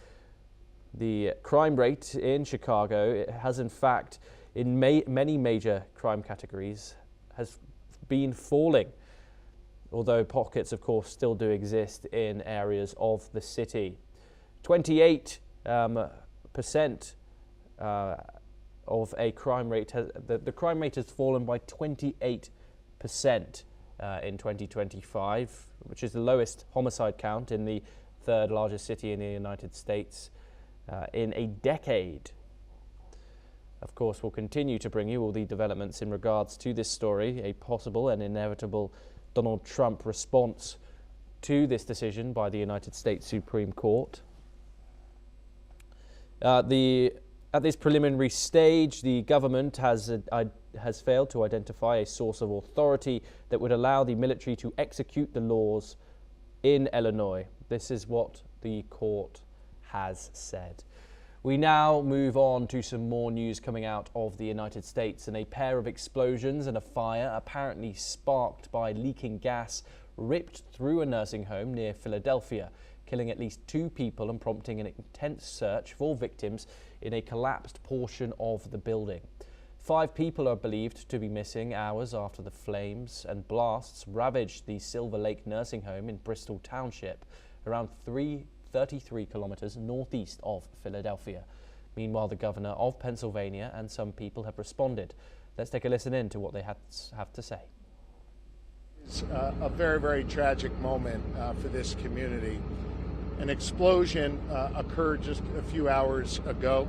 The crime rate in Chicago has, in fact, in many major crime categories, has been falling, although pockets, of course, still do exist in areas of the city. 28% of a crime rate, the crime rate has fallen by 28% in 2025, which is the lowest homicide count in the third largest city in the United States in a decade. Of course, we'll continue to bring you all the developments in regards to this story, a possible and inevitable Donald Trump response to this decision by the United States Supreme Court. At this preliminary stage, the government has failed to identify a source of authority that would allow the military to execute the laws in Illinois. This is what the court has said. We now move on to some more news coming out of the United States, and a pair of explosions and a fire apparently sparked by leaking gas ripped through a nursing home near Philadelphia, killing at least 2 people and prompting an intense search for victims in a collapsed portion of the building. 5 people are believed to be missing hours after the flames and blasts ravaged the Silver Lake nursing home in Bristol Township, around 33 kilometers northeast of Philadelphia. Meanwhile, the governor of Pennsylvania and some people have responded. Let's take a listen in to what they have to say. It's a very, very tragic moment for this community. An explosion occurred just a few hours ago.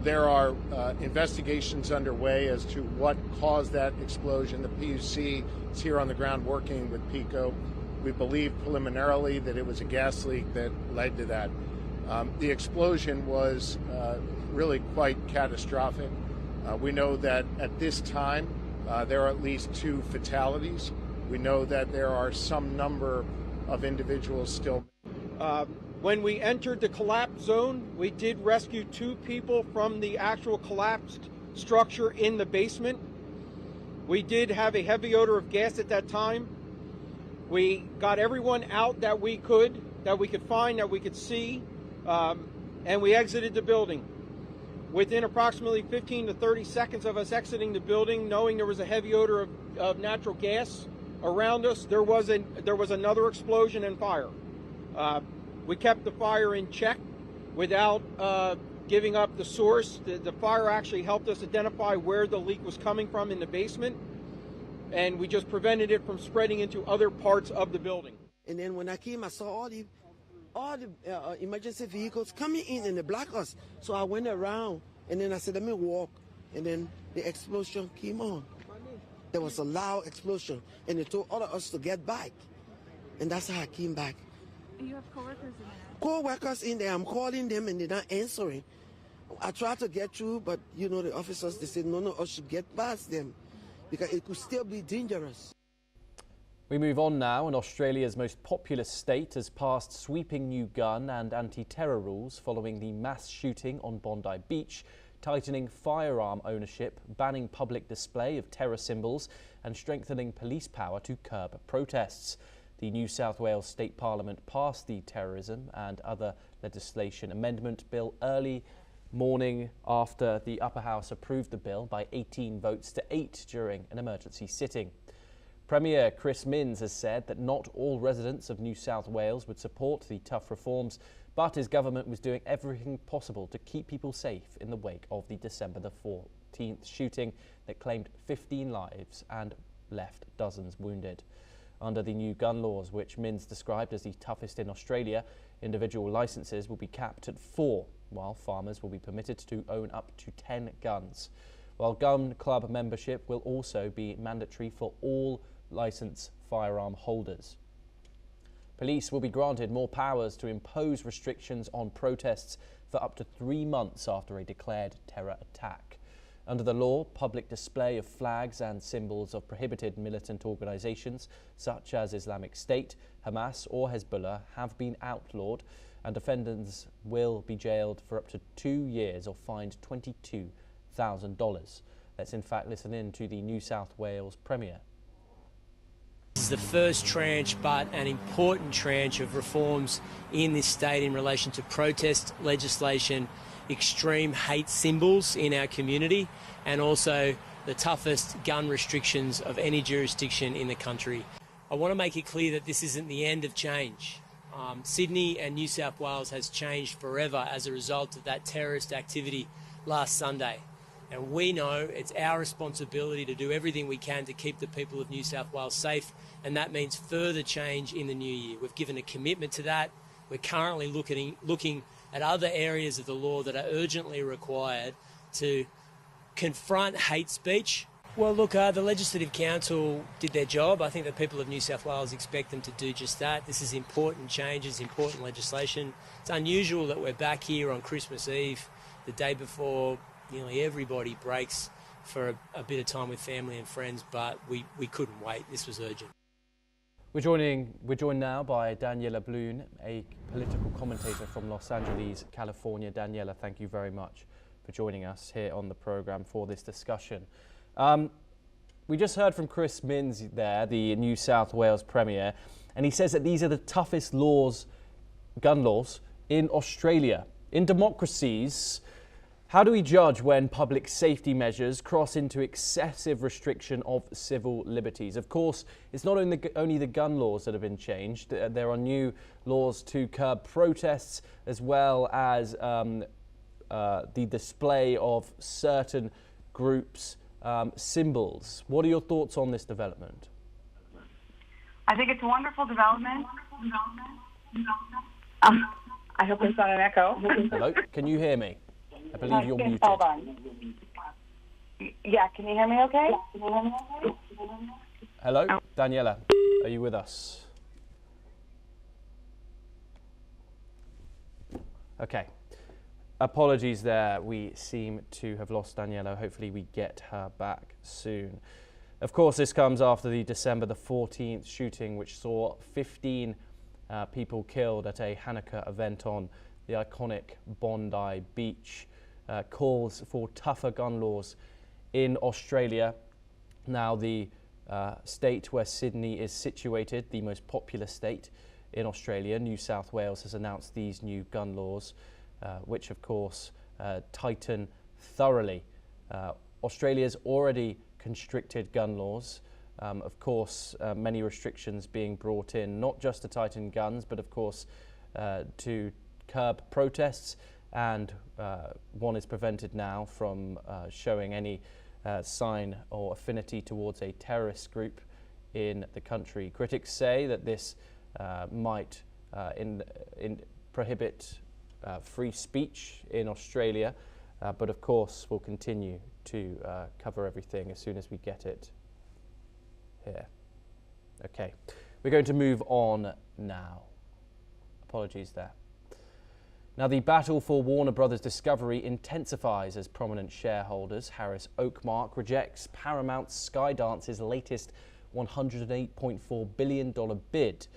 There are investigations underway as to what caused that explosion. The PUC is here on the ground working with PECO. We believe preliminarily that it was a gas leak that led to that. The explosion was really quite catastrophic. We know that at this time there are at least 2 fatalities. We know that there are some number of individuals still. When we entered the collapse zone, we did rescue 2 people from the actual collapsed structure in the basement. We did have a heavy odor of gas at that time. We got everyone out that we could find, that we could see, and we exited the building. Within approximately 15 to 30 seconds of us exiting the building, knowing there was a heavy odor of natural gas around us, there was another explosion and fire. We kept the fire in check without giving up the source. The fire actually helped us identify where the leak was coming from in the basement, and we just prevented it from spreading into other parts of the building. And then when I came, I saw all the emergency vehicles coming in and they blocked us. So I went around, and then I said, let me walk. And then the explosion came on. There was a loud explosion, and they told all of us to get back. And that's how I came back. You have coworkers in there? Co-workers in there. I'm calling them, and they're not answering. I tried to get through, but, the officers, they said, no, I should get past them, because it could still be dangerous. We move on now, and Australia's most populous state has passed sweeping new gun and anti-terror rules following the mass shooting on Bondi Beach tightening firearm ownership, banning public display of terror symbols and strengthening police power to curb protests. The New South Wales State Parliament passed the Terrorism and Other Legislation Amendment Bill early morning after the Upper House approved the bill by 18 votes to 8 during an emergency sitting. Premier Chris Minns has said that not all residents of New South Wales would support the tough reforms, but his government was doing everything possible to keep people safe in the wake of the December the 14th shooting that claimed 15 lives and left dozens wounded. Under the new gun laws, which Minns described as the toughest in Australia, individual licences will be capped at 4, while farmers will be permitted to own up to 10 guns. While gun club membership will also be mandatory for all licensed firearm holders. Police will be granted more powers to impose restrictions on protests for up to 3 months after a declared terror attack. Under the law, public display of flags and symbols of prohibited militant organisations such as Islamic State, Hamas or Hezbollah have been outlawed, and offenders will be jailed for up to 2 years or fined $22,000. Let's in fact listen in to the New South Wales Premier. This is the first tranche, but an important tranche of reforms in this state in relation to protest legislation, extreme hate symbols in our community, and also the toughest gun restrictions of any jurisdiction in the country. I want to make it clear that this isn't the end of change. Sydney and New South Wales has changed forever as a result of that terrorist activity last Sunday. And we know it's our responsibility to do everything we can to keep the people of New South Wales safe, and that means further change in the new year. We've given a commitment to that. We're currently looking at other areas of the law that are urgently required to confront hate speech. Well, look, the Legislative Council did their job. I think the people of New South Wales expect them to do just that. This is important changes, important legislation. It's unusual that we're back here on Christmas Eve, the day before nearly everybody breaks for a bit of time with family and friends, but we couldn't wait. This was urgent. We're joined now by Daniela Bloon, a political commentator from Los Angeles, California. Daniela, thank you very much for joining us here on the programme for this discussion. We just heard from Chris Minns there, the New South Wales Premier, and he says that these are the toughest gun laws in Australia. In democracies, how do we judge when public safety measures cross into excessive restriction of civil liberties? Of course, it's not only the gun laws that have been changed. There are new laws to curb protests, as well as the display of certain groups' symbols. What are your thoughts on this development? I think it's a wonderful development. I hope there's not an echo. Hello, can you hear me? I believe you're muted. Hold on. Yeah, can you hear me okay? Hello, Daniela, are you with us? Okay. Apologies there. We seem to have lost Daniela. Hopefully we get her back soon. Of course, this comes after the December the 14th shooting, which saw 15 people killed at a Hanukkah event on the iconic Bondi Beach. Calls for tougher gun laws in Australia. Now, the state where Sydney is situated, the most populous state in Australia, New South Wales, has announced these new gun laws, which of course tighten thoroughly. Australia's already constricted gun laws. Of course, many restrictions being brought in, not just to tighten guns, but of course to curb protests, and one is prevented now from showing any sign or affinity towards a terrorist group in the country. Critics say that this might prohibit free speech in Australia, but of course we'll continue to cover everything as soon as we get it here. Okay, we're going to move on now. Apologies there. Now, the battle for Warner Brothers Discovery intensifies as prominent shareholders Harris Oakmark rejects Paramount's Skydance's latest $108.4 billion bid.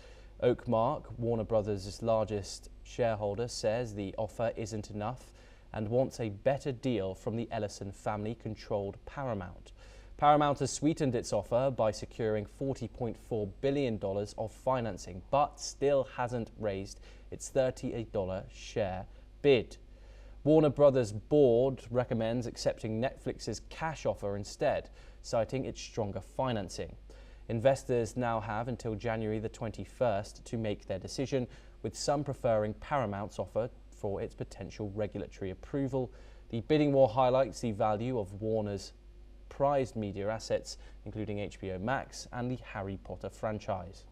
Oakmark, Warner Brothers' largest shareholder, says the offer isn't enough and wants a better deal from the Ellison family-controlled Paramount. Paramount has sweetened its offer by securing $40.4 billion of financing, but still hasn't raised its $38 share bid. Warner Brothers' board recommends accepting Netflix's cash offer instead, citing its stronger financing. Investors now have until January the 21st to make their decision, with some preferring Paramount's offer for its potential regulatory approval. The bidding war highlights the value of Warner's prized media assets, including HBO Max and the Harry Potter franchise.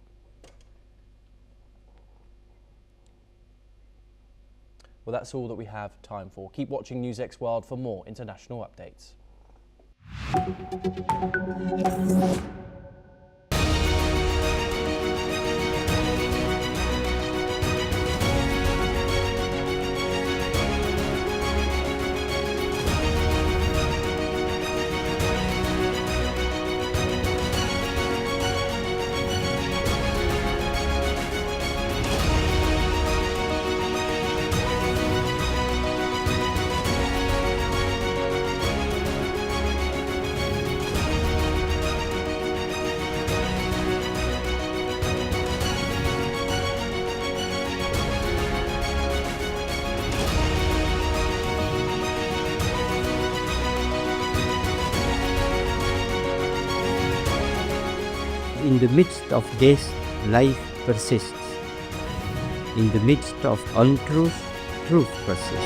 Well, that's all that we have time for. Keep watching NewsX World for more international updates. In the midst of death, life persists. In the midst of untruth, truth persists.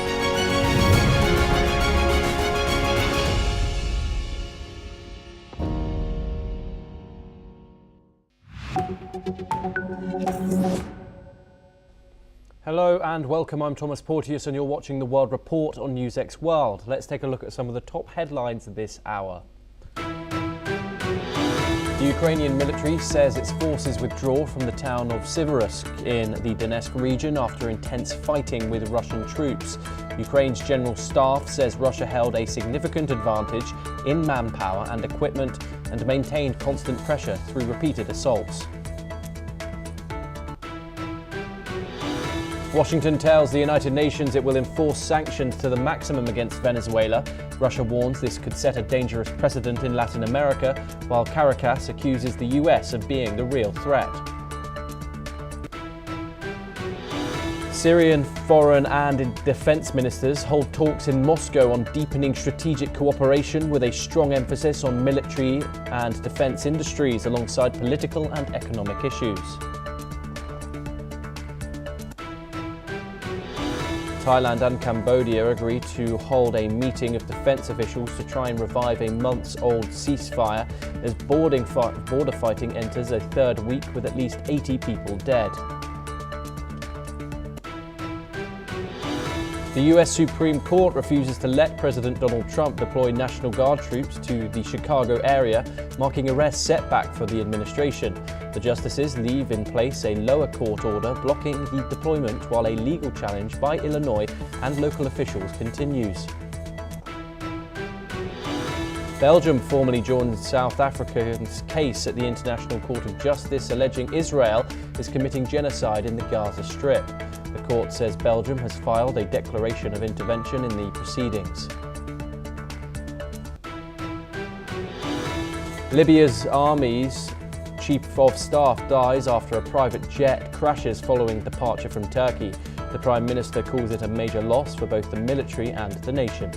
Hello and welcome, I'm Thomas Porteous and you're watching the World Report on NewsX World. Let's take a look at some of the top headlines this hour. The Ukrainian military says its forces withdraw from the town of Siversk in the Donetsk region after intense fighting with Russian troops. Ukraine's general staff says Russia held a significant advantage in manpower and equipment and maintained constant pressure through repeated assaults. Washington tells the United Nations it will enforce sanctions to the maximum against Venezuela. Russia warns this could set a dangerous precedent in Latin America, while Caracas accuses the US of being the real threat. Syrian foreign and defense ministers hold talks in Moscow on deepening strategic cooperation with a strong emphasis on military and defense industries alongside political and economic issues. Thailand and Cambodia agreed to hold a meeting of defence officials to try and revive a months-old ceasefire as border fighting enters a third week with at least 80 people dead. The US Supreme Court refuses to let President Donald Trump deploy National Guard troops to the Chicago area, marking a rare setback for the administration. The justices leave in place a lower court order blocking the deployment while a legal challenge by Illinois and local officials continues. Belgium formally joined South Africa's case at the International Court of Justice, alleging Israel is committing genocide in the Gaza Strip. The court says Belgium has filed a declaration of intervention in the proceedings. Libya's army's chief of staff dies after a private jet crashes following departure from Turkey. The Prime Minister calls it a major loss for both the military and the nation.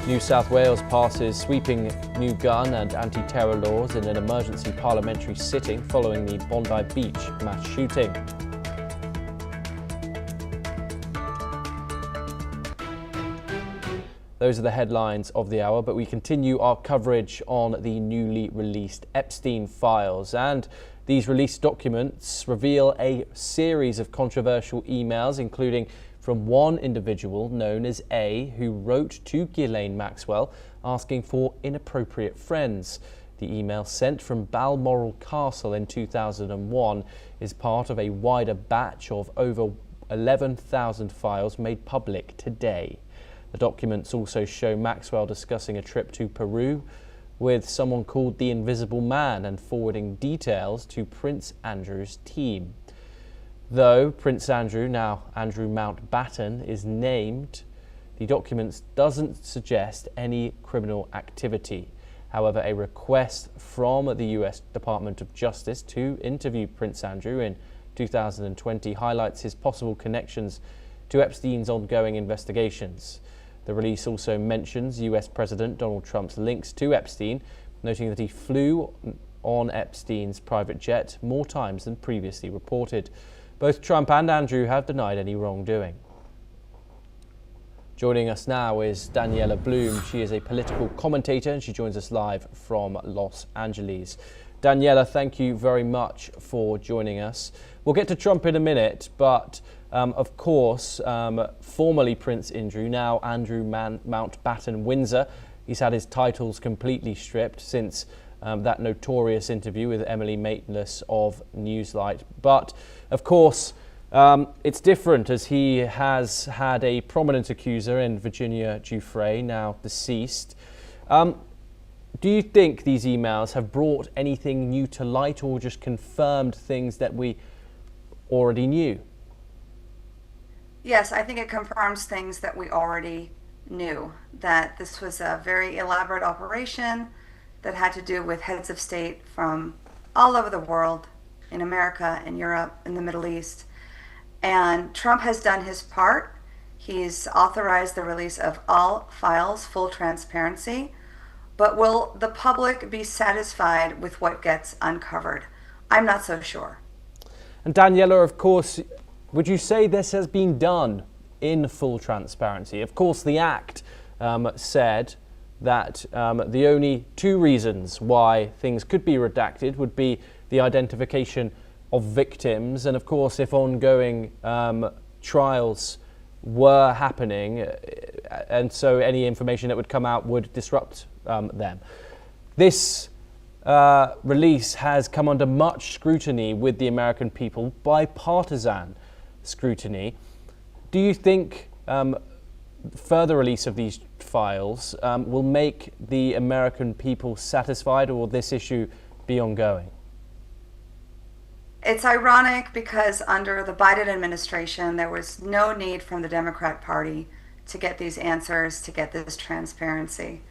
New South Wales passes sweeping new gun and anti-terror laws in an emergency parliamentary sitting following the Bondi Beach mass shooting. Those are the headlines of the hour, but we continue our coverage on the newly released Epstein files. And these released documents reveal a series of controversial emails, including from one individual known as A, who wrote to Ghislaine Maxwell asking for inappropriate friends. The email sent from Balmoral Castle in 2001 is part of a wider batch of over 11,000 files made public today. The documents also show Maxwell discussing a trip to Peru with someone called the Invisible Man and forwarding details to Prince Andrew's team. Though Prince Andrew, now Andrew Mountbatten, is named, the documents doesn't suggest any criminal activity. However, a request from the US Department of Justice to interview Prince Andrew in 2020 highlights his possible connections to Epstein's ongoing investigations. The release also mentions US President Donald Trump's links to Epstein, noting that he flew on Epstein's private jet more times than previously reported. Both Trump and Andrew have denied any wrongdoing. Joining us now is Daniela Bloom. She is a political commentator and she joins us live from Los Angeles. Daniela, thank you very much for joining us. We'll get to Trump in a minute, but of course, formerly Prince Andrew, now Andrew Mountbatten Windsor. He's had his titles completely stripped since that notorious interview with Emily Maitlis of Newslight. But of course, it's different as he has had a prominent accuser in Virginia Giuffre, now deceased. Do you think these emails have brought anything new to light or just confirmed things that we already knew? Yes, I think it confirms things that we already knew, that this was a very elaborate operation that had to do with heads of state from all over the world, in America, in Europe, in the Middle East. And Trump has done his part. He's authorized the release of all files, full transparency. But will the public be satisfied with what gets uncovered? I'm not so sure. And Daniela, of course, would you say this has been done in full transparency? Of course, the Act said that the only two reasons why things could be redacted would be the identification of victims, and of course, if ongoing trials were happening, and so any information that would come out would disrupt them. This release has come under much scrutiny with the American people, bipartisan scrutiny. Do you think further release of these files will make the American people satisfied, or will this issue be ongoing? It's ironic because under the Biden administration, there was no need from the Democrat Party to get these answers, to get this transparency.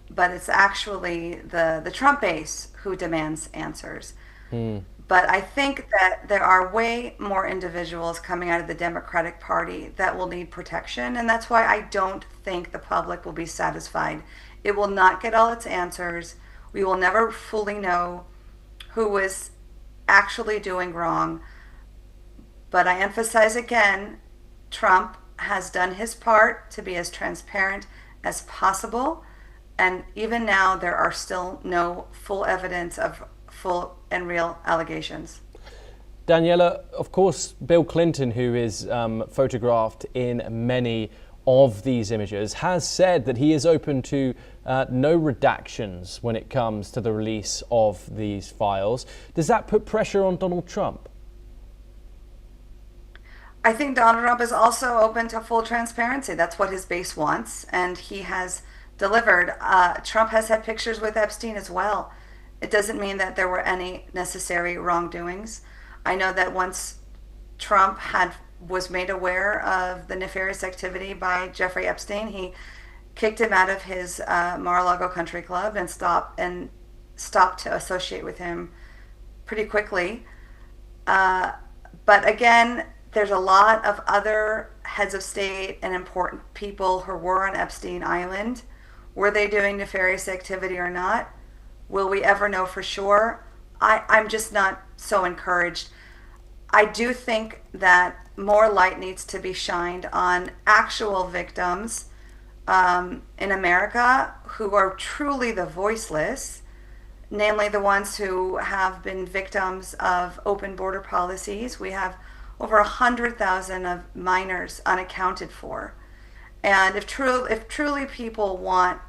But it's actually the Trump base who demands answers. But I think that there are way more individuals coming out of the Democratic Party that will need protection, and that's why I don't think the public will be satisfied. It will not get all its answers. We will never fully know who was actually doing wrong. But I emphasize again, Trump has done his part to be as transparent as possible. And even now, there are still no full evidence of full and real allegations. Daniela, of course, Bill Clinton, who is photographed in many of these images, has said that he is open to no redactions when it comes to the release of these files. Does that put pressure on Donald Trump? I think Donald Trump is also open to full transparency. That's what his base wants, and he has delivered. Trump has had pictures with Epstein as well. It doesn't mean that there were any necessary wrongdoings. I know that once Trump was made aware of the nefarious activity by Jeffrey Epstein, he kicked him out of his Mar-a-Lago country club and stopped to associate with him pretty quickly. But again, there's a lot of other heads of state and important people who were on Epstein Island. Were they doing nefarious activity or not? Will we ever know for sure? I'm just not so encouraged. I do think that more light needs to be shined on actual victims in America who are truly the voiceless, namely the ones who have been victims of open border policies. We have over 100,000 of minors unaccounted for. And if truly people want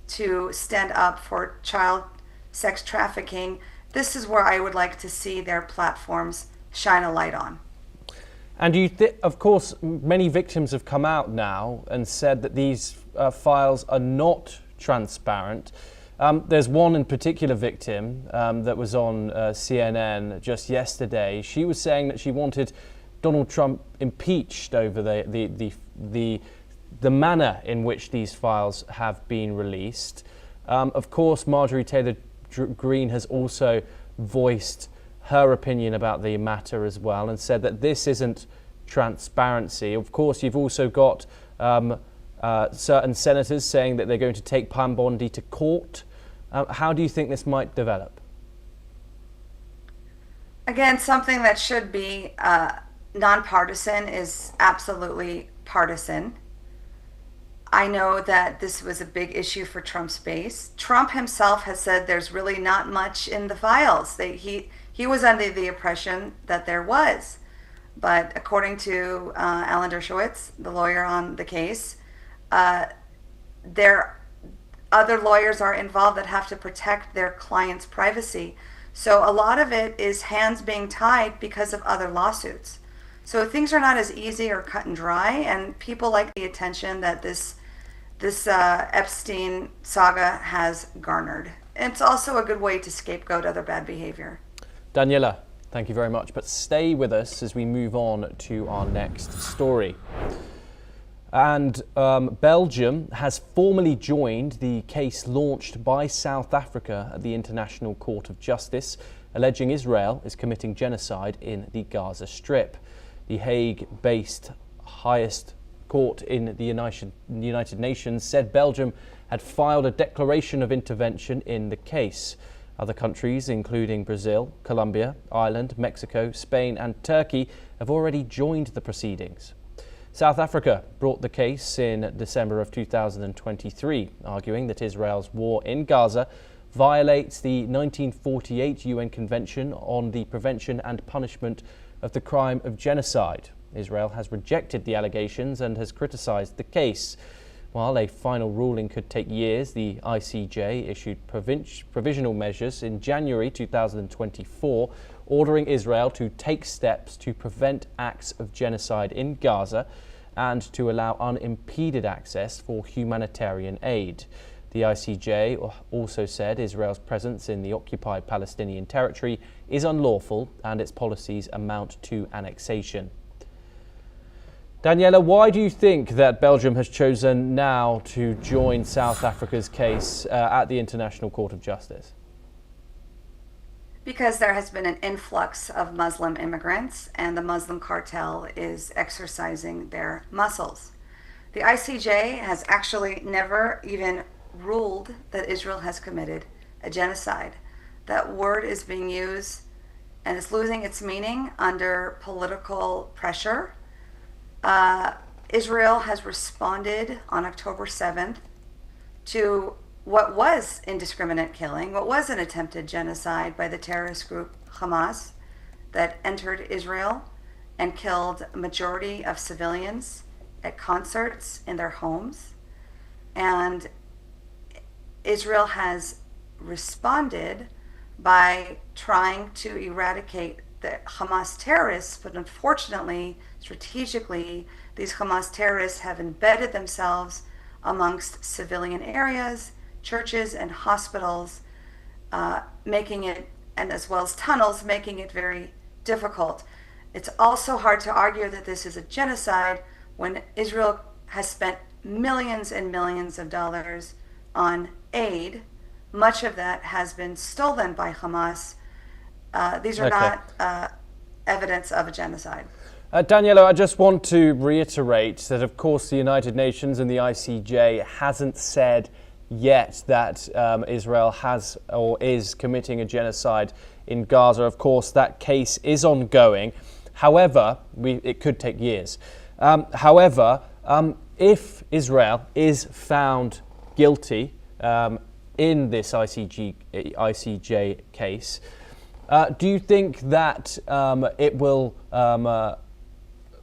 to stand up for child sex trafficking, this is where I would like to see their platforms shine a light on. And of course, many victims have come out now and said that these files are not transparent. There's one in particular victim that was on CNN just yesterday. She was saying that she wanted Donald Trump impeached over the manner in which these files have been released. Of course, Marjorie Taylor Greene has also voiced her opinion about the matter as well and said that this isn't transparency. Of course, you've also got certain senators saying that they're going to take Pam Bondi to court. How do you think this might develop? Again, something that should be nonpartisan is absolutely partisan. I know that this was a big issue for Trump's base. Trump himself has said there's really not much in the files. He was under the impression that there was. But according to Alan Dershowitz, the lawyer on the case, other lawyers are involved that have to protect their client's privacy. So a lot of it is hands being tied because of other lawsuits. So things are not as easy or cut and dry, and people like the attention that this Epstein saga has garnered. It's also a good way to scapegoat other bad behavior. Daniela, thank you very much, but stay with us as we move on to our next story. And Belgium has formally joined the case launched by South Africa at the International Court of Justice, alleging Israel is committing genocide in the Gaza Strip. The Hague-based highest court in the United Nations said Belgium had filed a declaration of intervention in the case. Other countries, including Brazil, Colombia, Ireland, Mexico, Spain and Turkey, have already joined the proceedings. South Africa brought the case in December of 2023, arguing that Israel's war in Gaza violates the 1948 UN Convention on the Prevention and Punishment of the Crime of Genocide. Israel has rejected the allegations and has criticised the case. While a final ruling could take years, the ICJ issued provisional measures in January 2024, ordering Israel to take steps to prevent acts of genocide in Gaza and to allow unimpeded access for humanitarian aid. The ICJ also said Israel's presence in the occupied Palestinian territory is unlawful and its policies amount to annexation. Daniela, why do you think that Belgium has chosen now to join South Africa's case at the International Court of Justice? Because there has been an influx of Muslim immigrants and the Muslim cartel is exercising their muscles. The ICJ has actually never even ruled that Israel has committed a genocide. That word is being used and it's losing its meaning under political pressure. Israel has responded on October 7th to what was indiscriminate killing, what was an attempted genocide by the terrorist group Hamas that entered Israel and killed a majority of civilians at concerts in their homes. And Israel has responded by trying to eradicate the Hamas terrorists, but unfortunately, strategically, these Hamas terrorists have embedded themselves amongst civilian areas, churches and hospitals, making it, and as well as tunnels, making it very difficult. It's also hard to argue that this is a genocide when Israel has spent millions and millions of dollars on aid. Much of that has been stolen by Hamas. These are not evidence of a genocide. Daniela, I just want to reiterate that, of course, the United Nations and the ICJ hasn't said yet that Israel has or is committing a genocide in Gaza. Of course, that case is ongoing. However, it could take years. However, if Israel is found guilty in this ICJ case, do you think that it will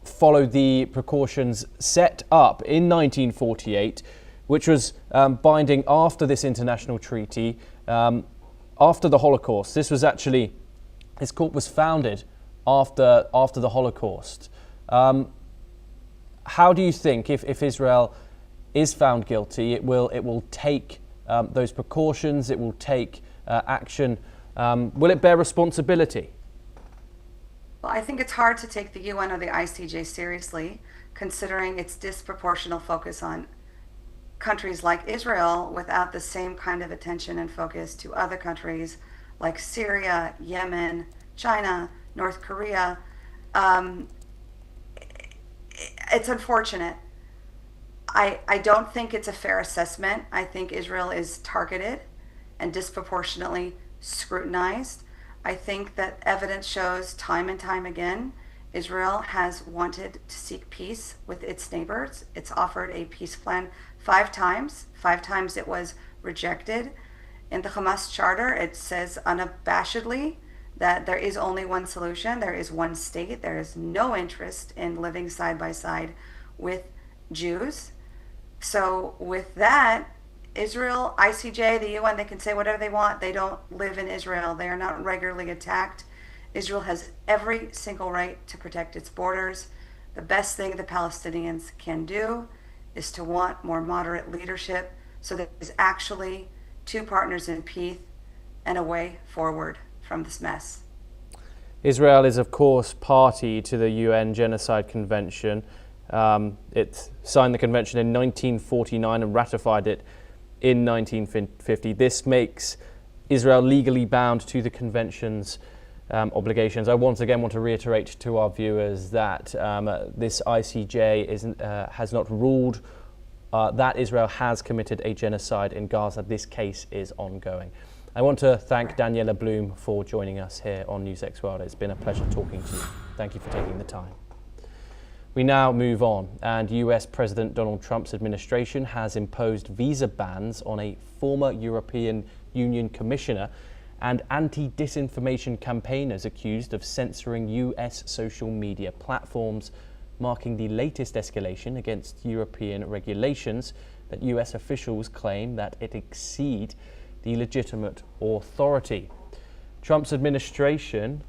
follow the precautions set up in 1948, which was binding after this international treaty, after the Holocaust? This court was founded after the Holocaust. How do you think, if Israel is found guilty, it will take those precautions, it will take action? Will it bear responsibility? Well, I think it's hard to take the UN or the ICJ seriously, considering its disproportional focus on countries like Israel without the same kind of attention and focus to other countries like Syria, Yemen, China, North Korea. It's unfortunate. I don't think it's a fair assessment. I think Israel is targeted and disproportionately scrutinized. I think that evidence shows time and time again Israel has wanted to seek peace with its neighbors. It's offered a peace plan 5 times. 5 times it was rejected. In the Hamas charter, it says unabashedly that there is only one solution. There is one state. There is no interest in living side by side with Jews. So with that, Israel, ICJ, the UN, they can say whatever they want. They don't live in Israel. They are not regularly attacked. Israel has every single right to protect its borders. The best thing the Palestinians can do is to want more moderate leadership so that there's actually 2 partners in peace and a way forward from this mess. Israel is, of course, party to the UN Genocide Convention. It signed the convention in 1949 and ratified it in 1950. This makes Israel legally bound to the convention's obligations. I once again want to reiterate to our viewers that this ICJ has not ruled that Israel has committed a genocide in Gaza. This case is ongoing. I want to thank Daniela Bloom for joining us here on NewsX World. It's been a pleasure talking to you. Thank you for taking the time. We now move on, and US President Donald Trump's administration has imposed visa bans on a former European Union commissioner and anti-disinformation campaigners accused of censoring US social media platforms, marking the latest escalation against European regulations that US officials claim that it exceed the legitimate authority. Trump's administration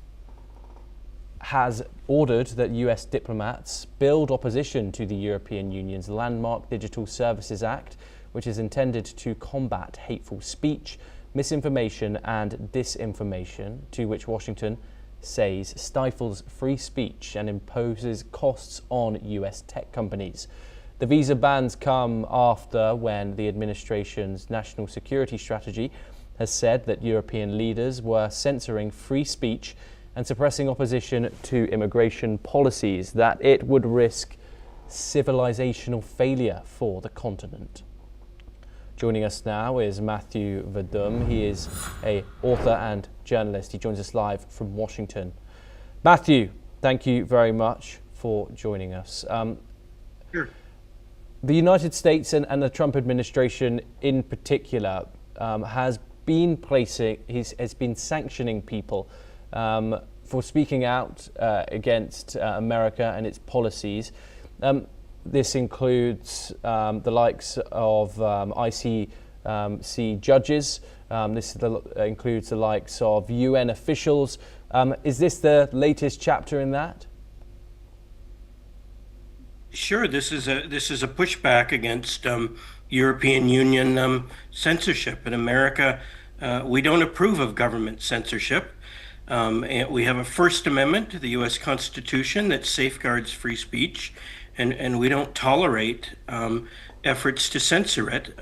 has ordered that US diplomats build opposition to the European Union's landmark Digital Services Act, which is intended to combat hateful speech, misinformation and disinformation, to which Washington says stifles free speech and imposes costs on US tech companies. The visa bans come after when the administration's national security strategy has said that European leaders were censoring free speech and suppressing opposition to immigration policies, that it would risk civilizational failure for the continent. Joining us now is Matthew Vadum. He is an author and journalist. He joins us live from Washington. Matthew, thank you very much for joining us. Sure. The United States and the Trump administration in particular has been sanctioning people for speaking out against America and its policies. This includes the likes of ICC judges. This includes the likes of UN officials. Is this the latest chapter in that? Sure, this is a pushback against European Union censorship. In America, we don't approve of government censorship. And we have a First Amendment to the U.S. Constitution that safeguards free speech, and we don't tolerate efforts to censor it.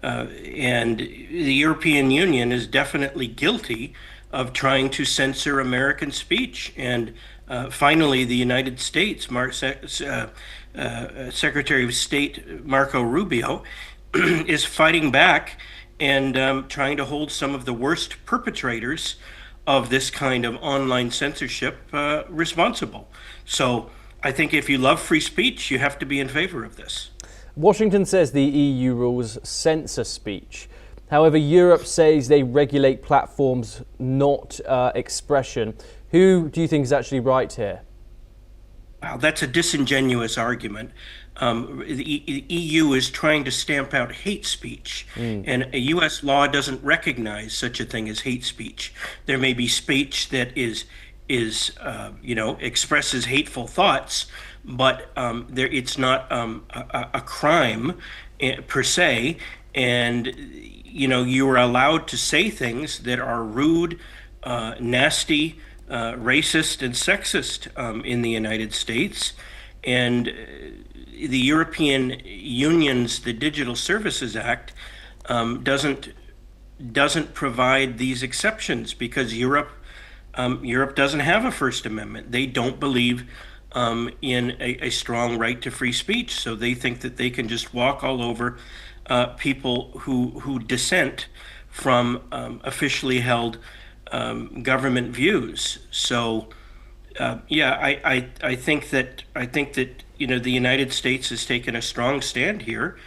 And the European Union is definitely guilty of trying to censor American speech. And finally, the United States, Secretary of State Marco Rubio, is fighting back and trying to hold some of the worst perpetrators of this kind of online censorship responsible. So I think if you love free speech, you have to be in favor of this. Washington says the EU rules censor speech. However, Europe says they regulate platforms, not expression. Who do you think is actually right here? Wow, that's a disingenuous argument. The EU is trying to stamp out hate speech, and a U.S. law doesn't recognize such a thing as hate speech. There may be speech that expresses hateful thoughts, but it's not a crime per se. And you are allowed to say things that are rude, nasty, racist and sexist in the United States. And the European Union's, the Digital Services Act, doesn't provide these exceptions because Europe doesn't have a First Amendment. They don't believe in a strong right to free speech, so they think that they can just walk all over people who dissent from officially held government views. So I think that the United States has taken a strong stand here,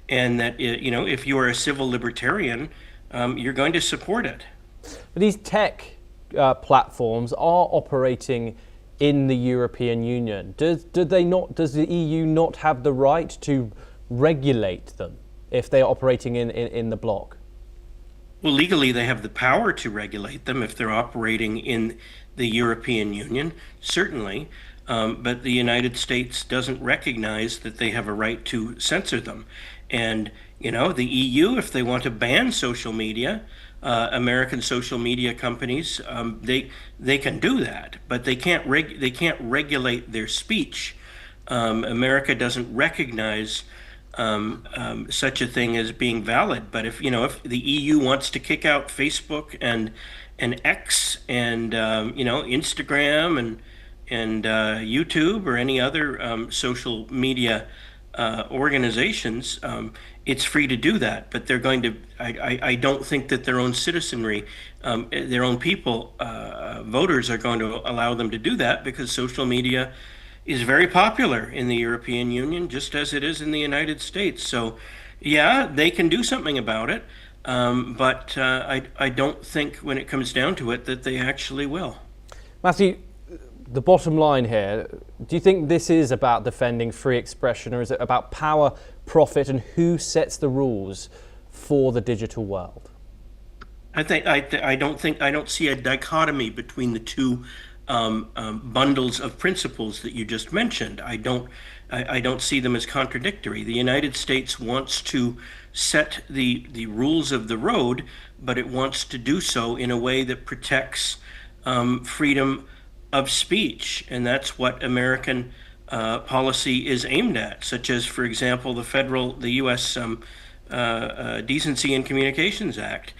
and that if you are a civil libertarian, you're going to support it. But these tech platforms are operating in the European Union. Does the EU not have the right to regulate them if they are operating in the bloc? Well, legally they have the power to regulate them if they're operating in the European Union, certainly. But the United States doesn't recognize that they have a right to censor them. And, the EU, if they want to ban social media, American social media companies, they can do that, but they can't regulate their speech. America doesn't recognize such a thing as being valid. But if the EU wants to kick out Facebook and X and Instagram and YouTube or any other social media organizations, it's free to do that. But they're going to. I don't think that their own citizenry, their own people, voters, are going to allow them to do that, because social media is very popular in the European Union, just as it is in the United States. So, yeah, they can do something about it, but I don't think, when it comes down to it, that they actually will. Matthew, the bottom line here, do you think this is about defending free expression, or is it about power, profit, and who sets the rules for the digital world? I don't see a dichotomy between the two bundles of principles that you just mentioned. I don't see them as contradictory. The United States wants to set the rules of the road, but it wants to do so in a way that protects freedom of speech, and that's what American policy is aimed at, such as, for example, the U.S. Decency in Communications Act,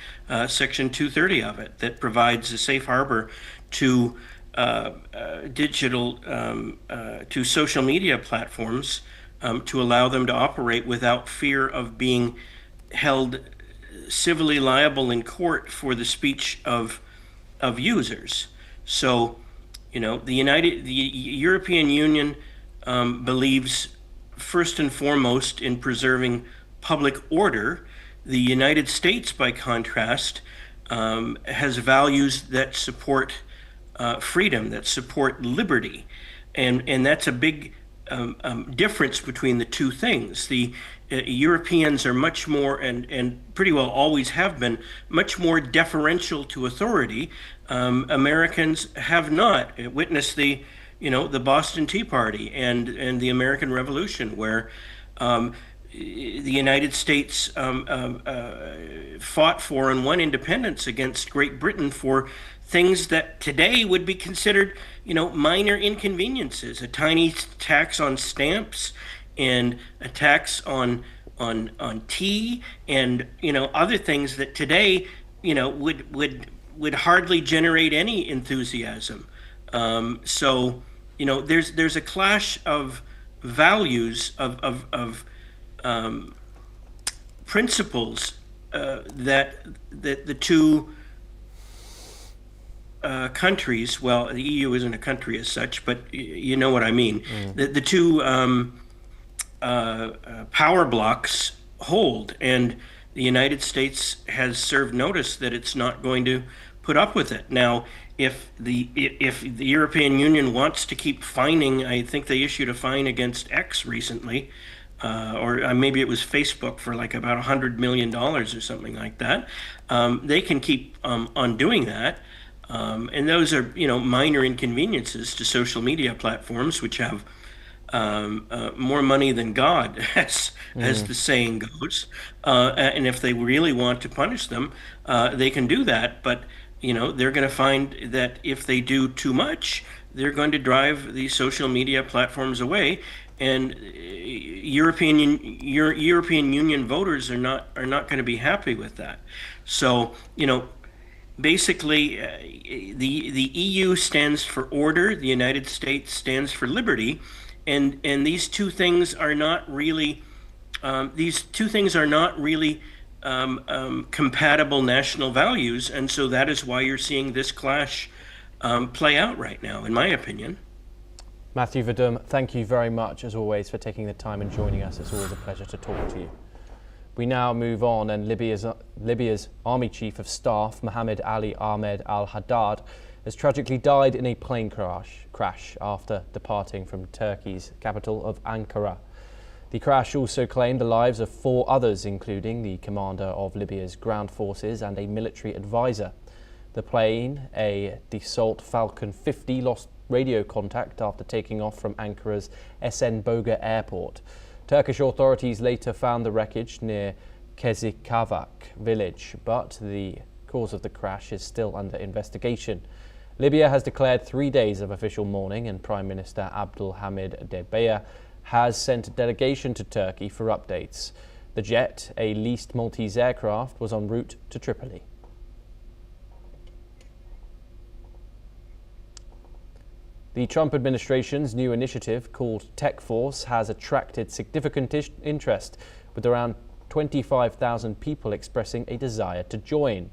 Section 230 of it, that provides a safe harbor to to social media platforms to allow them to operate without fear of being held civilly liable in court for the speech of users. So, the European Union believes first and foremost in preserving public order. The United States, by contrast, has values that support freedom, that support liberty, and that's a big difference between the two things. The Europeans are much more, and pretty well always have been, much more deferential to authority. Americans have not. Witness the Boston Tea Party and the American Revolution, where the United States fought for and won independence against Great Britain for things that today would be considered, minor inconveniences. A tiny tax on stamps, and a tax on tea, and other things that today would hardly generate any enthusiasm. So there's a clash of values, of principles that the two countries, well, the EU isn't a country as such, but you know what I mean. The two power blocks hold, and the United States has served notice that it's not going to put up with it. Now, if the European Union wants to keep fining, I think they issued a fine against X recently, or maybe it was Facebook, for like about $100 million or something like that. They can keep on doing that. And those are, minor inconveniences to social media platforms, which have more money than God, as the saying goes. And if they really want to punish them, they can do that. But they're going to find that if they do too much, they're going to drive these social media platforms away, and European Union voters are not going to be happy with that. So, basically, the EU stands for order, the United States stands for liberty, and these two things are not really compatible national values, and so that is why you're seeing this clash play out right now, in my opinion. Matthew Verdum, thank you very much, as always, for taking the time and joining us. It's always a pleasure to talk to you. We now move on, and Libya's Army Chief of Staff, Mohammed Ali Ahmed al-Haddad, has tragically died in a plane crash after departing from Turkey's capital of Ankara. The crash also claimed the lives of 4 others, including the commander of Libya's ground forces and a military advisor. The plane, a Dassault Falcon 50, lost radio contact after taking off from Ankara's Esenboga airport. Turkish authorities later found the wreckage near Kezikavak village, but the cause of the crash is still under investigation. Libya has declared 3 days of official mourning, and Prime Minister Abdulhamid Dbeya has sent a delegation to Turkey for updates. The jet, a leased Maltese aircraft, was en route to Tripoli. The Trump administration's new initiative, called Tech Force, has attracted significant interest, with around 25,000 people expressing a desire to join.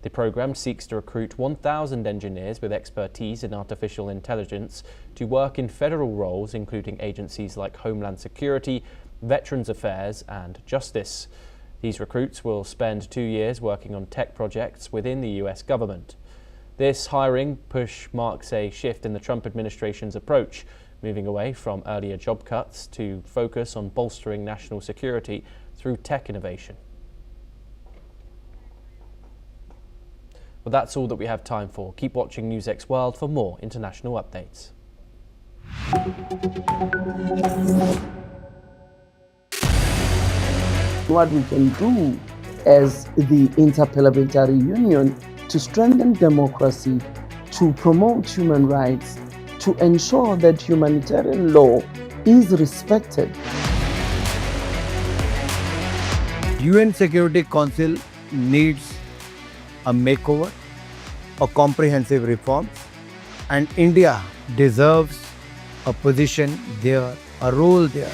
The program seeks to recruit 1,000 engineers with expertise in artificial intelligence to work in federal roles, including agencies like Homeland Security, Veterans Affairs, and Justice. These recruits will spend 2 years working on tech projects within the US government. This hiring push marks a shift in the Trump administration's approach, moving away from earlier job cuts to focus on bolstering national security through tech innovation. Well, that's all that we have time for. Keep watching NewsX World for more international updates. What we can do as the Interparliamentary Union to strengthen democracy, to promote human rights, to ensure that humanitarian law is respected. UN Security Council needs a makeover, a comprehensive reforms, and India deserves a position there, a role there.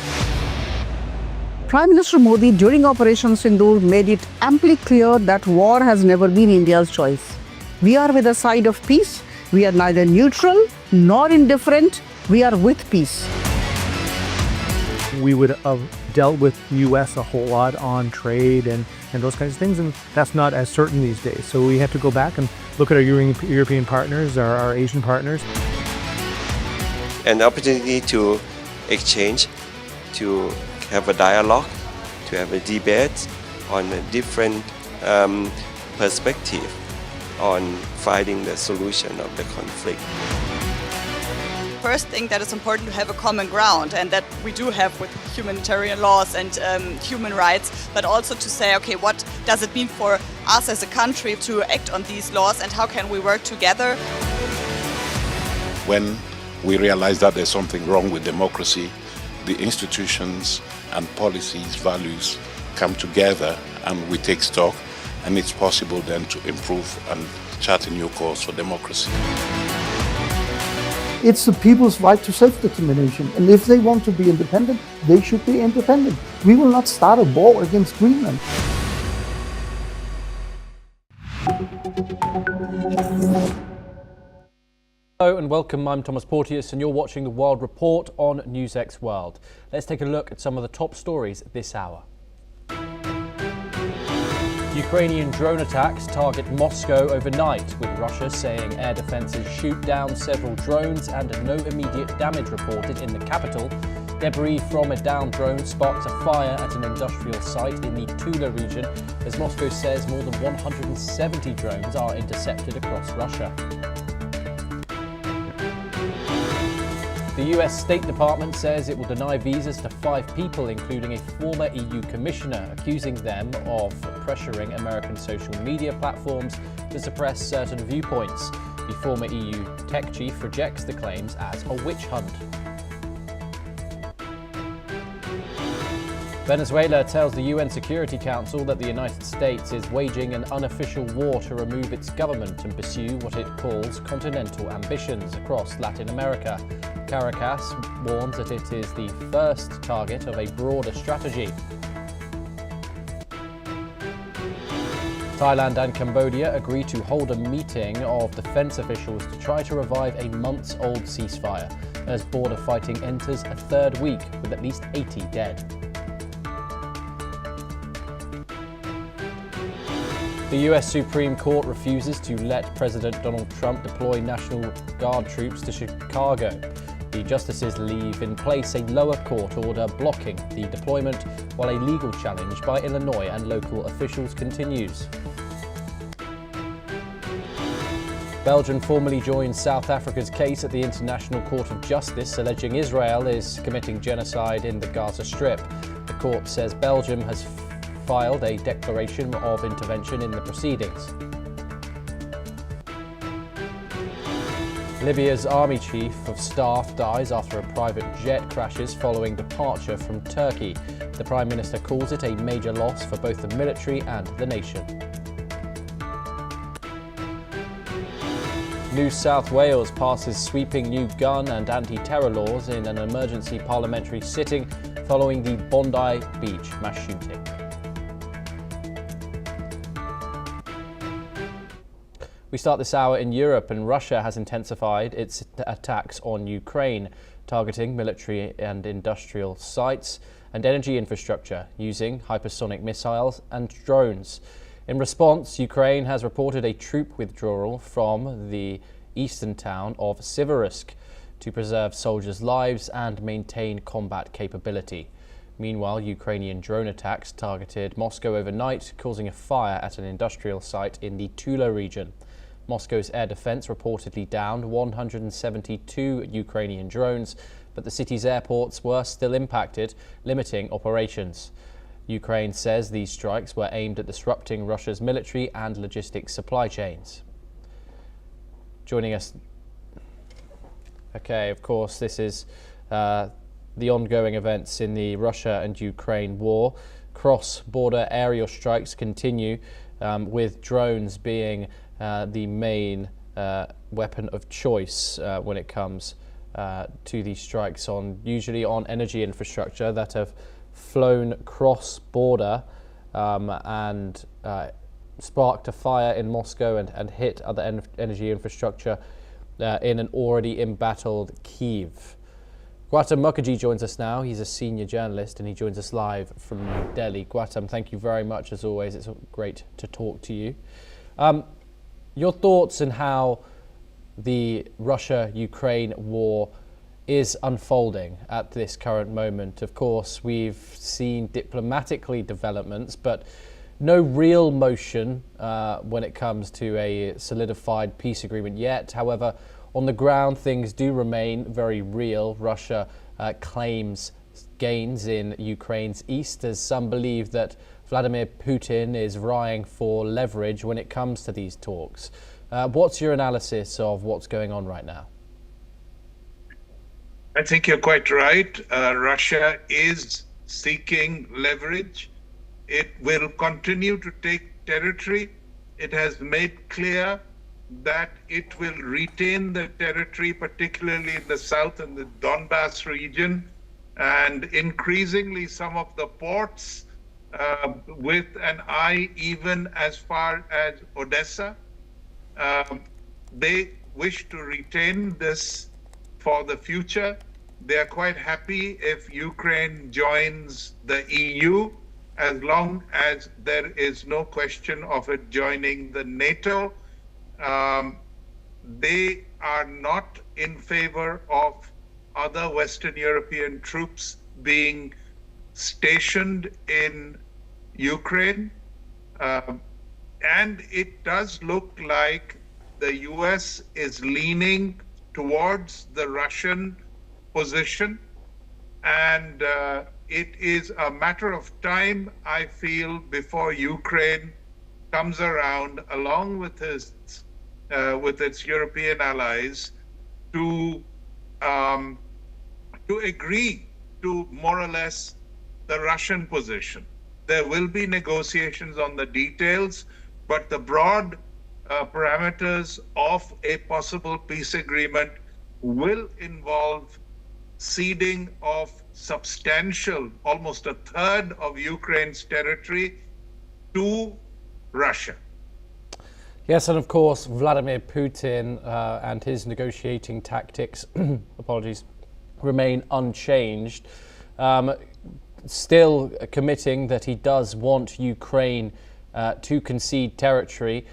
Prime Minister Modi during Operation Sindoor made it amply clear that war has never been India's choice. We are with the side of peace. We are neither neutral nor indifferent. We are with peace. We would have dealt with US a whole lot on trade and those kinds of things, and that's not as certain these days. So we have to go back and look at our European partners, our Asian partners. An opportunity to exchange, to have a dialogue, to have a debate on a different perspective on finding the solution of the conflict. First thing that is important to have a common ground, and that we do have with humanitarian laws and human rights, but also to say, okay, what does it mean for us as a country to act on these laws, and how can we work together? When we realize that there's something wrong with democracy, the institutions and policies, values come together and we take stock, and it's possible then to improve and chart a new course for democracy. It's the people's right to self-determination, and if they want to be independent, they should be independent. We will not start a war against Greenland. Hello and welcome, I'm Thomas Porteous and you're watching the World Report on NewsX World. Let's take a look at some of the top stories this hour. Ukrainian drone attacks target Moscow overnight, with Russia saying air defences shoot down several drones and no immediate damage reported in the capital. Debris from a downed drone sparks a fire at an industrial site in the Tula region, as Moscow says more than 170 drones are intercepted across Russia. The US State Department says it will deny visas to 5 people, including a former EU commissioner, accusing them of pressuring American social media platforms to suppress certain viewpoints. The former EU tech chief rejects the claims as a witch hunt. Venezuela tells the UN Security Council that the United States is waging an unofficial war to remove its government and pursue what it calls continental ambitions across Latin America. Caracas warns that it is the first target of a broader strategy. Thailand and Cambodia agree to hold a meeting of defense officials to try to revive a months-old ceasefire as border fighting enters a third week with at least 80 dead. The US Supreme Court refuses to let President Donald Trump deploy National Guard troops to Chicago. The justices leave in place a lower court order blocking the deployment, while a legal challenge by Illinois and local officials continues. Belgium formally joined South Africa's case at the International Court of Justice, alleging Israel is committing genocide in the Gaza Strip. The court says Belgium has filed a declaration of intervention in the proceedings. Libya's army chief of staff dies after a private jet crashes following departure from Turkey. The Prime Minister calls it a major loss for both the military and the nation. New South Wales passes sweeping new gun and anti-terror laws in an emergency parliamentary sitting following the Bondi Beach mass shooting. We start this hour in Europe, and Russia has intensified its attacks on Ukraine, targeting military and industrial sites and energy infrastructure using hypersonic missiles and drones. In response, Ukraine has reported a troop withdrawal from the eastern town of Siversk to preserve soldiers' lives and maintain combat capability. Meanwhile, Ukrainian drone attacks targeted Moscow overnight, causing a fire at an industrial site in the Tula region. Moscow's air defense reportedly downed 172 Ukrainian drones, but the city's airports were still impacted, limiting operations. Ukraine says these strikes were aimed at disrupting Russia's military and logistics supply chains. Joining us... Okay, of course, this is the ongoing events in the Russia and Ukraine war. Cross-border aerial strikes continue, with drones being the main weapon of choice when it comes to these strikes usually on energy infrastructure that have flown cross-border and sparked a fire in Moscow and hit other energy infrastructure in an already embattled Kyiv. Gautam Mukherjee joins us now. He's a senior journalist and he joins us live from New Delhi. Gautam, thank you very much as always. It's great to talk to you. Your thoughts on how the Russia-Ukraine war is unfolding at this current moment? Of course, we've seen diplomatically developments, but no real motion when it comes to a solidified peace agreement yet. However, on the ground, things do remain very real. Russia claims gains in Ukraine's east, as some believe that Vladimir Putin is vying for leverage when it comes to these talks. What's your analysis of what's going on right now? I think you're quite right. Russia is seeking leverage. It will continue to take territory. It has made clear that it will retain the territory, particularly in the south and the Donbass region, and increasingly some of the ports with an eye even as far as Odessa. They wish to retain this for the future. They are quite happy if Ukraine joins the EU, as long as there is no question of it joining the NATO. They are not in favor of other Western European troops being stationed in Ukraine. And it does look like the US is leaning towards the Russian position, and it is a matter of time, I feel, before Ukraine comes around, along with its European allies, to agree to more or less the Russian position. There will be negotiations on the details, but the broad parameters of a possible peace agreement will involve ceding of substantial, almost a third of Ukraine's territory to Russia. Yes, and of course, Vladimir Putin and his negotiating tactics, apologies, remain unchanged. Still committing that he does want Ukraine to concede territory.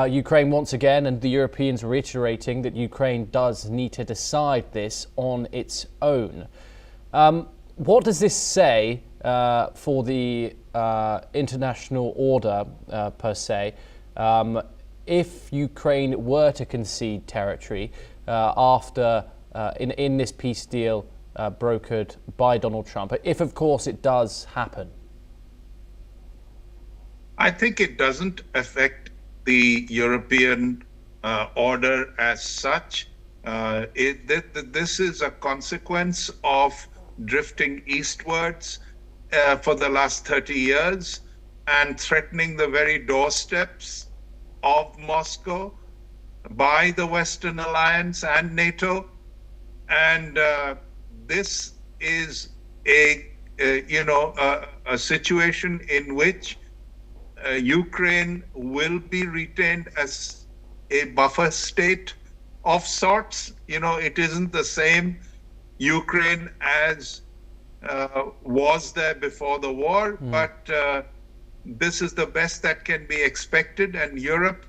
Ukraine once again, and the Europeans reiterating that Ukraine does need to decide this on its own. What does this say for the international order per se, if Ukraine were to concede territory after in this peace deal brokered by Donald Trump, if of course it does happen? I think it doesn't affect the European order as such. This is a consequence of drifting eastwards for the last 30 years and threatening the very doorsteps of Moscow by the Western Alliance and NATO. And this is a situation in which Ukraine will be retained as a buffer state of sorts. It isn't the same Ukraine as was there before the war, but this is the best that can be expected. And Europe,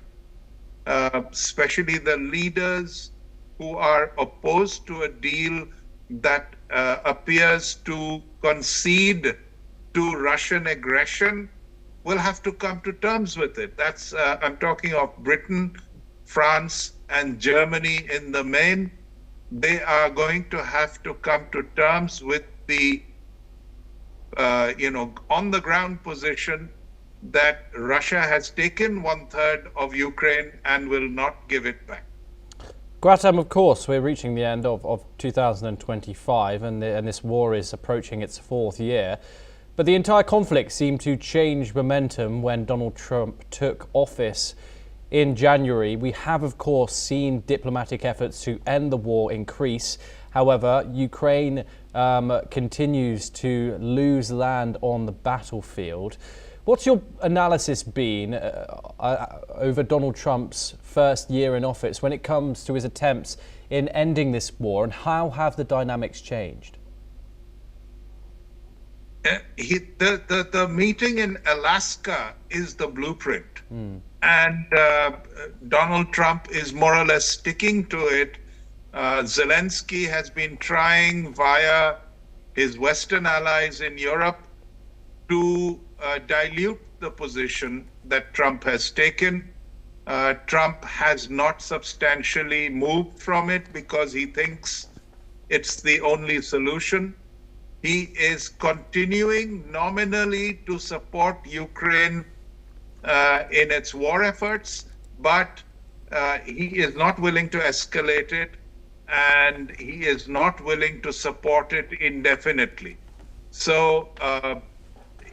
especially the leaders who are opposed to a deal that appears to concede to Russian aggression, will have to come to terms with it. That's I'm talking of Britain, France, and Germany in the main. They are going to have to come to terms with the on the ground position that Russia has taken 1/3 of Ukraine and will not give it back. Gautam, of course, we're reaching the end of 2025 and this war is approaching its 4th year. But the entire conflict seemed to change momentum when Donald Trump took office in January. We have, of course, seen diplomatic efforts to end the war increase. However, Ukraine continues to lose land on the battlefield. What's your analysis been over Donald Trump's first year in office when it comes to his attempts in ending this war, and how have the dynamics changed? The meeting in Alaska is the blueprint, and Donald Trump is more or less sticking to it. Zelensky has been trying via his Western allies in Europe to dilute the position that Trump has taken. Trump has not substantially moved from it because he thinks it's the only solution. He is continuing nominally to support Ukraine in its war efforts, but he is not willing to escalate it, and he is not willing to support it indefinitely. So,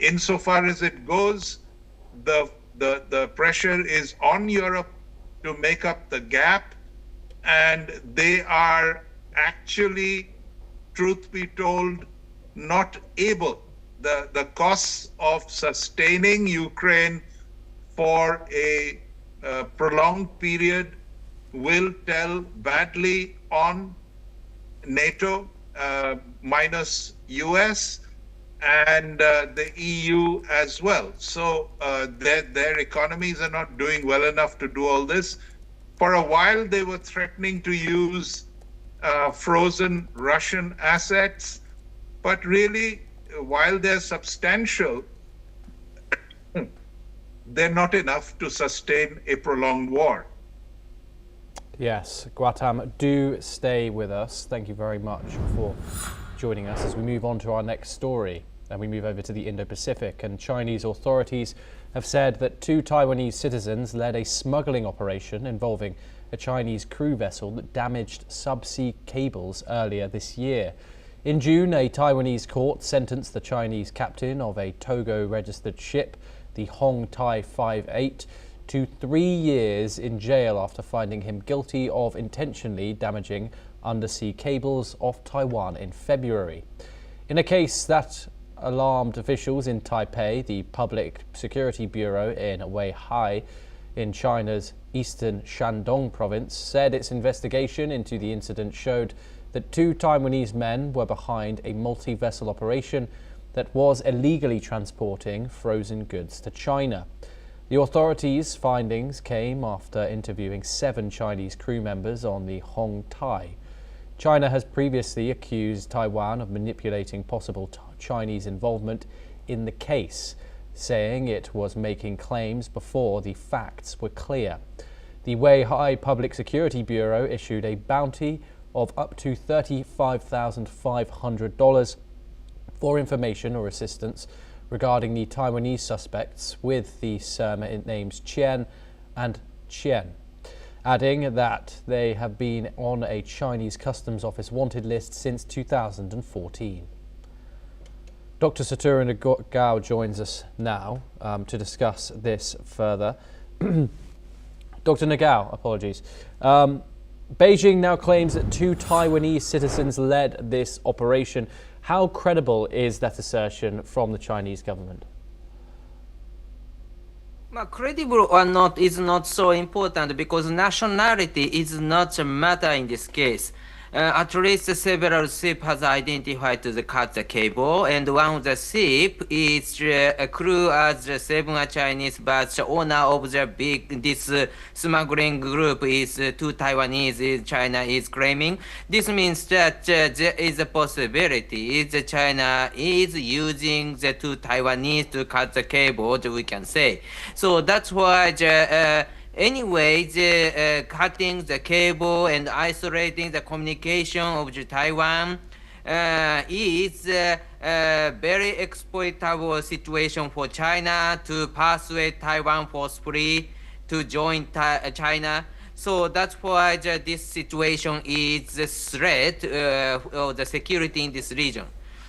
insofar as it goes, the pressure is on Europe to make up the gap, and they are actually, truth be told, not able. The costs of sustaining Ukraine for a prolonged period will tell badly on NATO minus US and the EU as well. So their economies are not doing well enough to do all this. For a while, they were threatening to use frozen Russian assets, but really, while they're substantial, they're not enough to sustain a prolonged war. Yes, Guatam, do stay with us. Thank you very much for joining us as we move on to our next story. And we move over to the Indo-Pacific, and Chinese authorities have said that 2 Taiwanese citizens led a smuggling operation involving a Chinese crew vessel that damaged subsea cables earlier this year. In June, a Taiwanese court sentenced the Chinese captain of a Togo-registered ship, the Hong Tai 58, to 3 years in jail after finding him guilty of intentionally damaging undersea cables off Taiwan in February. In a case that alarmed officials in Taipei, the Public Security Bureau in Weihai in China's eastern Shandong province said its investigation into the incident showed that 2 Taiwanese men were behind a multi-vessel operation that was illegally transporting frozen goods to China. The authorities' findings came after interviewing 7 Chinese crew members on the Hong Tai. China has previously accused Taiwan of manipulating possible Chinese involvement in the case, saying it was making claims before the facts were clear. The Weihai Public Security Bureau issued a bounty of up to $35,500 for information or assistance regarding the Taiwanese suspects, with the surnames Qian and Qian, adding that they have been on a Chinese Customs Office wanted list since 2014. Dr. Satoru Nagao joins us now to discuss this further. Dr. Nagao, apologies. Beijing now claims that 2 Taiwanese citizens led this operation. How credible is that assertion from the Chinese government? Credible or not is not so important because nationality is not a matter in this case. At least several ships has identified to cut the cable, and one of the ship is a crew as the 7 Chinese, but the owner of this smuggling group is 2 Taiwanese. China is claiming. This means that there is a possibility that China is using the 2 Taiwanese to cut the cable, we can say. So that's why anyway, cutting the cable and isolating the communication of Taiwan is a very exploitable situation for China to persuade Taiwan forcefully to join China. So that's why this situation is a threat of the security in this region.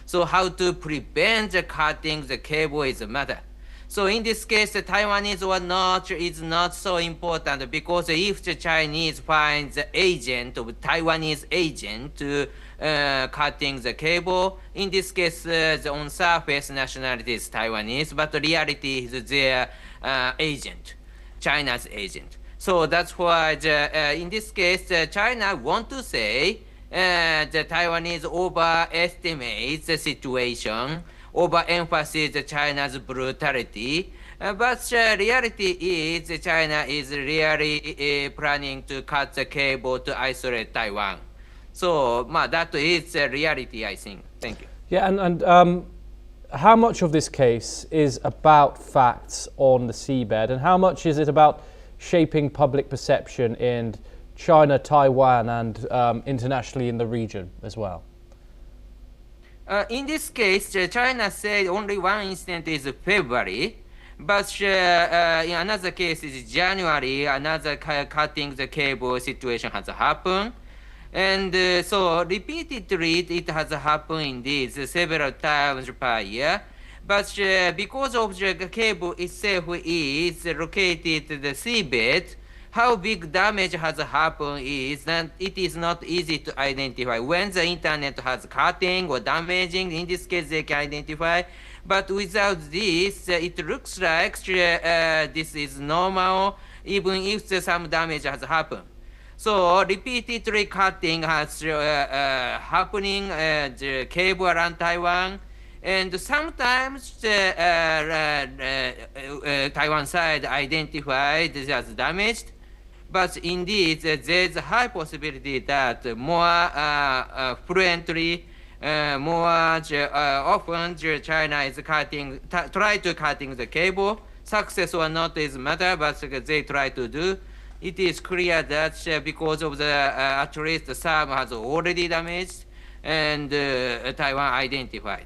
So how to prevent the cutting the cable is a matter. So in this case, the Taiwanese or not is not so important, because if the Chinese finds the agent of Taiwanese agent to cutting the cable, in this case, the on surface nationality is Taiwanese, but the reality is their agent, China's agent. So that's why in this case, China want to say the Taiwanese overestimate the situation, overemphasize China's brutality, but the reality is China is really planning to cut the cable to isolate Taiwan. So that is the reality, I think. Thank you. Yeah, and how much of this case is about facts on the seabed, and how much is it about shaping public perception in China, Taiwan, and internationally in the region as well? In this case, China said only one incident is February, but in another case is January, another cutting the cable situation has happened. And so repeatedly it has happened indeed several times per year. But because of the cable itself is located in the seabed, how big damage has happened is that it is not easy to identify. When the internet has cutting or damaging, in this case they can identify. But without this, it looks like this is normal, even if some damage has happened. So repeatedly cutting has happening the cable around Taiwan, and sometimes Taiwan side identified as damaged. But indeed, there's a high possibility that more fluently, more often China is try to cutting the cable. Success or not is matter, but they try to do it is clear that because of the at least some has already damaged and Taiwan identified.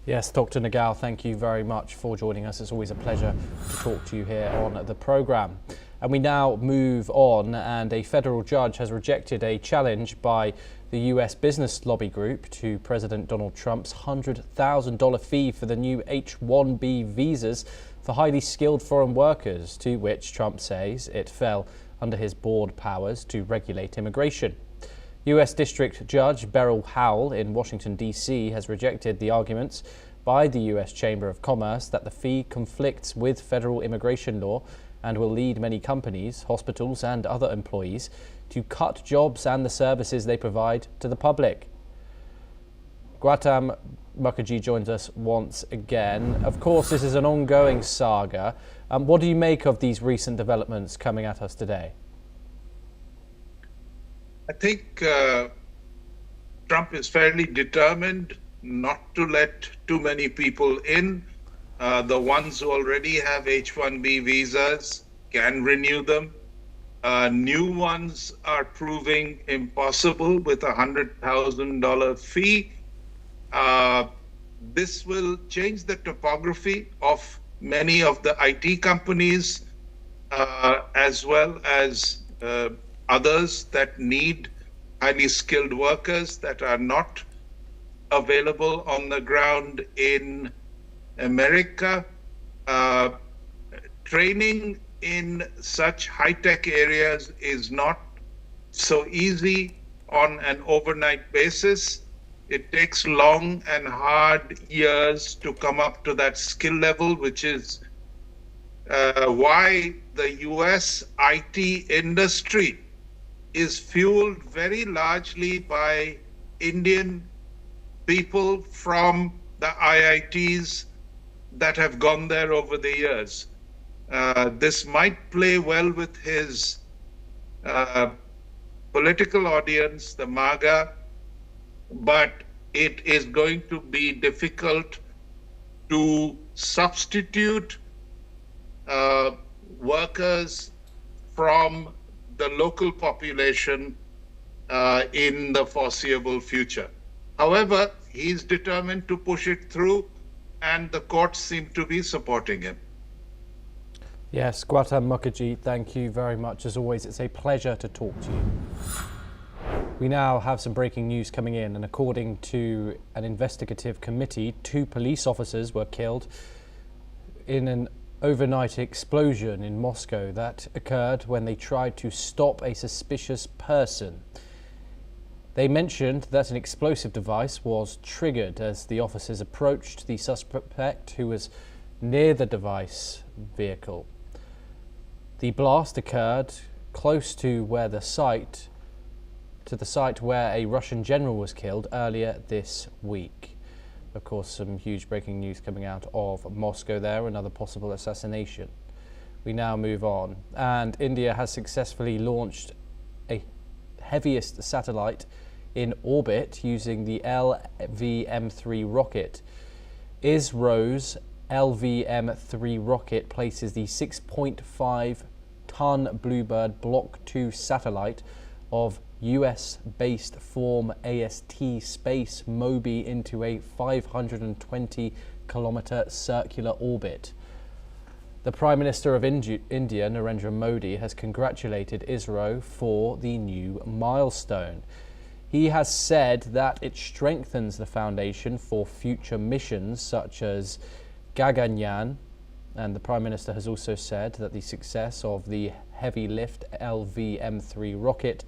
Yes, Dr. Nagal, thank you very much for joining us. It's always a pleasure to talk to you here on the programme. And we now move on, and a federal judge has rejected a challenge by the US business lobby group to President Donald Trump's $100,000 fee for the new H-1B visas for highly skilled foreign workers, to which Trump says it fell under his board powers to regulate immigration. US District Judge Beryl Howell in Washington, D.C. has rejected the arguments by the US Chamber of Commerce that the fee conflicts with federal immigration law and will lead many companies, hospitals and other employees to cut jobs and the services they provide to the public. Gautam Mukherjee joins us once again. Of course, this is an ongoing saga. What do you make of these recent developments coming at us today? I think Trump is fairly determined not to let too many people in. The ones who already have H-1B visas can renew them. New ones are proving impossible with a $100,000 fee. This will change the topography of many of the IT companies as well as others that need highly skilled workers that are not available on the ground in America. Training in such high-tech areas is not so easy on an overnight basis. It takes long and hard years to come up to that skill level, which is why the US IT industry is fueled very largely by Indian people from the IITs that have gone there over the years. This might play well with his political audience, the MAGA, but it is going to be difficult to substitute workers from the local population in the foreseeable future. However, he's determined to push it through, and the courts seem to be supporting him. Yes, Gautam Mukherjee, thank you very much. As always, it's a pleasure to talk to you. We now have some breaking news coming in, and according to an investigative committee, 2 police officers were killed in an overnight explosion in Moscow that occurred when they tried to stop a suspicious person. They mentioned that an explosive device was triggered as the officers approached the suspect, who was near the device vehicle. The blast occurred close to the site where a Russian general was killed earlier this week. Of course, some huge breaking news coming out of Moscow there, another possible assassination. We now move on, and India has successfully launched a heaviest satellite in orbit using the LVM-3 rocket. ISRO's LVM-3 rocket places the 6.5-ton Bluebird Block 2 satellite of US-based form AST Space Moby into a 520-kilometre circular orbit. The Prime Minister of India, Narendra Modi, has congratulated ISRO for the new milestone. He has said that it strengthens the foundation for future missions such as Gaganyaan, and the Prime Minister has also said that the success of the heavy lift LVM-3 rocket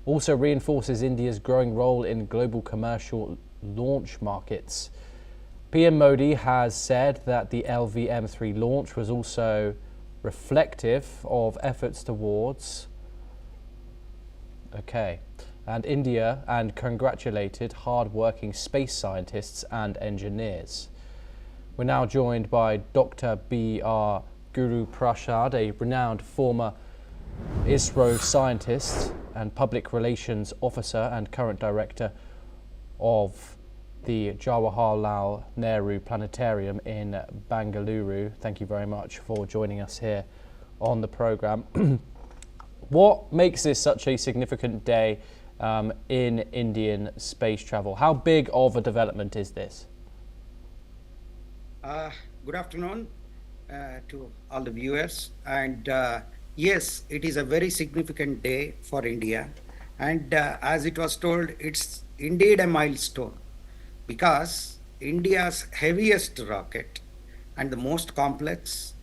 also reinforces India's growing role in global commercial launch markets. PM Modi has said that the LVM-3 launch was also reflective of efforts towards India, and congratulated hard-working space scientists and engineers. We're now joined by Dr. B.R. Guru Prasad, a renowned former ISRO scientist and public relations officer and current director of the Jawaharlal Nehru Planetarium in Bangalore. Thank you very much for joining us here on the programme. What makes this such a significant day in Indian space travel? How big of a development is this? Good afternoon to all the viewers. And yes, it is a very significant day for India. And as it was told, it's indeed a milestone because India's heaviest rocket and the most complex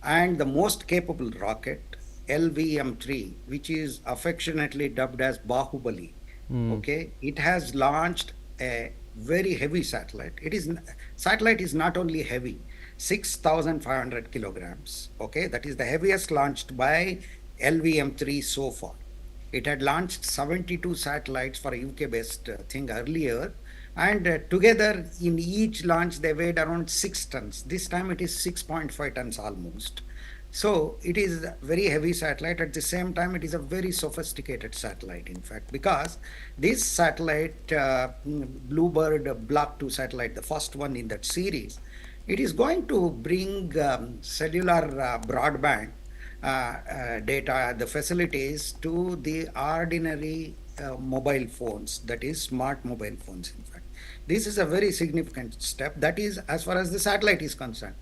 and the most capable rocket, LVM-3, which is affectionately dubbed as Bahubali, okay, it has launched a very heavy satellite. Satellite is not only heavy, 6,500 kilograms, okay, that is the heaviest launched by LVM-3 so far. It had launched 72 satellites for a UK-based thing earlier, and together in each launch they weighed around 6 tons. This time it is 6.5 tons almost. So it is a very heavy satellite. At the same time, it is a very sophisticated satellite, in fact, because this satellite, Bluebird Block 2 satellite, the first one in that series, it is going to bring cellular broadband data, the facilities to the ordinary mobile phones, that is smart mobile phones, in fact. This is a very significant step. That is as far as the satellite is concerned.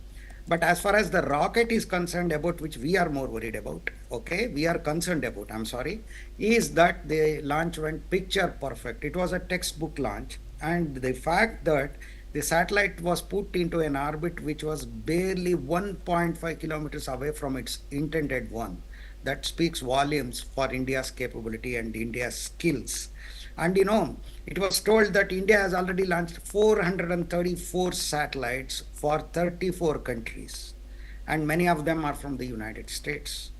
But as far as the rocket is concerned, about which we are more worried about, okay, we are concerned about, I'm sorry, is that the launch went picture perfect. It was a textbook launch. And the fact that the satellite was put into an orbit which was barely 1.5 kilometers away from its intended one, that speaks volumes for India's capability and India's skills. And it was told that India has already launched 434 satellites for 34 countries, and many of them are from the United States.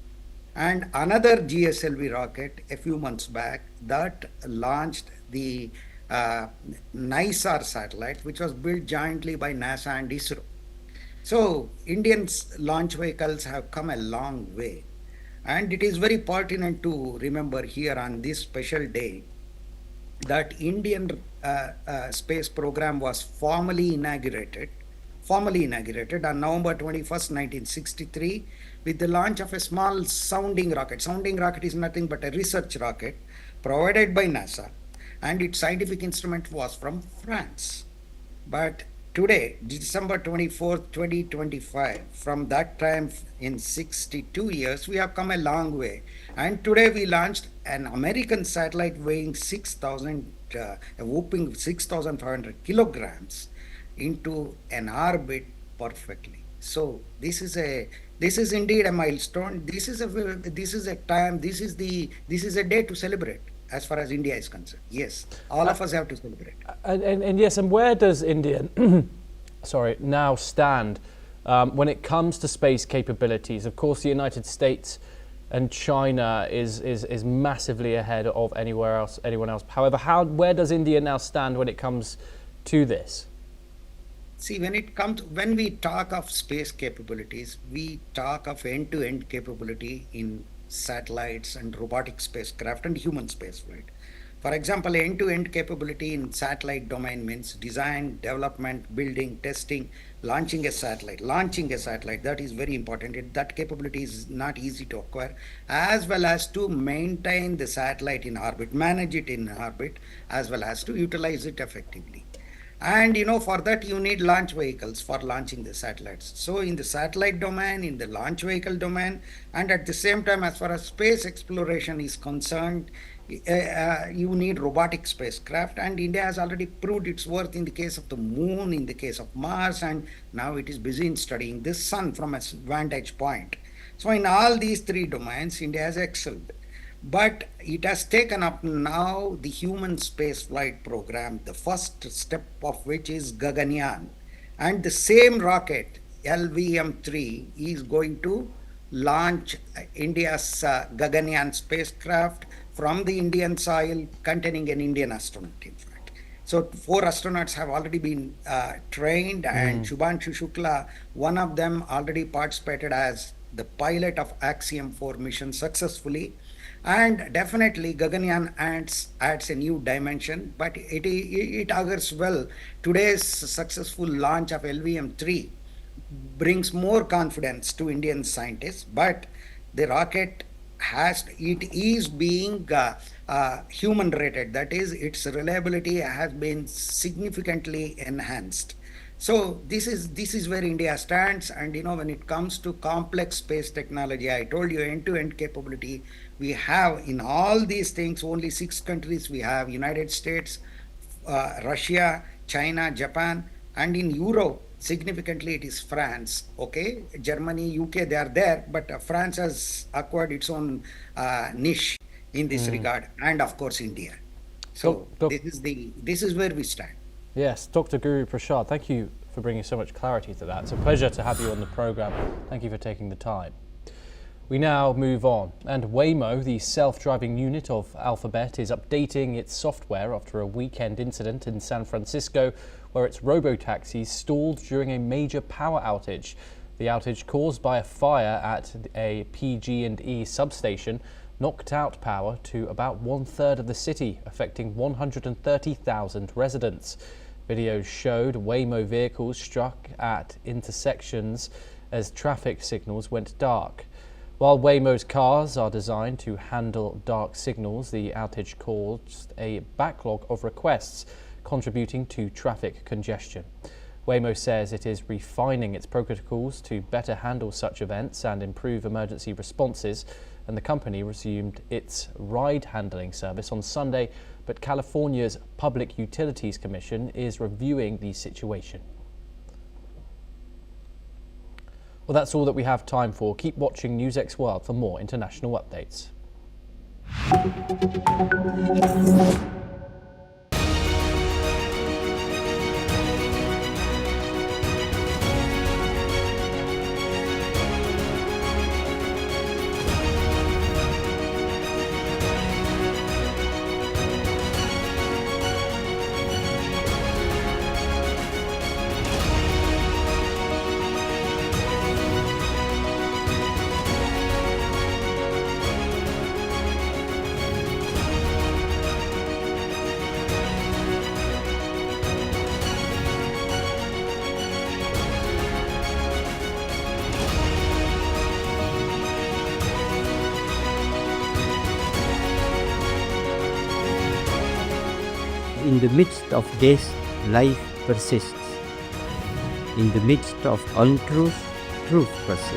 And another GSLV rocket a few months back that launched the NISAR satellite, which was built jointly by NASA and ISRO. So Indian launch vehicles have come a long way. And it is very pertinent to remember here on this special day that Indian space program was formally inaugurated on November 21st, 1963, with the launch of a small sounding rocket. Sounding rocket is nothing but a research rocket provided by NASA, and its scientific instrument was from France. But today, December 24th, 2025, from that time in 62 years, we have come a long way. And today we launched an American satellite weighing 6,000, a whooping 6,500 kilograms into an orbit perfectly. So this is indeed a milestone. This is a time. This is a day to celebrate. As far as India is concerned, yes, all of us have to celebrate. And yes, and where does India, now stand when it comes to space capabilities? Of course, the United States and China is massively ahead of anyone else. However, where does India now stand when it comes to this? See, when we talk of space capabilities, we talk of end-to-end capability in satellites and robotic spacecraft and human spaceflight. For example, end-to-end capability in satellite domain means design, development, building, testing, launching a satellite. That is very important. That capability is not easy to acquire, as well as to maintain the satellite in orbit, manage it in orbit, as well as to utilize it effectively. And for that you need launch vehicles for launching the satellites. So in the satellite domain, in the launch vehicle domain, and at the same time, as far as space exploration is concerned, you need robotic spacecraft, and India has already proved its worth in the case of the moon, in the case of Mars, and now it is busy in studying the sun from a vantage point. So in all these three domains, India has excelled. But it has taken up now the human space flight program, the first step of which is Gaganyaan. And the same rocket, LVM-3, is going to launch India's Gaganyaan spacecraft from the Indian soil, containing an Indian astronaut, in fact. So 4 astronauts have already been trained, and Shubhanshu Shukla, one of them, already participated as the pilot of Axiom 4 mission successfully. And definitely Gaganyaan adds a new dimension, but it augurs well. Today's successful launch of LVM-3 brings more confidence to Indian scientists, but the rocket it is being human rated. That is, its reliability has been significantly enhanced. So this is where India stands. And when it comes to complex space technology, I told you end-to-end capability. We have in all these things only 6 countries. We have United States, Russia, China, Japan, and in Europe, significantly it is France. Okay, Germany, UK, they are there, but France has acquired its own niche in this regard, and of course India. So this is where we stand. Yes, Dr. Guru Prasad, thank you for bringing so much clarity to that. It's a pleasure to have you on the programme. Thank you for taking the time. We now move on, and Waymo, the self-driving unit of Alphabet, is updating its software after a weekend incident in San Francisco where its robo-taxis stalled during a major power outage. The outage, caused by a fire at a PG&E substation, knocked out power to about 1/3 of the city, affecting 130,000 residents. Videos showed Waymo vehicles struck at intersections as traffic signals went dark. While Waymo's cars are designed to handle dark signals, the outage caused a backlog of requests, contributing to traffic congestion. Waymo says it is refining its protocols to better handle such events and improve emergency responses, and the company resumed its ride-handling service on Sunday, but California's Public Utilities Commission is reviewing the situation. Well, that's all that we have time for. Keep watching NewsX World for more international updates. In the midst of death, life persists. In the midst of untruth, truth persists.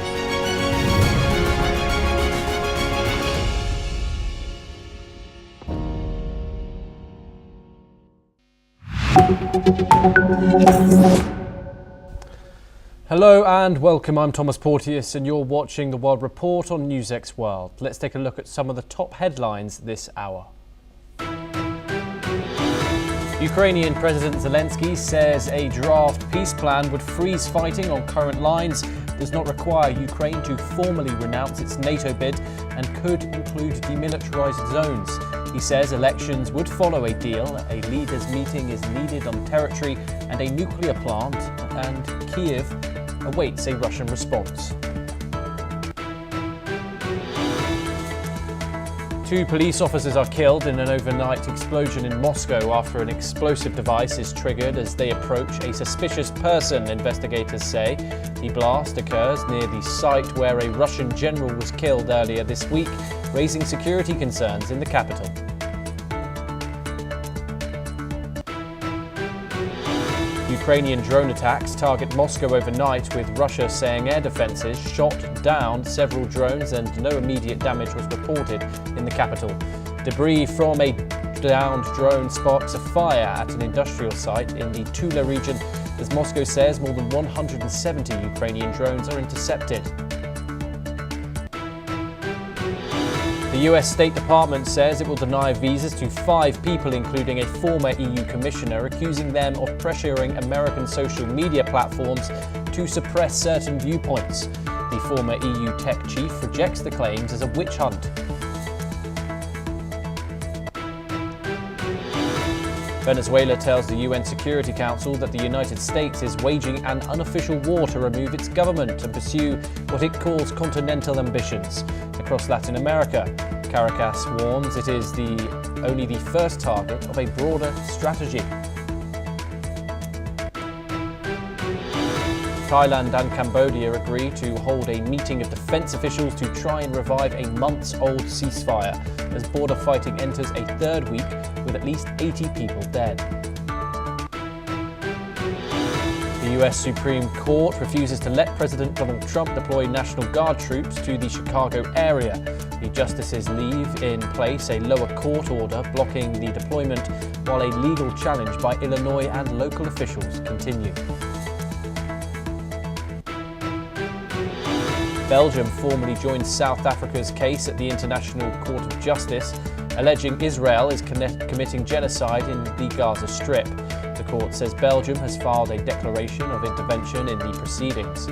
Hello and welcome, I'm Thomas Porteous and you're watching The World Report on NewsX World. Let's take a look at some of the top headlines this hour. Ukrainian President Zelensky says a draft peace plan would freeze fighting on current lines, does not require Ukraine to formally renounce its NATO bid, and could include demilitarized zones. He says elections would follow a deal, a leaders' meeting is needed on territory, and a nuclear plant, and Kyiv awaits a Russian response. 2 police officers are killed in an overnight explosion in Moscow after an explosive device is triggered as they approach a suspicious person, investigators say. The blast occurs near the site where a Russian general was killed earlier this week, raising security concerns in the capital. Ukrainian drone attacks target Moscow overnight, with Russia saying air defences shot down several drones and no immediate damage was reported in the capital. Debris from a downed drone sparks a fire at an industrial site in the Tula region, as Moscow says more than 170 Ukrainian drones are intercepted. The US State Department says it will deny visas to 5 people, including a former EU commissioner, accusing them of pressuring American social media platforms to suppress certain viewpoints. The former EU tech chief rejects the claims as a witch hunt. Venezuela tells the UN Security Council that the United States is waging an unofficial war to remove its government and pursue what it calls continental ambitions. Across Latin America, Caracas warns it is only the first target of a broader strategy. Thailand and Cambodia agree to hold a meeting of defence officials to try and revive a months-old ceasefire as border fighting enters a third week with at least 80 people dead. The US Supreme Court refuses to let President Donald Trump deploy National Guard troops to the Chicago area. The justices leave in place a lower court order blocking the deployment, while a legal challenge by Illinois and local officials continue. Belgium formally joined South Africa's case at the International Court of Justice, alleging Israel is committing genocide in the Gaza Strip. The court says Belgium has filed a declaration of intervention in the proceedings.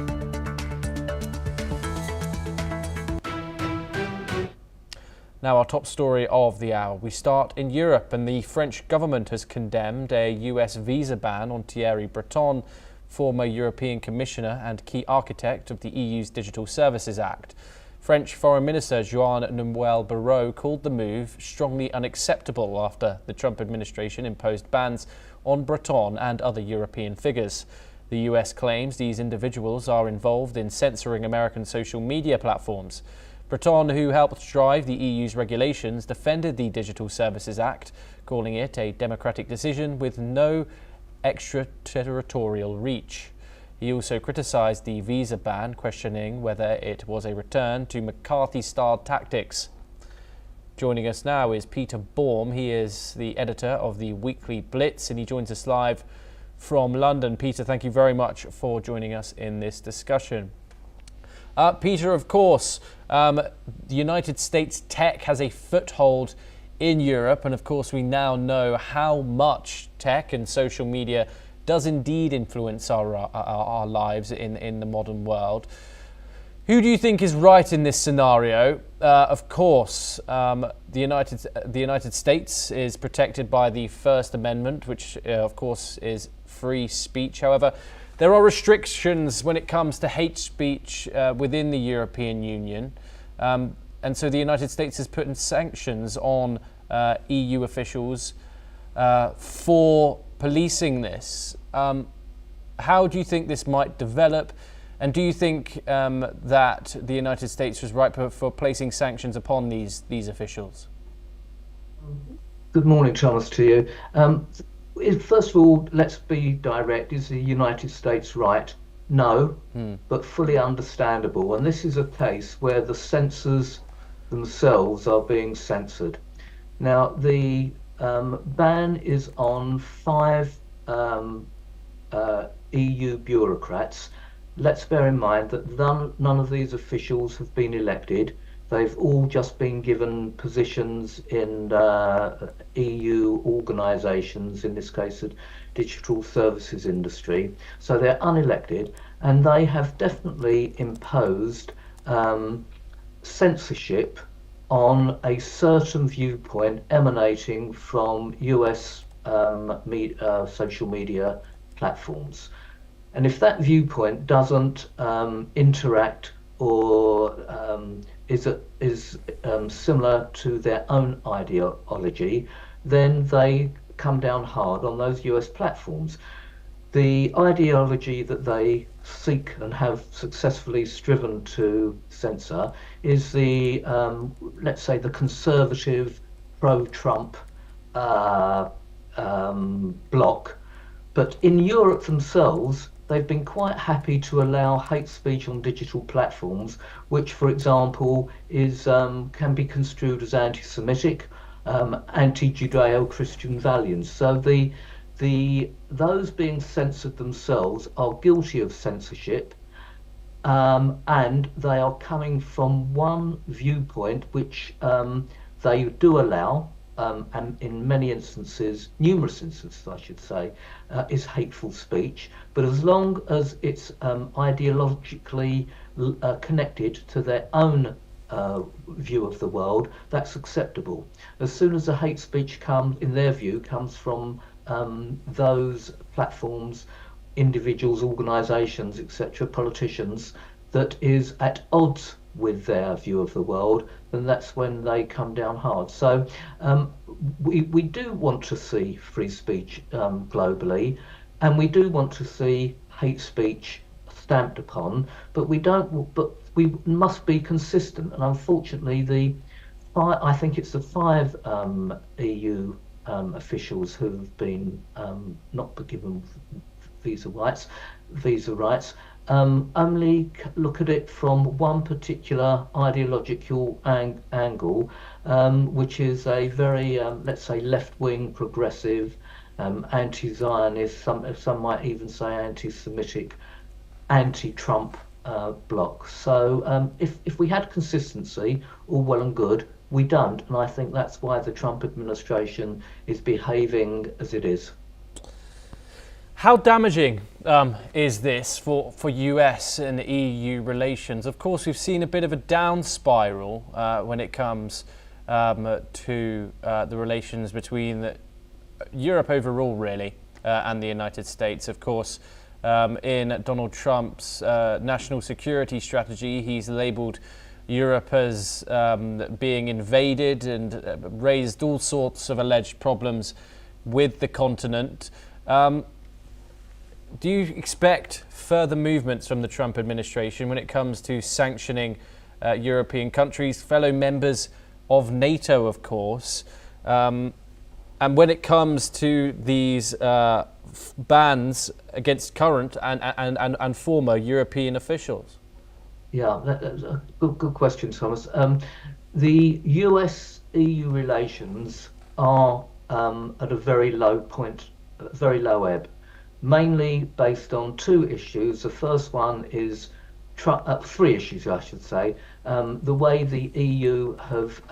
Now, our top story of the hour. We start in Europe, and the French government has condemned a US visa ban on Thierry Breton, former European Commissioner and key architect of the EU's Digital Services Act. French Foreign Minister Jean-Noël Barrot called the move strongly unacceptable after the Trump administration imposed bans on Breton and other European figures. The US claims these individuals are involved in censoring American social media platforms. Breton, who helped drive the EU's regulations, defended the Digital Services Act, calling it a democratic decision with no extraterritorial reach. He also criticised the visa ban, questioning whether it was a return to McCarthy-style tactics. Joining us now is Peter Baum. He is the editor of the Weekly Blitz, and he joins us live from London. Peter, thank you very much for joining us in this discussion. Peter, of course, the United States tech has a foothold in Europe, and of course we now know how much tech and social media does indeed influence our lives in the modern world. Who do you think is right in this scenario? Of course, the United States is protected by the First Amendment, which of course is free speech. However, there are restrictions when it comes to hate speech within the European Union. And so the United States has put in sanctions on EU officials for policing this. How do you think this might develop? And do you think that the United States was right for placing sanctions upon these officials? Good morning, Thomas, to you. First of all, let's be direct. Is the United States right? No, but fully understandable. And this is a case where the censors themselves are being censored. Now, the ban is on 5 EU bureaucrats. Let's bear in mind that none of these officials have been elected. They've all just been given positions in EU organisations, in this case the digital services industry. So they're unelected, and they have definitely imposed censorship on a certain viewpoint emanating from US social media platforms. And if that viewpoint doesn't interact or is similar to their own ideology, then they come down hard on those US platforms. The ideology that they seek and have successfully striven to censor is the, let's say, the conservative pro-Trump bloc. But in Europe themselves, they've been quite happy to allow hate speech on digital platforms, which, for example, is can be construed as anti-Semitic, anti-Judeo-Christian values. So those being censored themselves are guilty of censorship, and they are coming from one viewpoint which they do allow, and in many instances, numerous instances I should say, is hateful speech. But as long as it's ideologically connected to their own view of the world, that's acceptable. As soon as the hate speech comes, in their view, comes from those platforms, individuals, organisations, etc., politicians, that is at odds with their view of the world, then that's when they come down hard. So we do want to see free speech globally, and we do want to see hate speech stamped upon, but we don't. But we must be consistent. And unfortunately, I think it's the 5 EU officials who've been not given visa rights. Only look at it from one particular ideological angle, which is a very, let's say, left-wing, progressive, anti-Zionist, some might even say anti-Semitic, anti-Trump bloc. So if we had consistency, all well and good, we don't, and I think that's why the Trump administration is behaving as it is. How damaging is this for US and EU relations? Of course, we've seen a bit of a down spiral when it comes to the relations between Europe overall, really, and the United States. Of course, in Donald Trump's national security strategy, he's labelled Europe as being invaded and raised all sorts of alleged problems with the continent. Do you expect further movements from the Trump administration when it comes to sanctioning European countries, fellow members of NATO, of course, and when it comes to these bans against current and former European officials? Yeah, that's a good question, Thomas. The US-EU relations are at a very low point, very low ebb, mainly based on 2 issues. The first one is 3 issues, I should say. The way the EU have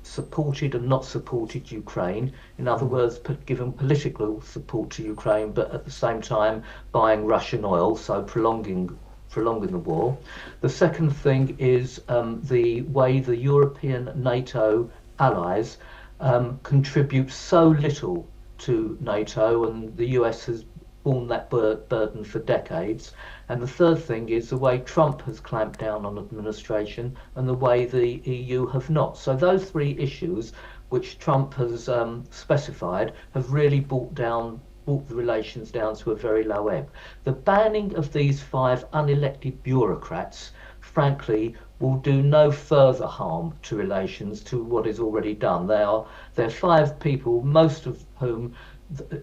supported and not supported Ukraine. In other words, given political support to Ukraine, but at the same time buying Russian oil, so prolonging the war. The second thing is the way the European NATO allies contribute so little to NATO, and the US has borne that burden for decades. And the third thing is the way Trump has clamped down on administration and the way the EU have not. So those 3 issues which Trump has specified have really brought the relations down to a very low ebb. The banning of these 5 unelected bureaucrats, frankly, will do no further harm to relations to what is already done. They're 5 people, most of whom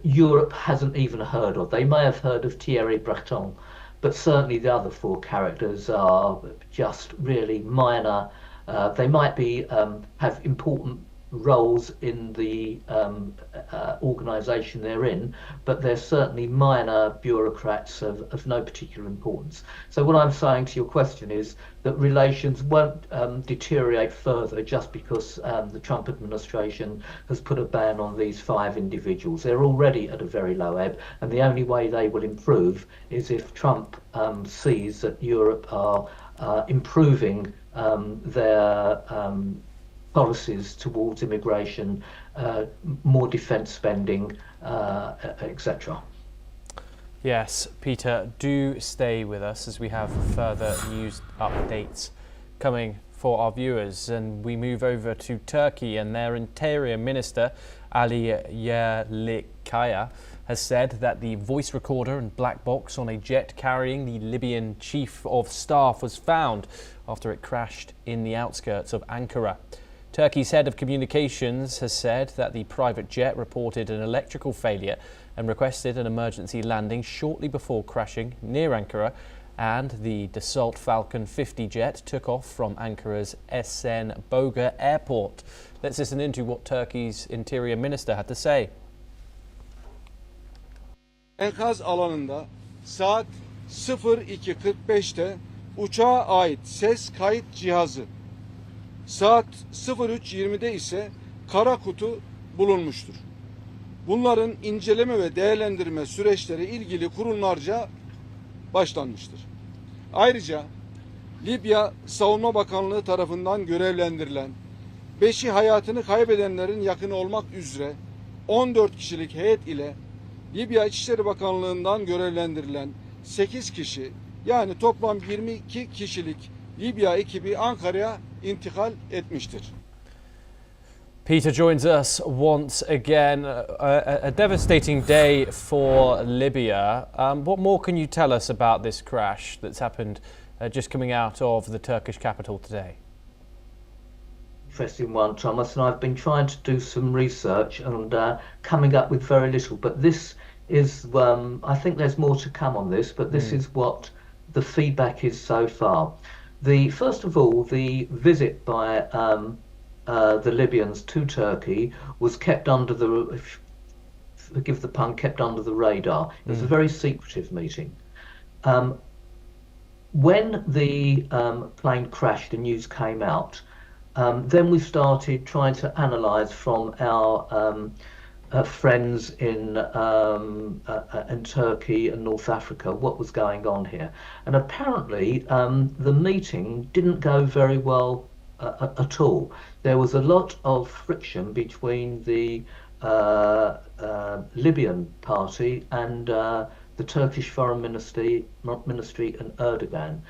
Europe hasn't even heard of. They may have heard of Thierry Breton, but certainly the other 4 characters are just really minor. They might be have important roles in the organisation they're in, but they're certainly minor bureaucrats of no particular importance. So what I'm saying to your question is that relations won't deteriorate further just because the Trump administration has put a ban on these 5 individuals. They're already at a very low ebb, and the only way they will improve is if Trump sees that Europe are improving their policies towards immigration, more defence spending, etc. Yes, Peter, do stay with us as we have further news updates coming for our viewers. And we move over to Turkey, and their Interior Minister, Ali Yerlikaya, has said that the voice recorder and black box on a jet carrying the Libyan Chief of Staff was found after it crashed in the outskirts of Ankara. Turkey's head of communications has said that the private jet reported an electrical failure and requested an emergency landing shortly before crashing near Ankara, and the Dassault Falcon 50 jet took off from Ankara's Esenboga airport. Let's listen into what Turkey's Interior Minister had to say. Enkaz alanında saat 02:45'te uçağa ait ses kayıt cihazı, saat 03:20'de ise kara kutu bulunmuştur. Bunların inceleme ve değerlendirme süreçleri ilgili kurumlarca başlanmıştır. Ayrıca Libya Savunma Bakanlığı tarafından görevlendirilen 5'i hayatını kaybedenlerin yakını olmak üzere 14 kişilik heyet ile Libya İçişleri Bakanlığı'ndan görevlendirilen 8 kişi, yani toplam 22 kişilik Libya ekibi Ankara'ya intikal etmiştir. Peter joins us once again. A devastating day for Libya. What more can you tell us about this crash that's happened just coming out of the Turkish capital today? Interesting one, Thomas, and I've been trying to do some research and coming up with very little, but this is, I think there's more to come on this, but this is what the feedback is so far. First of all, the visit by the Libyans to Turkey was kept under the, forgive the pun, kept under the radar. It was a very secretive meeting. When the plane crashed, the news came out. Then we started trying to analyse from our friends in Turkey and North Africa what was going on here. And apparently the meeting didn't go very well at all. There was a lot of friction between the Libyan party and the Turkish Foreign Ministry and Erdogan.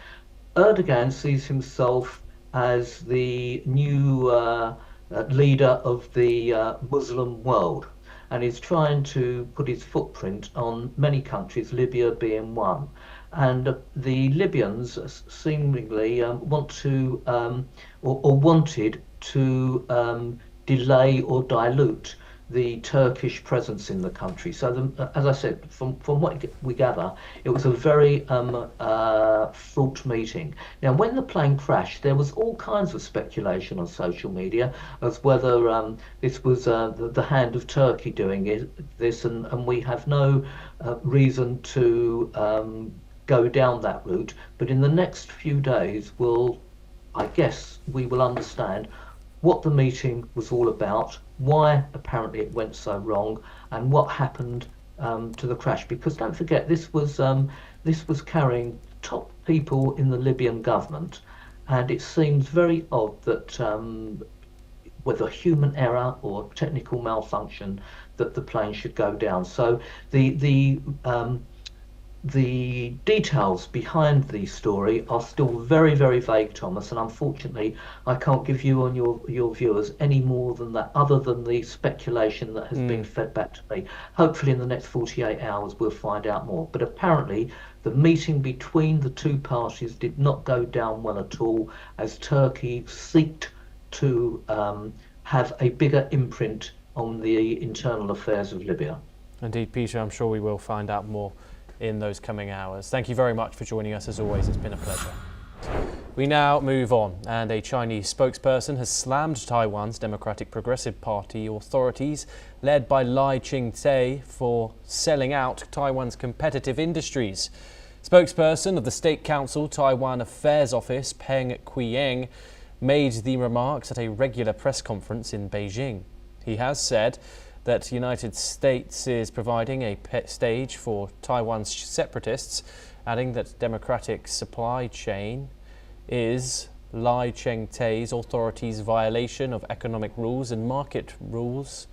Erdogan sees himself as the new leader of the Muslim world, and is trying to put his footprint on many countries, Libya being one. And the Libyans seemingly want to, or wanted to delay or dilute the Turkish presence in the country. So, as I said, from what we gather, it was a very fraught meeting. Now, when the plane crashed, there was all kinds of speculation on social media as whether this was the hand of Turkey doing this, and we have no reason to go down that route. But in the next few days, I guess we will understand what the meeting was all about, why apparently it went so wrong, and what happened to the crash. Because don't forget, this was carrying top people in the Libyan government, and it seems very odd that whether human error or technical malfunction, that the plane should go down. So the details behind the story are still very, very vague, Thomas, and unfortunately I can't give you and your viewers any more than that, other than the speculation that has been fed back to me. Hopefully in the next 48 hours we'll find out more. But apparently the meeting between the two parties did not go down well at all, as Turkey sought to have a bigger imprint on the internal affairs of Libya. Indeed, Peter, I'm sure we will find out more in those coming hours. Thank you very much for joining us as always. It's been a pleasure. We now move on, and a Chinese spokesperson has slammed Taiwan's Democratic Progressive Party authorities, led by Lai Ching-te, for selling out Taiwan's competitive industries. Spokesperson of the State Council Taiwan Affairs Office, Peng Quiying, made the remarks at a regular press conference in Beijing. He has said that the United States is providing a stage for Taiwan's separatists, adding that democratic supply chain is Lai Ching-te's authorities' violation of economic rules and market rules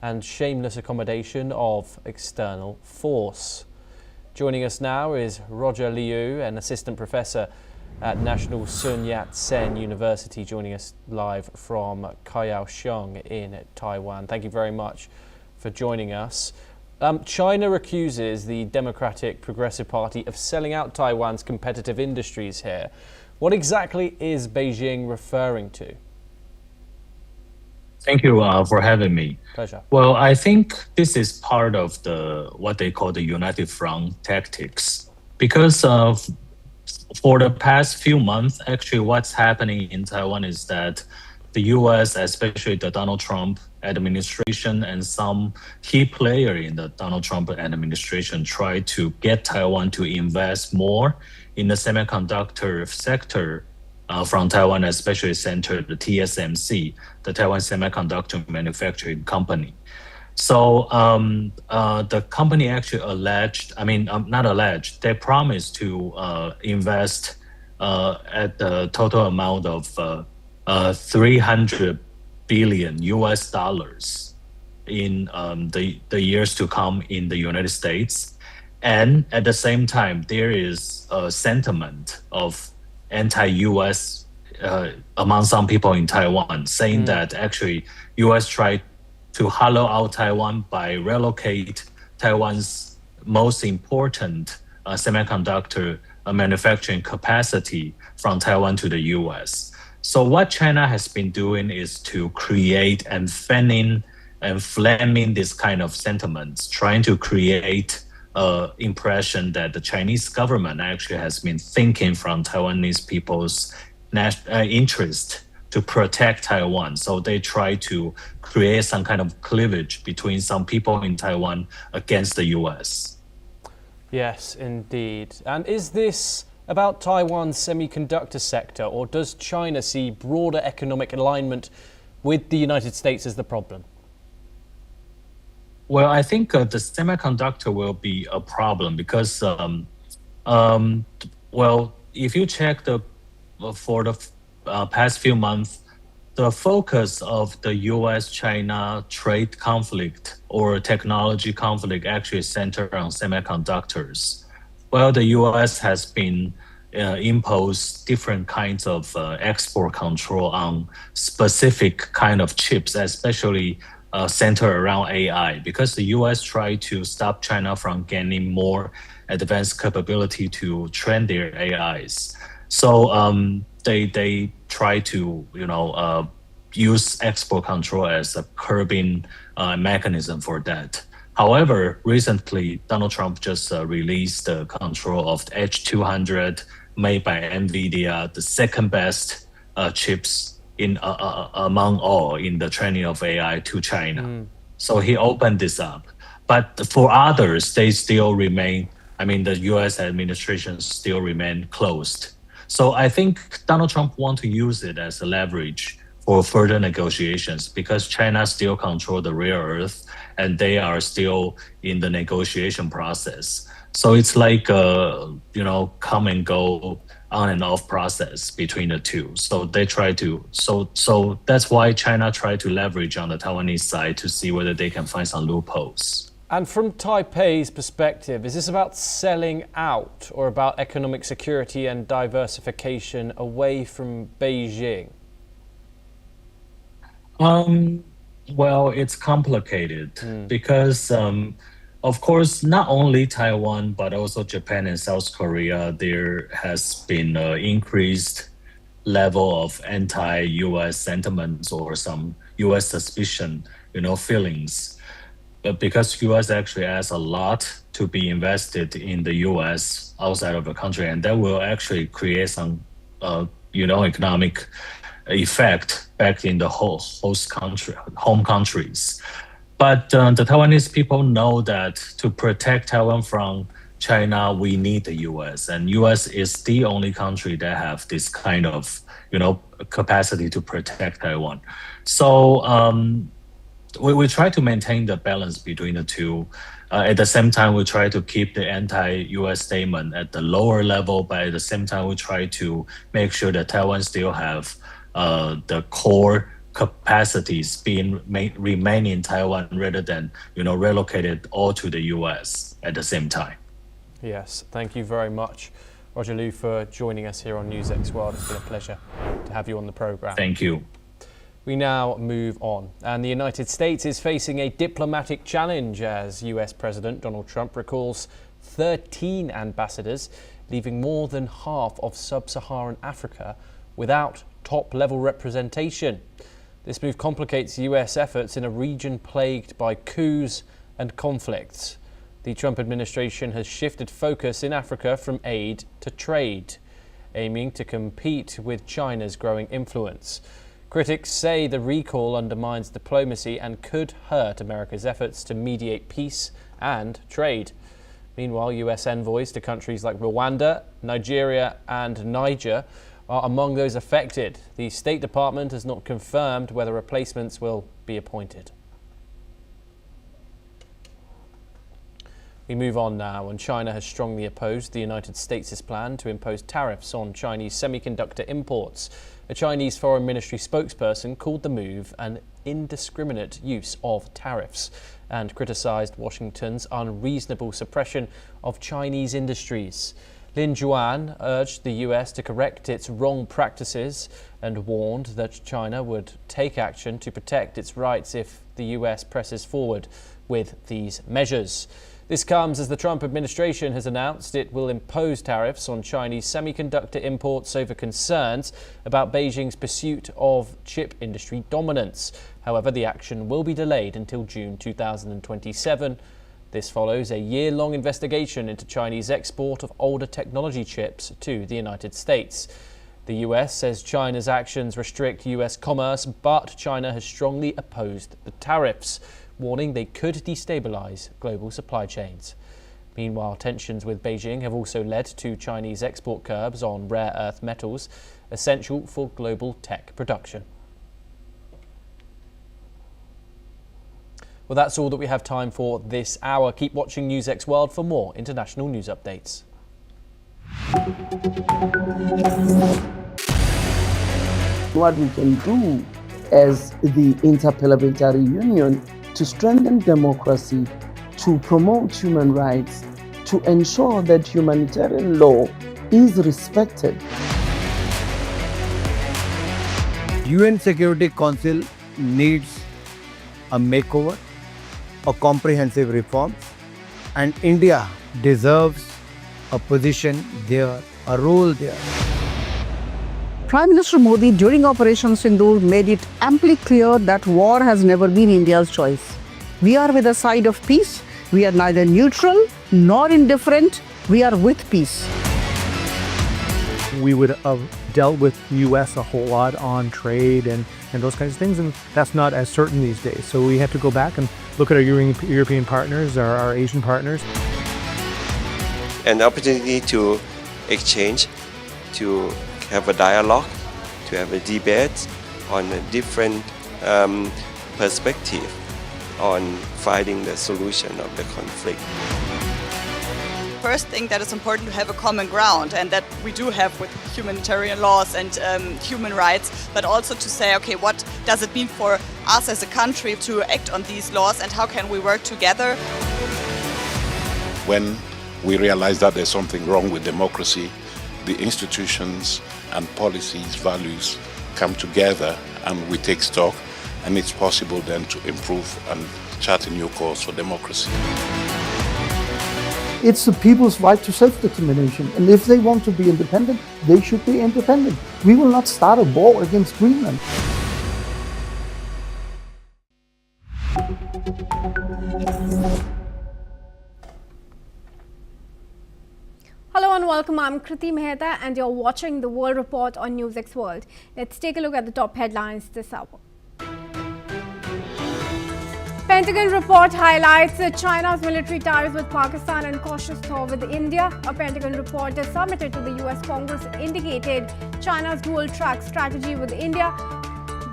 and shameless accommodation of external force. Joining us now is Roger Liu, an assistant professor at National Sun Yat-sen University, joining us live from Kaohsiung in Taiwan. Thank you very much for joining us. China accuses the Democratic Progressive Party of selling out Taiwan's competitive industries here. What exactly is Beijing referring to? Thank you for having me. Pleasure. Well, I think this is part of what they call the United Front tactics, because for the past few months, actually what's happening in Taiwan is that the US, especially the Donald Trump administration and some key player in the Donald Trump administration, try to get Taiwan to invest more in the semiconductor sector from Taiwan, especially centered the TSMC, the Taiwan Semiconductor Manufacturing Company. So the company actually they promised to invest at the total amount of $300 billion in the years to come in the United States. And at the same time, there is a sentiment of anti-US among some people in Taiwan, saying that actually U.S. tried to hollow out Taiwan by relocate Taiwan's most important semiconductor manufacturing capacity from Taiwan to the U.S. So what China has been doing is to create and fanning and flaming this kind of sentiments, trying to create impression that the Chinese government actually has been thinking from Taiwanese people's interest to protect Taiwan. So they try to create some kind of cleavage between some people in Taiwan against the US. Yes, indeed. And is this about Taiwan's semiconductor sector, or does China see broader economic alignment with the United States as the problem? Well, I think the semiconductor will be a problem because, well, if you check for the past few months, the focus of the US-China trade conflict or technology conflict actually centered on semiconductors. Well, the US has been imposed different kinds of export control on specific kind of chips, especially centered around AI, because the US tried to stop China from gaining more advanced capability to train their AIs. So they try to, use export control as a curbing mechanism for that. However, recently, Donald Trump just released the control of the H200 made by NVIDIA, the second best chips in among all in the training of AI to China. So he opened this up. But for others, they still remain, the US administration still remain closed. So I think Donald Trump wants to use it as a leverage for further negotiations because China still control the rare earth and they are still in the negotiation process. So it's like come and go on and off process between the two. So they try to, so that's why China tried to leverage on the Taiwanese side to see whether they can find some loopholes. And from Taipei's perspective, is this about selling out or about economic security and diversification away from Beijing? Well, it's complicated because, of course, not only Taiwan, but also Japan and South Korea, there has been an increased level of anti-US sentiments or some US suspicion, feelings. But because US actually asks a lot to be invested in the US outside of the country, and that will actually create some, economic effect back in the host country, home countries. But the Taiwanese people know that to protect Taiwan from China, we need the US, and US is the only country that have this kind of, capacity to protect Taiwan. So we try to maintain the balance between the two. At the same time, we try to keep the anti-US statement at the lower level, but at the same time, we try to make sure that Taiwan still have the core capacities remain in Taiwan rather than relocated all to the US at the same time. Yes, thank you very much, Roger Liu, for joining us here on NewsX World. It's been a pleasure to have you on the program. Thank you. We now move on, and the United States is facing a diplomatic challenge as US President Donald Trump recalls 13 ambassadors, leaving more than half of sub-Saharan Africa without top-level representation. This move complicates US efforts in a region plagued by coups and conflicts. The Trump administration has shifted focus in Africa from aid to trade, aiming to compete with China's growing influence. Critics say the recall undermines diplomacy and could hurt America's efforts to mediate peace and trade. Meanwhile, US envoys to countries like Rwanda, Nigeria and Niger are among those affected. The State Department has not confirmed whether replacements will be appointed. We move on now, and China has strongly opposed the United States' plan to impose tariffs on Chinese semiconductor imports. A Chinese Foreign Ministry spokesperson called the move an indiscriminate use of tariffs and criticised Washington's unreasonable suppression of Chinese industries. Lin Juan urged the US to correct its wrong practices and warned that China would take action to protect its rights if the US presses forward with these measures. This comes as the Trump administration has announced it will impose tariffs on Chinese semiconductor imports over concerns about Beijing's pursuit of chip industry dominance. However, the action will be delayed until June 2027. This follows a year-long investigation into Chinese export of older technology chips to the United States. The US says China's actions restrict US commerce, but China has strongly opposed the tariffs, warning they could destabilize global supply chains. Meanwhile, tensions with Beijing have also led to Chinese export curbs on rare earth metals, essential for global tech production. Well, that's all that we have time for this hour. Keep watching NewsX World for more international news updates. What we can do as the Interparliamentary Union to strengthen democracy, to promote human rights, to ensure that humanitarian law is respected. UN Security Council needs a makeover, a comprehensive reform, and India deserves a position there, a role there. Prime Minister Modi during Operation Sindoor made it amply clear that war has never been India's choice. We are with the side of peace. We are neither neutral nor indifferent. We are with peace. We would have dealt with US a whole lot on trade and those kinds of things, and that's not as certain these days. So we have to go back and look at our European partners, our Asian partners. An opportunity to exchange, to have a dialogue, to have a debate on a different perspective on finding the solution of the conflict. First thing that is important to have a common ground, and that we do have with humanitarian laws and human rights, but also to say, okay, what does it mean for us as a country to act on these laws and how can we work together? When we realize that there's something wrong with democracy, the institutions and policies, values come together and we take stock, and it's possible then to improve and chart a new course for democracy. It's the people's right to self-determination, and if they want to be independent, they should be independent. We will not start a war against Greenland. Hello and welcome. I'm Kriti Mehta and you're watching the World Report on NewsX World. Let's take a look at the top headlines this hour. Pentagon report highlights China's military ties with Pakistan and cautious thaw with India. A Pentagon report submitted to the US Congress indicated China's dual-track strategy with India,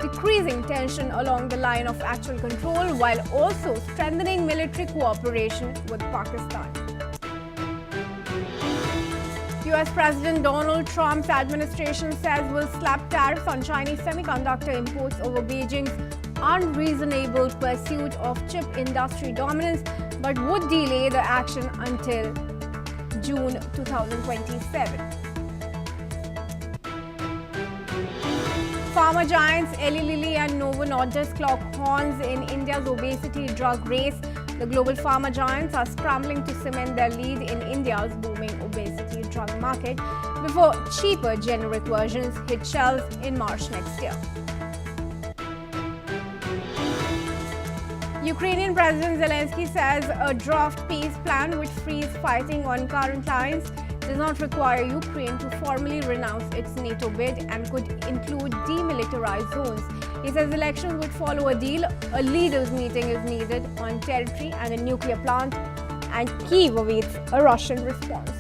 decreasing tension along the line of actual control while also strengthening military cooperation with Pakistan. US President Donald Trump's administration says will slap tariffs on Chinese semiconductor imports over Beijing's unreasonable pursuit of chip industry dominance, but would delay the action until June 2027. Pharma giants Eli Lilly and Novo Nordisk clock horns in India's obesity drug race. The global pharma giants are scrambling to cement their lead in India's booming obesity drug market before cheaper generic versions hit shelves in March next year. Ukrainian President Zelensky says a draft peace plan which frees fighting on current lines does not require Ukraine to formally renounce its NATO bid and could include demilitarized zones. He says elections would follow a deal. A leaders' meeting is needed on territory and a nuclear plant, and Kyiv awaits a Russian response.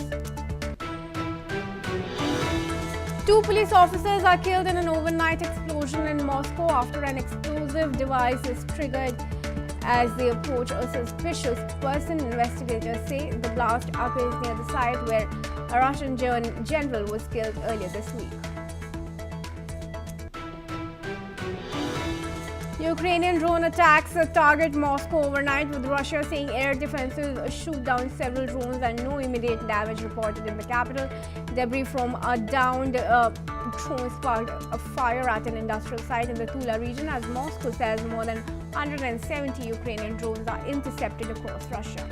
2 police officers are killed in an overnight explosion in Moscow after an explosive device is triggered as they approach a suspicious person. Investigators say the blast occurs near the site where a Russian general was killed earlier this week. Ukrainian drone attacks target Moscow overnight, with Russia saying air defenses shoot down several drones and no immediate damage reported in the capital. Debris from a downed drone sparked a fire at an industrial site in the Tula region, as Moscow says more than 170 Ukrainian drones are intercepted across Russia.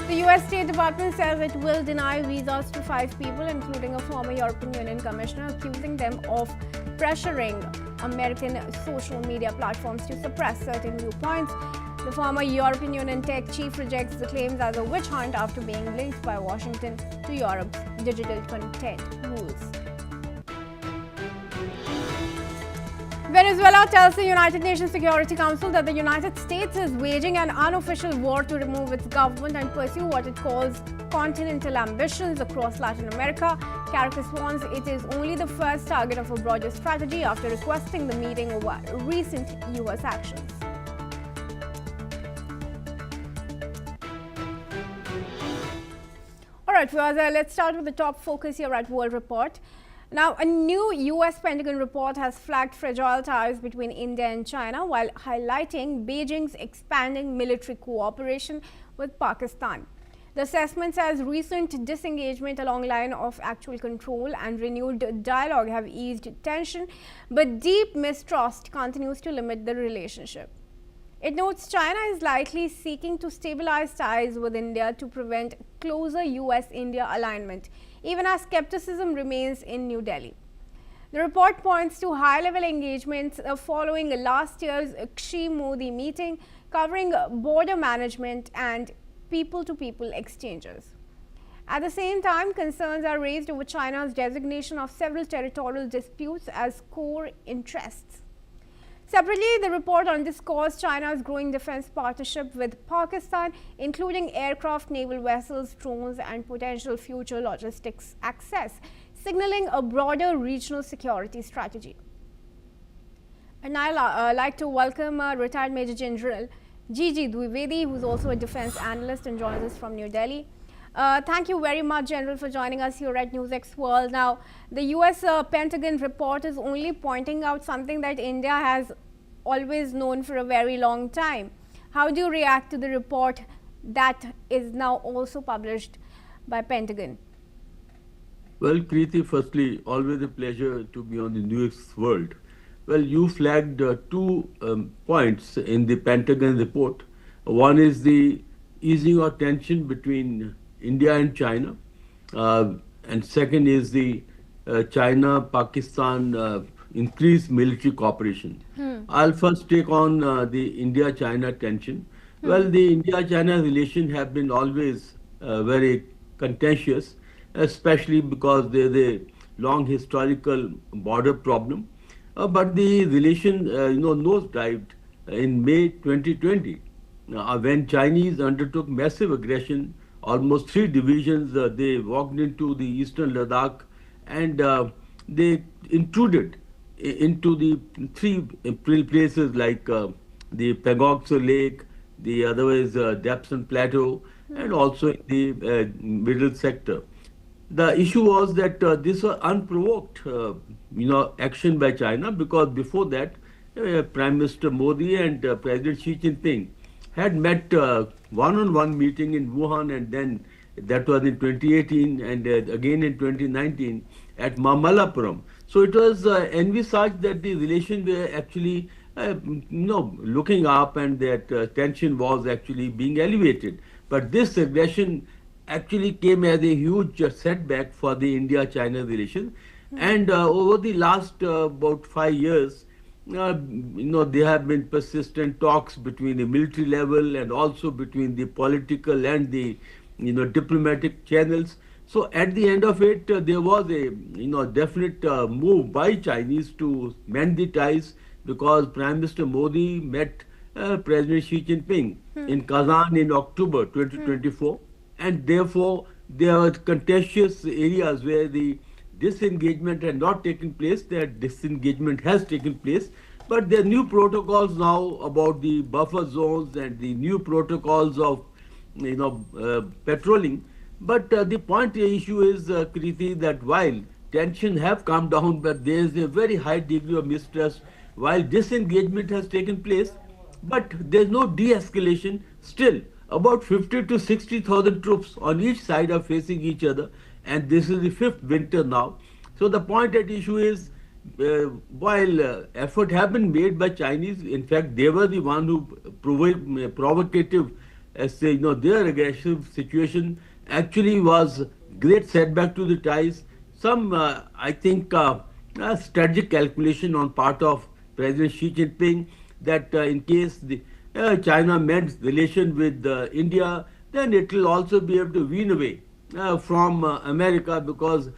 The US State Department says it will deny visas to 5 people, including a former European Union commissioner, accusing them of pressuring American social media platforms to suppress certain viewpoints. The former European Union tech chief rejects the claims as a witch hunt after being linked by Washington to Europe's digital content rules. Venezuela tells the United Nations Security Council that the United States is waging an unofficial war to remove its government and pursue what it calls continental ambitions across Latin America. Caracas warns it is only the first target of a broader strategy after requesting the meeting over recent US actions. All right, let's start with the top focus here at World Report. Now, a new US Pentagon report has flagged fragile ties between India and China while highlighting Beijing's expanding military cooperation with Pakistan. The assessment says recent disengagement along line of actual control and renewed dialogue have eased tension, but deep mistrust continues to limit the relationship. It notes China is likely seeking to stabilize ties with India to prevent closer US-India alignment, even as skepticism remains in New Delhi. The report points to high-level engagements following last year's Xi-Modi meeting, covering border management and people-to-people exchanges. At the same time, concerns are raised over China's designation of several territorial disputes as core interests. Separately, the report underscores China's growing defense partnership with Pakistan, including aircraft, naval vessels, drones, and potential future logistics access, signaling a broader regional security strategy. And I'd like to welcome retired Major General Gigi Dwivedi, who's also a defense analyst and joins us from New Delhi. Thank you very much, General, for joining us here at NewsX World. Now, the US Pentagon report is only pointing out something that India has always known for a very long time. How do you react to the report that is now also published by Pentagon? Well, Kriti, firstly, always a pleasure to be on the NewsX World. Well, you flagged two points in the Pentagon report. One is the easing of tension between India and China, and second is the China-Pakistan increased military cooperation. I'll first take on the India-China tension. Well, the India-China relations have been always very contentious, especially because there's a long historical border problem. But the relation, nosedived in May 2020, when Chinese undertook massive aggression. Almost 3 divisions, they walked into the eastern Ladakh, and they intruded into the 3 places like the Pangong Lake, the otherwise Depson Plateau, and also in the middle sector. The issue was that this was unprovoked, action by China, because before that, Prime Minister Modi and President Xi Jinping had met one-on-one meeting in Wuhan, and then that was in 2018 and again in 2019 at Mamallapuram. So it was envisaged that the relations were actually looking up, and that tension was actually being elevated. But this aggression actually came as a huge setback for the India-China relation. And over the last about 5 years, there have been persistent talks between the military level and also between the political and the diplomatic channels. So at the end of it, there was a definite move by Chinese to mend the ties, because Prime Minister Modi met President Xi Jinping in Kazan in October 2024, and therefore there were contentious areas where the disengagement had not taken place. That disengagement has taken place, but there are new protocols now about the buffer zones and the new protocols of patrolling. But the point issue is, Kriti, that while tension have come down, but there is a very high degree of mistrust while disengagement has taken place. But there's no de-escalation. Still, about 50 to 60,000 troops on each side are facing each other, and this is the fifth winter now. So the point at issue is, while effort have been made by Chinese, in fact, they were the one who provocative, say, their aggressive situation actually was great setback to the ties. Some, I think, strategic calculation on part of President Xi Jinping that in case China mends relation with India, then it will also be able to wean away from America, because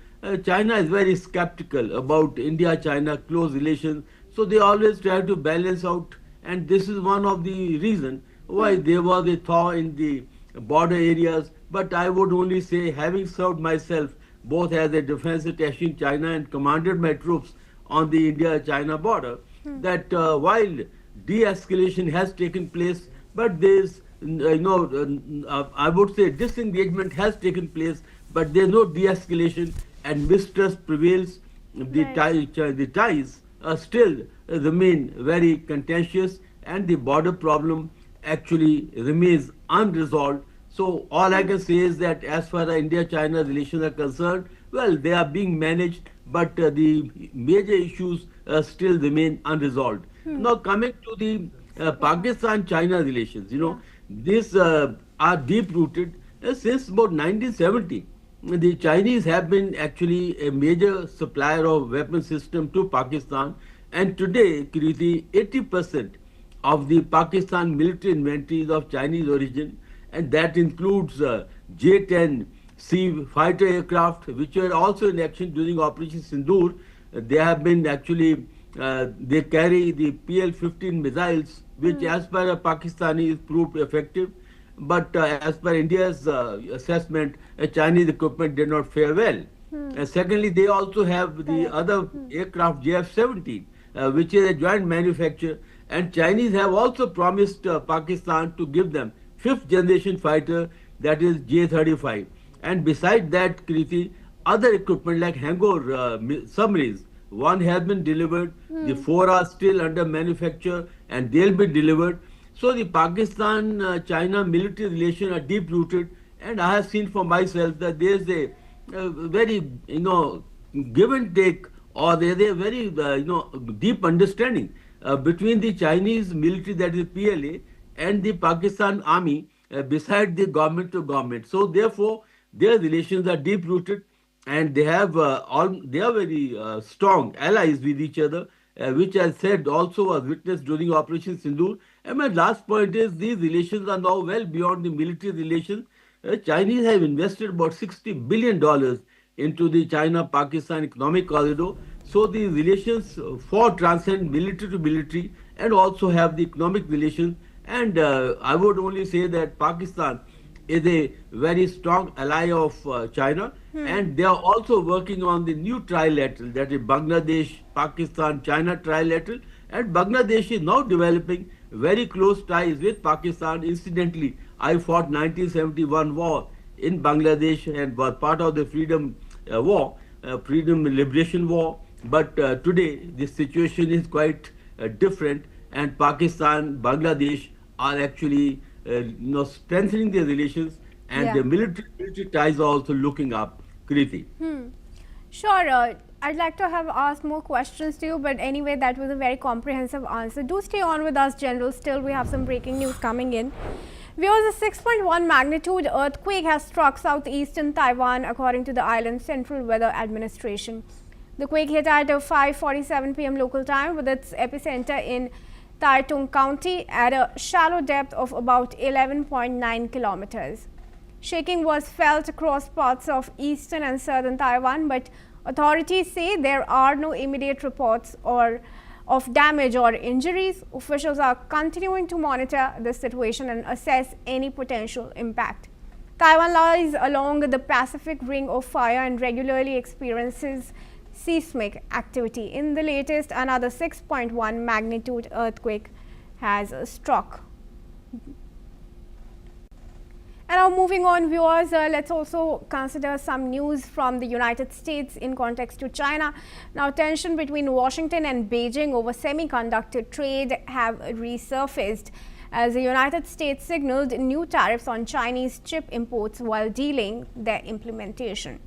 China is very skeptical about India-China close relations. So they always try to balance out, and this is one of the reasons why there was a thaw in the border areas. But I would only say, having served myself both as a defense attaché in China and commanded my troops on the India-China border, that while de-escalation has taken place, but there's, I would say disengagement has taken place, but there's no de-escalation, and mistrust prevails. The ties still remain very contentious, and the border problem actually remains unresolved. So all I can say is that as far as India-China relations are concerned, well, they are being managed, but the major issues still remain unresolved. Now coming to the Pakistan-China relations, these are deep-rooted since about 1970. The Chinese have been actually a major supplier of weapon system to Pakistan, and today, Kriti, 80% of the Pakistan military inventory is of Chinese origin, and that includes J-10C fighter aircraft, which were also in action during Operation Sindoor. They have been actually, they carry the PL-15 missiles, which as per Pakistani is proved effective. But as per India's assessment, Chinese equipment did not fare well. Secondly, they also have the other aircraft JF-17, which is a joint manufacture, and Chinese have also promised Pakistan to give them fifth generation fighter, that is J-35. And beside that, Kriti, other equipment like Hangar submarines, one has been delivered, the four are still under manufacture, and they'll be delivered. So the Pakistan-China military relations are deep-rooted, and I have seen for myself that there's a very, give and take, or there's a very, deep understanding between the Chinese military, that is PLA, and the Pakistan army, beside the government to government. So therefore, their relations are deep-rooted, and they have they are very strong allies with each other, which I said also was witnessed during Operation Sindoor. And my last point is, these relations are now well beyond the military relations. Chinese have invested about $60 billion into the China-Pakistan economic corridor. So the relations for transcend military to military, and also have the economic relations. And I would only say that Pakistan is a very strong ally of China, and they are also working on the new trilateral, that is Bangladesh, Pakistan, China trilateral, and Bangladesh is now developing very close ties with Pakistan. Incidentally, I fought 1971 war in Bangladesh and was part of the freedom war, freedom liberation war. But today the situation is quite different, and Pakistan, Bangladesh are actually strengthening their relations, and the military ties are also looking up. Kriti. Sure. I'd like to have asked more questions to you, but anyway, that was a very comprehensive answer. Do stay on with us, General. Still, we have some breaking news coming in. Viewers, a 6.1 magnitude earthquake has struck southeastern Taiwan, according to the island's Central Weather Administration. The quake hit at 5:47 p.m. local time, with its epicenter in Taitung County at a shallow depth of about 11.9 kilometers. Shaking was felt across parts of eastern and southern Taiwan, but authorities say there are no immediate reports of damage or injuries. Officials are continuing to monitor the situation and assess any potential impact. Taiwan lies along the Pacific Ring of Fire and regularly experiences seismic activity. In the latest, another 6.1 magnitude earthquake has struck. And now moving on, viewers, let's also consider some news from the United States in context to China. Now, tension between Washington and Beijing over semiconductor trade have resurfaced as the United States signaled new tariffs on Chinese chip imports while delaying their implementation.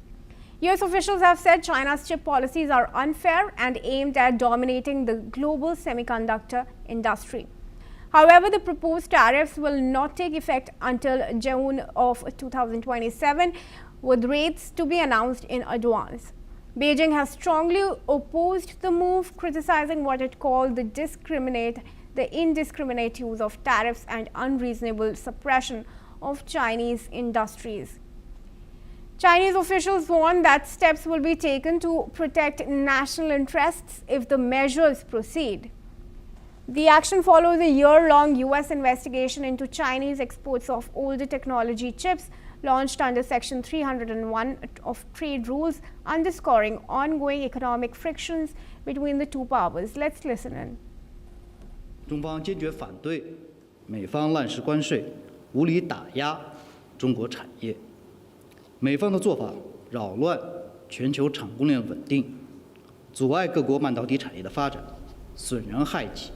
US officials have said China's chip policies are unfair and aimed at dominating the global semiconductor industry. However, the proposed tariffs will not take effect until June of 2027, with rates to be announced in advance. Beijing has strongly opposed the move, criticizing what it called the indiscriminate use of tariffs and unreasonable suppression of Chinese industries. Chinese officials warn that steps will be taken to protect national interests if the measures proceed. The action follows a year-long US investigation into Chinese exports of older technology chips launched under Section 301 of trade rules, underscoring ongoing economic frictions between the two powers. Let's listen in. 中方坚决反对美方滥施关税，无理打压中国产业。美方的做法扰乱全球产供链稳定，阻碍各国半导体产业的发展，损人害己。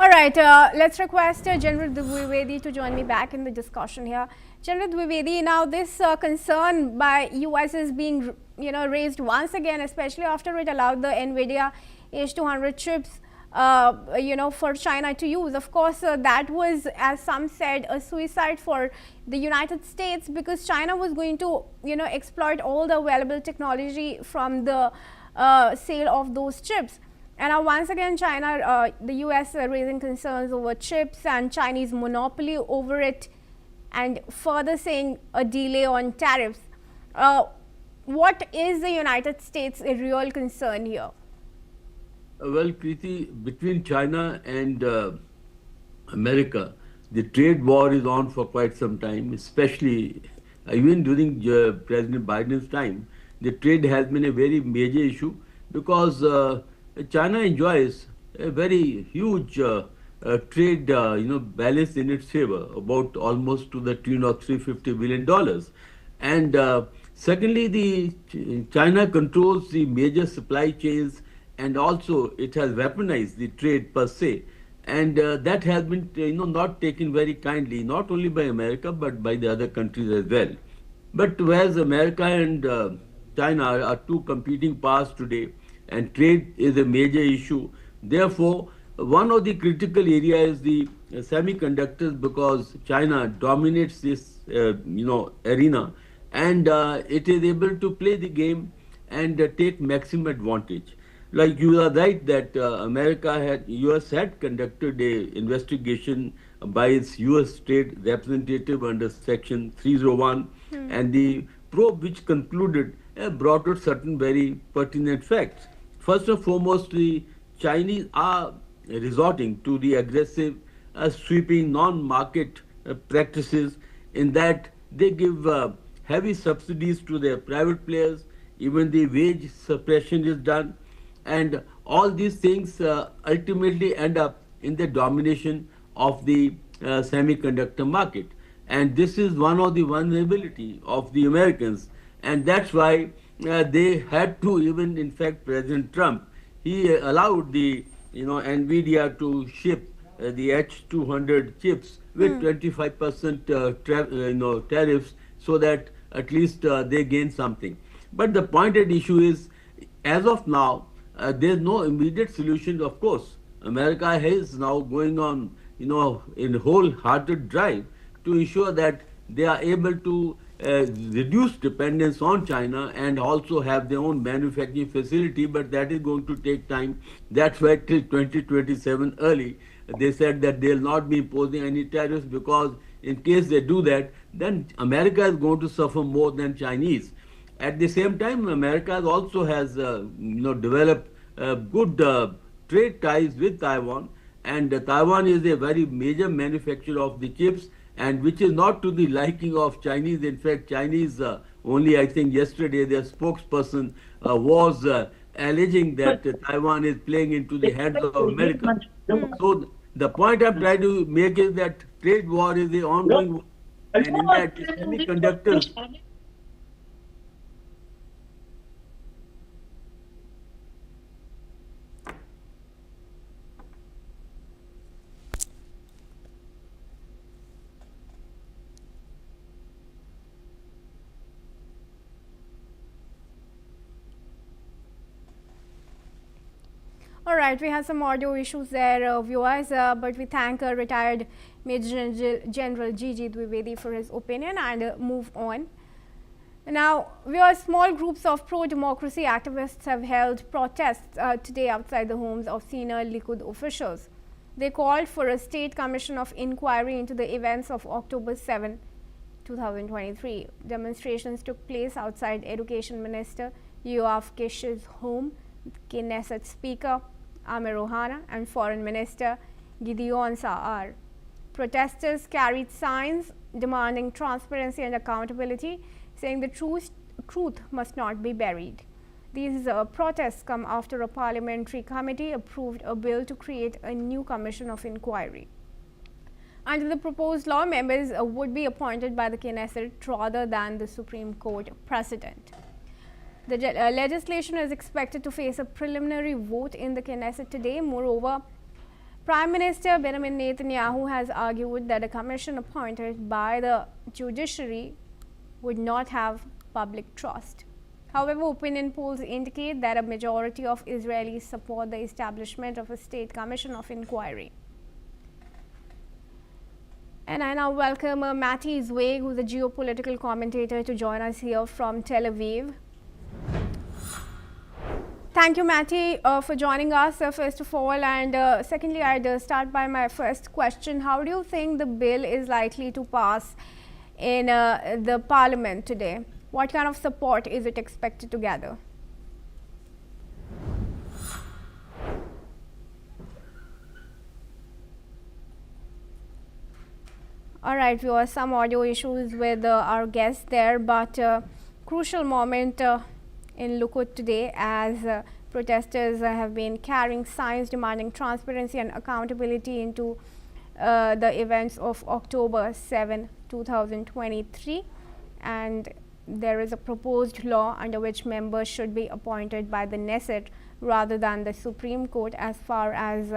All right, let's request General Dwivedi to join me back in the discussion here. General Dwivedi, now this concern by US is being raised once again, especially after it allowed the NVIDIA H200 chips for China to use. Of course, that was, as some said, a suicide for the United States because China was going to exploit all the available technology from the sale of those chips. And now once again China, the US are raising concerns over chips and Chinese monopoly over it, and further saying a delay on tariffs. What is the United States' real concern here? Well, Kriti, between China and America, the trade war is on for quite some time, especially even during President Biden's time. The trade has been a very major issue because China enjoys a very huge trade balance in its favor, about almost to the tune of $350 billion. And secondly, China controls the major supply chains, and also it has weaponized the trade per se. And that has been not taken very kindly, not only by America, but by the other countries as well. But whereas America and China are two competing powers today, and trade is a major issue. Therefore, one of the critical areas is the semiconductors, because China dominates this arena, and it is able to play the game and take maximum advantage. Like you are right that US had conducted a investigation by its US trade representative under Section 301, and the probe which concluded brought out certain very pertinent facts. First and foremost, the Chinese are resorting to the aggressive, sweeping non-market practices in that they give heavy subsidies to their private players, even the wage suppression is done, and all these things ultimately end up in the domination of the semiconductor market. And this is one of the vulnerability of the Americans, and that's why they had to, even in fact President Trump, he allowed the NVIDIA to ship the H200 chips with 25% tariffs, so that at least they gain something. But the pointed issue is, as of now, there's no immediate solution. Of course, America is now going on in wholehearted drive to ensure that they are able to reduce dependence on China and also have their own manufacturing facility, but that is going to take time. That's why till 2027 early, they said that they'll not be imposing any tariffs, because in case they do that, then America is going to suffer more than Chinese. At the same time, America also has developed good trade ties with Taiwan, and Taiwan is a very major manufacturer of the chips, and which is not to the liking of Chinese. In fact, Chinese only, I think yesterday, their spokesperson was alleging that Taiwan is playing into the hands of America. So the point I'm trying to make is that trade war is the ongoing war. And in that, the semiconductors. All right, we have some audio issues there, viewers, but we thank retired Major General Gigi Dwivedi for his opinion and move on. Now, small groups of pro-democracy activists have held protests today outside the homes of senior Likud officials. They called for a state commission of inquiry into the events of October 7, 2023. Demonstrations took place outside Education Minister Yoav Kish's home, Knesset Speaker Amir Ohana and Foreign Minister Gideon Sa'ar. Protesters carried signs demanding transparency and accountability, saying the truth must not be buried. These protests come after a parliamentary committee approved a bill to create a new commission of inquiry. Under the proposed law, members would be appointed by the Knesset rather than the Supreme Court precedent. The legislation is expected to face a preliminary vote in the Knesset today. Moreover, Prime Minister Benjamin Netanyahu has argued that a commission appointed by the judiciary would not have public trust. However, opinion polls indicate that a majority of Israelis support the establishment of a state commission of inquiry. And I now welcome Matti Zweig, who is a geopolitical commentator, to join us here from Tel Aviv. Thank you, Matti, for joining us, first of all. And secondly, I'd start by my first question. How do you think the bill is likely to pass in the parliament today? What kind of support is it expected to gather? All right, we have some audio issues with our guests there, but crucial moment in Likud today as protesters have been carrying signs demanding transparency and accountability into the events of October 7, 2023. And there is a proposed law under which members should be appointed by the Knesset rather than the Supreme Court as far as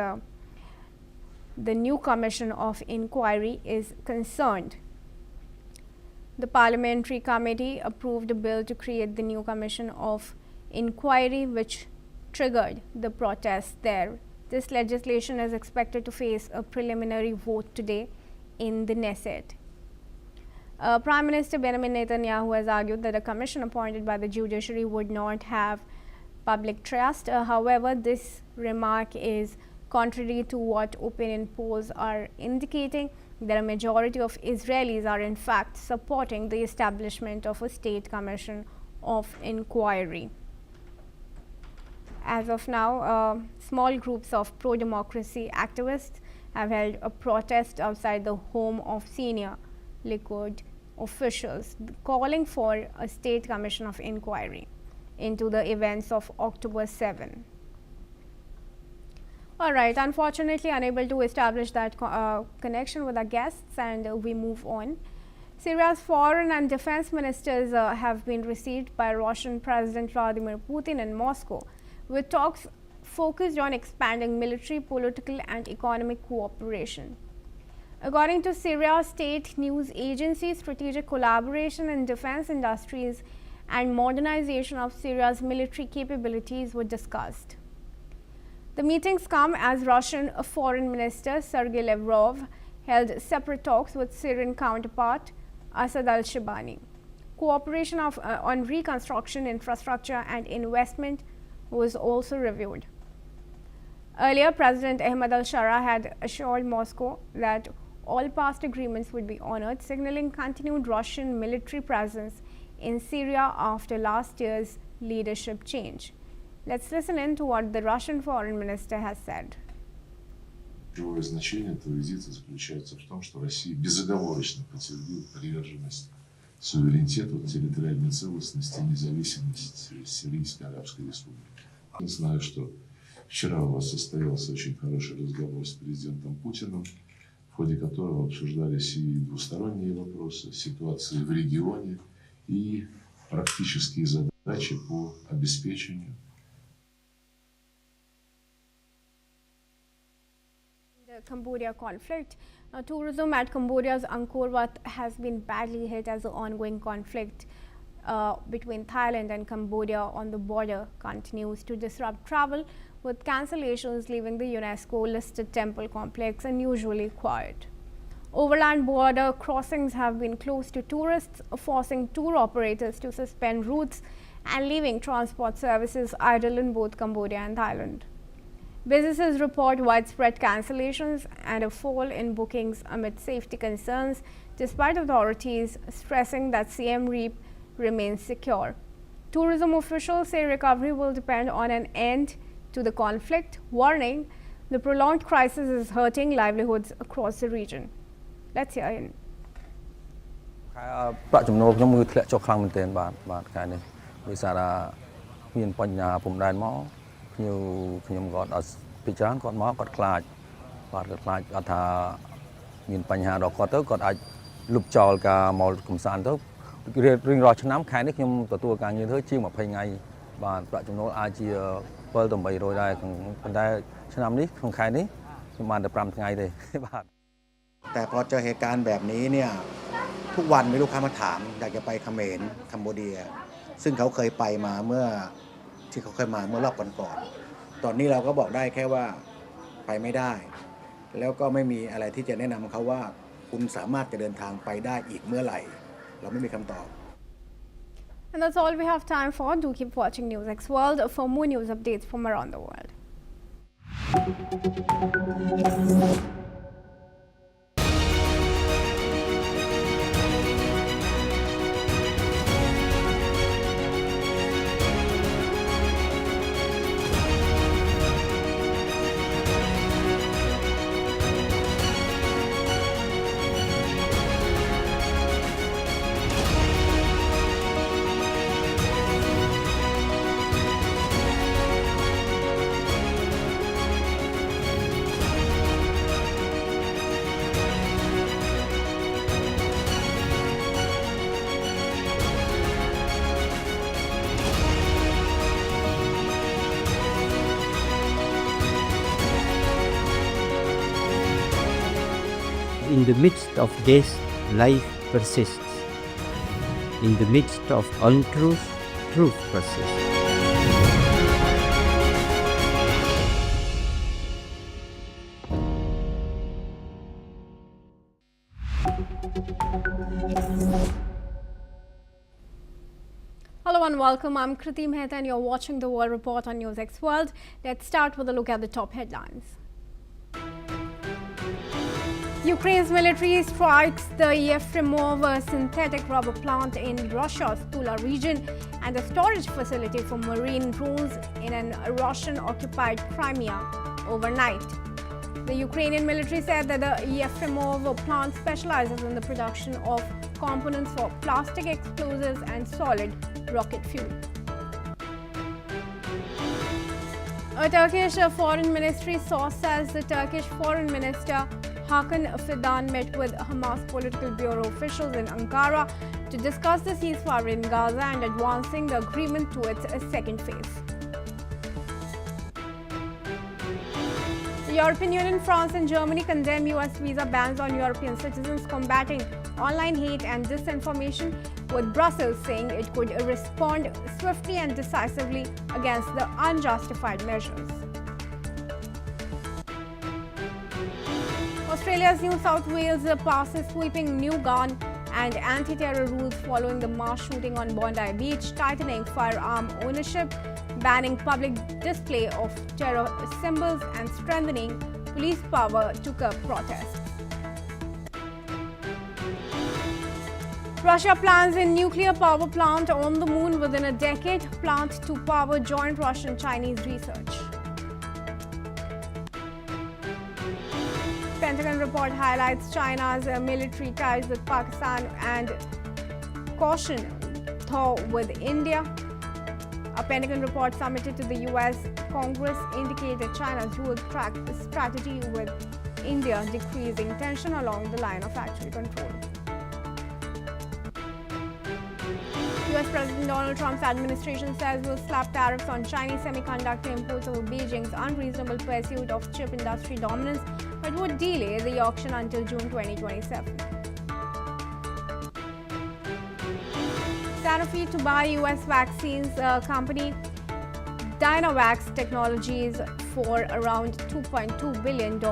the new commission of inquiry is concerned. The parliamentary committee approved a bill to create the new commission of inquiry, which triggered the protests there. This legislation is expected to face a preliminary vote today in the Knesset. Prime Minister Benjamin Netanyahu has argued that a commission appointed by the judiciary would not have public trust. However, this remark is contrary to what opinion polls are indicating, that a majority of Israelis are in fact supporting the establishment of a state commission of inquiry. As of now, small groups of pro-democracy activists have held a protest outside the home of senior Likud officials, calling for a state commission of inquiry into the events of October 7. All right, unfortunately unable to establish that connection with our guests, and we move on. Syria's foreign and defense ministers have been received by Russian President Vladimir Putin in Moscow, with talks focused on expanding military, political and economic cooperation. According to Syria state news agency, strategic collaboration in defense industries and modernization of Syria's military capabilities were discussed. The meetings come as Russian Foreign Minister Sergei Lavrov held separate talks with Syrian counterpart Asad al-Shibani. Cooperation on reconstruction, infrastructure and investment was also reviewed. Earlier, President Ahmed al-Shara had assured Moscow that all past agreements would be honored, signaling continued Russian military presence in Syria after last year's leadership change. Let's listen in to what the Russian Foreign Minister has said. Ключевое значение этого визита заключается в том, что Россия безоговорочно подтвердила приверженность суверенитету, территориальной целостности и независимости Сирийской Арабской Республики. Я знаю, что вчера у вас состоялся очень хороший разговор с президентом Путиным. в ходе которого обсуждались и двусторонние вопросы, ситуации в регионе и практические задачи по обеспечению. The Cambodia conflict. Now, tourism at Cambodia's Angkor Wat has been badly hit as the ongoing conflict between Thailand and Cambodia on the border continues to disrupt travel, with cancellations leaving the UNESCO-listed temple complex unusually quiet. Overland border crossings have been closed to tourists, forcing tour operators to suspend routes and leaving transport services idle in both Cambodia and Thailand. Businesses report widespread cancellations and a fall in bookings amid safety concerns, despite authorities stressing that Siem Reap remains secure. Tourism officials say recovery will depend on an end to the conflict, warning the prolonged crisis is hurting livelihoods across the region. Let's hear him. ប្រាក់ចំណូលខ្ញុំគឺធ្លាក់ចុះខ្លាំងមែនទែនបាទខែនេះដោយសារថាមានបញ្ហាព្រំដែនមកខ្ញុំគាត់អត់ពិចារណាគាត់មកគាត់ខ្លាចបាទគាត់ខ្លាចគាត់ថាមានបញ្ហាដល់គាត់ទៅគាត់អាចលុបចោលការមកកំសាន្តទៅរៀងរាល់ឆ្នាំខែនេះខ្ញុំទទួលការងារធ្វើជាង20ថ្ងៃបាទប្រាក់ចំណូលអាចជា7ទៅ800ដែរប៉ុន្តែឆ្នាំនេះក្នុងខែនេះខ្ញុំបានតែ5ថ្ងៃទេបាទ แต่พอเจอเหตุการณ์แบบนี้เนี่ยทุกวันมีลูกค้ามาถามอยากจะไปเขมรคัมโบเดียซึ่งเขาเคยไปมาเมื่อที่เขาเคยมาเมื่อรอบก่อนๆตอนนี้เราก็บอกได้แค่ว่าไปไม่ได้แล้วก็ไม่มีอะไรที่จะแนะนำเขาว่าคุณสามารถจะเดินทางไปได้อีกเมื่อไหร่เราไม่มีคำตอบ And that's all we have time for. Do keep watching News X World for more news updates from around the world. In the midst of this, life persists. In the midst of untruth, truth persists. Hello and welcome. I'm Kriti Mehta and you're watching the World Report on News X World. Let's start with a look at the top headlines. Ukraine's military strikes the Yefremov synthetic rubber plant in Russia's Tula region and a storage facility for marine drones in an Russian-occupied Crimea overnight. The Ukrainian military said that the Yefremov plant specializes in the production of components for plastic explosives and solid rocket fuel. A Turkish foreign ministry source says the Turkish foreign minister Hakan Fidan met with Hamas political bureau officials in Ankara to discuss the ceasefire in Gaza and advancing the agreement to its second phase. The European Union, France and Germany condemn US visa bans on European citizens, combating online hate and disinformation, with Brussels saying it could respond swiftly and decisively against the unjustified measures. Australia's New South Wales passes sweeping new gun and anti-terror rules following the mass shooting on Bondi Beach, tightening firearm ownership, banning public display of terror symbols and strengthening police power to curb protests. Russia plans a nuclear power plant on the moon within a decade, plant to power joint Russian-Chinese research. Pentagon report highlights China's military ties with Pakistan and caution thaw with India. A Pentagon report submitted to the US Congress indicated China's dual-track strategy with India, decreasing tension along the line of actual control. US President Donald Trump's administration says will slap tariffs on Chinese semiconductor imports over Beijing's unreasonable pursuit of chip industry dominance, but would delay the auction until June 2027. Sanofi to buy US vaccines company Dynavax Technologies for around $2.2 billion,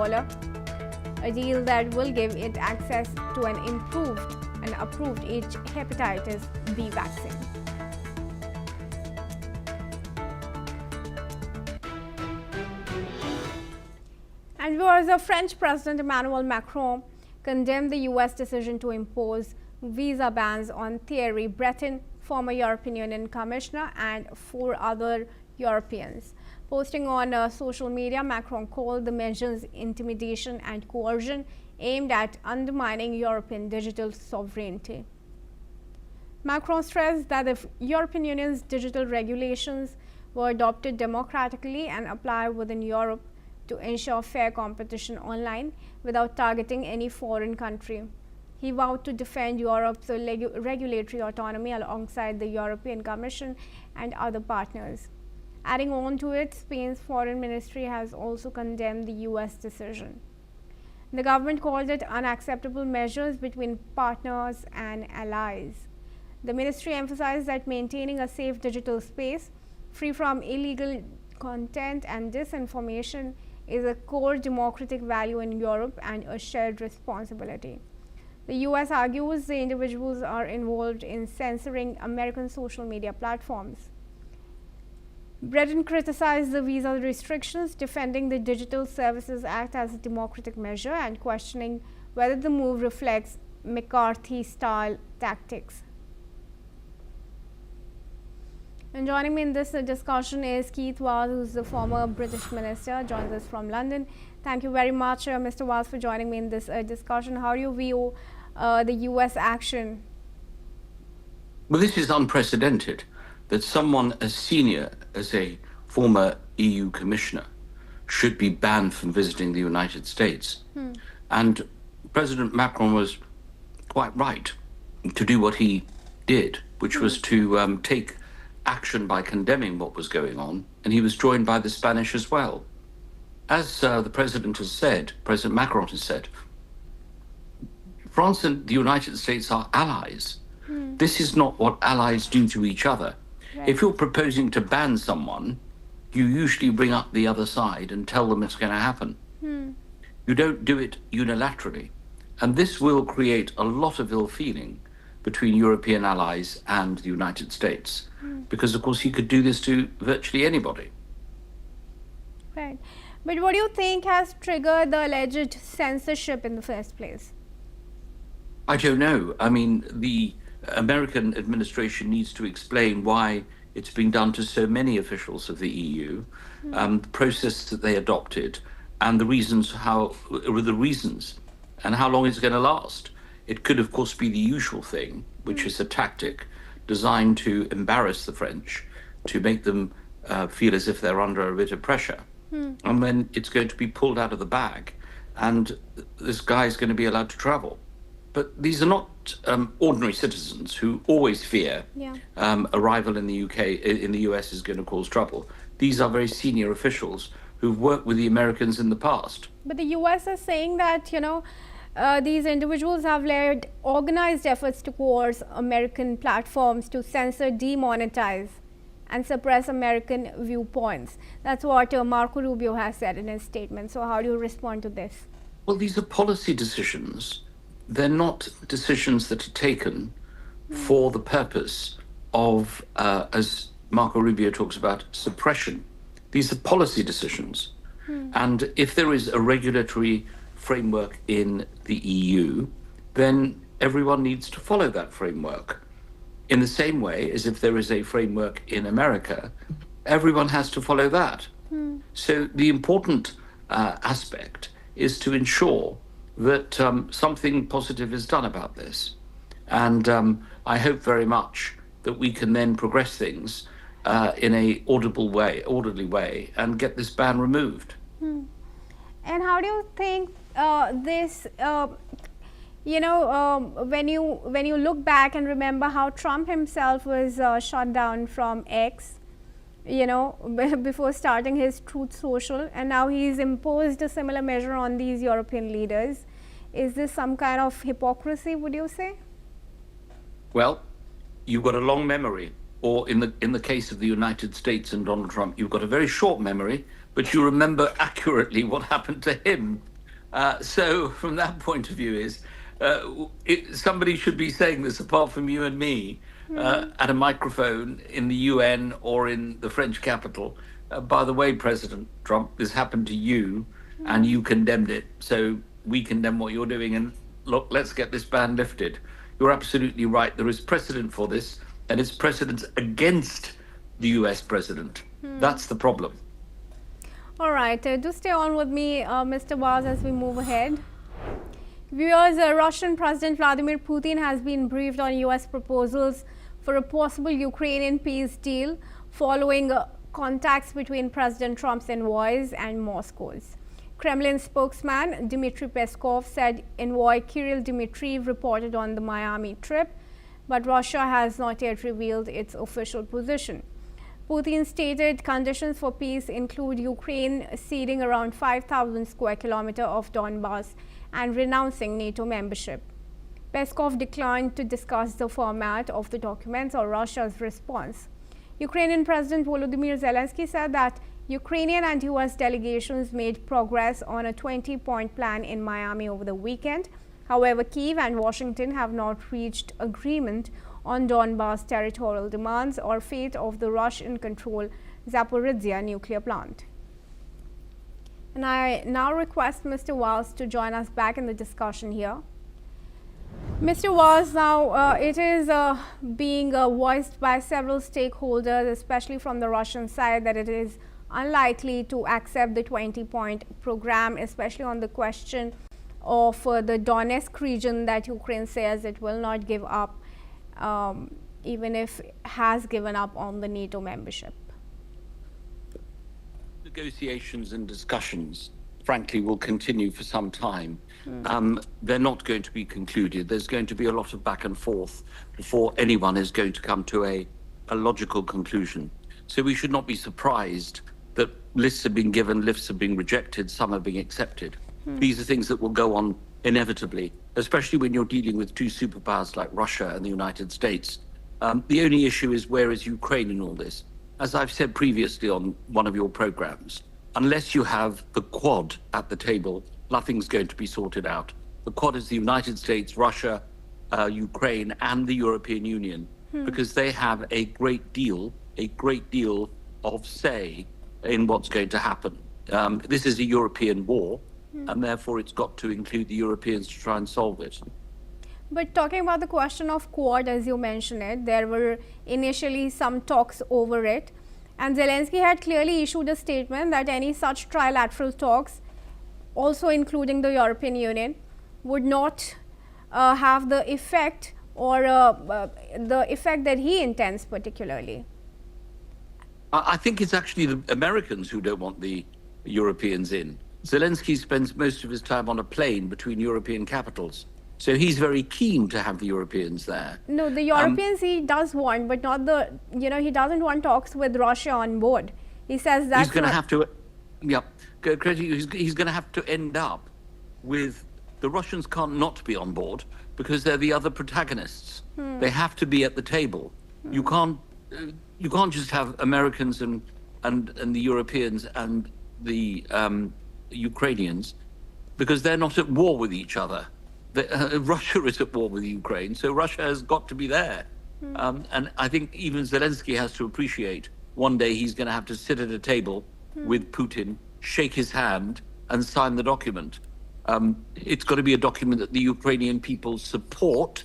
a deal that will give it access to an improved and approved hepatitis B vaccine. And viewers, the French President Emmanuel Macron condemned the US decision to impose visa bans on Thierry Breton, former European Union Commissioner, and 4 other Europeans. Posting on social media, Macron called the measures intimidation and coercion aimed at undermining European digital sovereignty. Macron stressed that the European Union's digital regulations were adopted democratically and apply within Europe to ensure fair competition online without targeting any foreign country. He vowed to defend Europe's regulatory autonomy alongside the European Commission and other partners. Adding on to it, Spain's foreign ministry has also condemned the US decision. The government called it unacceptable measures between partners and allies. The ministry emphasized that maintaining a safe digital space, free from illegal content and disinformation, is a core democratic value in Europe and a shared responsibility. The US argues the individuals are involved in censoring American social media platforms. Breton criticized the visa restrictions, defending the Digital Services Act as a democratic measure and questioning whether the move reflects McCarthy-style tactics. And joining me in this discussion is Keith Vaz, who's the former British minister, joins us from London. Thank you very much, Mr. Vaz, for joining me in this discussion. How do you view the US action? Well, this is unprecedented, that someone as senior as a former EU commissioner should be banned from visiting the United States. And President Macron was quite right to do what he did, which was to take action by condemning what was going on, and he was joined by the Spanish as well. As the President has said, President Macron has said, France and the United States are allies. This is not what allies do to each other. Right. If you're proposing to ban someone, you usually bring up the other side and tell them it's going to happen. You don't do it unilaterally. And this will create a lot of ill feeling between European allies and the United States. Because, of course, he could do this to virtually anybody. Right. But what do you think has triggered the alleged censorship in the first place? I don't know. I mean, the American administration needs to explain why it's being done to so many officials of the EU, the process that they adopted, and the reasons and how long it's going to last. It could, of course, be the usual thing, which is a tactic designed to embarrass the French, to make them feel as if they're under a bit of pressure. And then it's going to be pulled out of the bag, and this guy is going to be allowed to travel. But these are not ordinary citizens who always fear arrival in the UK, in the US is going to cause trouble. These are very senior officials who've worked with the Americans in the past. But the US is saying that, these individuals have led organized efforts to coerce American platforms to censor, demonetize, and suppress American viewpoints. That's what Marco Rubio has said in his statement. So how do you respond to this? Well, these are policy decisions. They're not decisions that are taken for the purpose of, as Marco Rubio talks about, suppression. These are policy decisions. And if there is a regulatory framework in the EU, then everyone needs to follow that framework. In the same way as if there is a framework in America, everyone has to follow that. So the important aspect is to ensure that something positive is done about this. And I hope very much that we can then progress things in a orderly way and get this ban removed. And how do you think this, when you look back and remember how Trump himself was shut down from X, before starting his Truth Social, and now he's imposed a similar measure on these European leaders. Is this some kind of hypocrisy, would you say? Well, you've got a long memory, or in the case of the United States and Donald Trump, you've got a very short memory, but you remember accurately what happened to him. So from that point of view somebody should be saying this apart from you and me at a microphone in the UN or in the French capital. By the way, President Trump, this happened to you and you condemned it. So we condemn what you're doing, and look, let's get this ban lifted. You're absolutely right. There is precedent for this, and it's precedent against the US president. That's the problem. All right, do stay on with me, Mr. Vaz, as we move ahead. Viewers, Russian President Vladimir Putin has been briefed on US proposals for a possible Ukrainian peace deal following contacts between President Trump's envoys and Moscow's. Kremlin spokesman Dmitry Peskov said envoy Kirill Dmitriev reported on the Miami trip, but Russia has not yet revealed its official position. Putin stated conditions for peace include Ukraine ceding around 5,000 square kilometers of Donbas and renouncing NATO membership. Peskov declined to discuss the format of the documents or Russia's response. Ukrainian President Volodymyr Zelensky said that Ukrainian and US delegations made progress on a 20-point plan in Miami over the weekend. However, Kyiv and Washington have not reached agreement on Donbas territorial demands or fate of the Russian-controlled Zaporizhzhia nuclear plant. And I now request Mr. Vaz to join us back in the discussion here. Mr. Vaz, now it is being voiced by several stakeholders, especially from the Russian side, that it is unlikely to accept the 20-point program, especially on the question of the Donetsk region that Ukraine says it will not give up, even if it has given up on the NATO membership. Negotiations and discussions, frankly, will continue for some time. They're not going to be concluded. There's going to be a lot of back and forth before anyone is going to come to a logical conclusion. So we should not be surprised that lists have been given, lists have been rejected, some are being accepted. These are things that will go on inevitably, especially when you're dealing with two superpowers like Russia and the United States. The only issue is, where is Ukraine in all this? As I've said previously on one of your programs, unless you have the Quad at the table, nothing's going to be sorted out. The Quad is the United States, Russia, Ukraine, and the European Union, because they have a great deal of say in what's going to happen. This is a European war, and therefore it's got to include the Europeans to try and solve it. But talking about the question of Quad, as you mentioned it, there were initially some talks over it, and Zelensky had clearly issued a statement that any such trilateral talks, also including the European Union, would not have the effect or the effect that he intends particularly. I think it's actually the Americans who don't want the Europeans in. Zelensky spends most of his time on a plane between European capitals. So he's very keen to have the Europeans there. No, the Europeans he does want, but not the, he doesn't want talks with Russia on board. He says that he's going to have to, he's going to have to end up with, the Russians can't not be on board because they're the other protagonists. They have to be at the table. You can't just have Americans and the Europeans and the Ukrainians, because they're not at war with each other. Russia is at war with Ukraine, so Russia has got to be there. And I think even Zelensky has to appreciate one day he's going to have to sit at a table with Putin, shake his hand, and sign the document. It's got to be a document that the Ukrainian people support,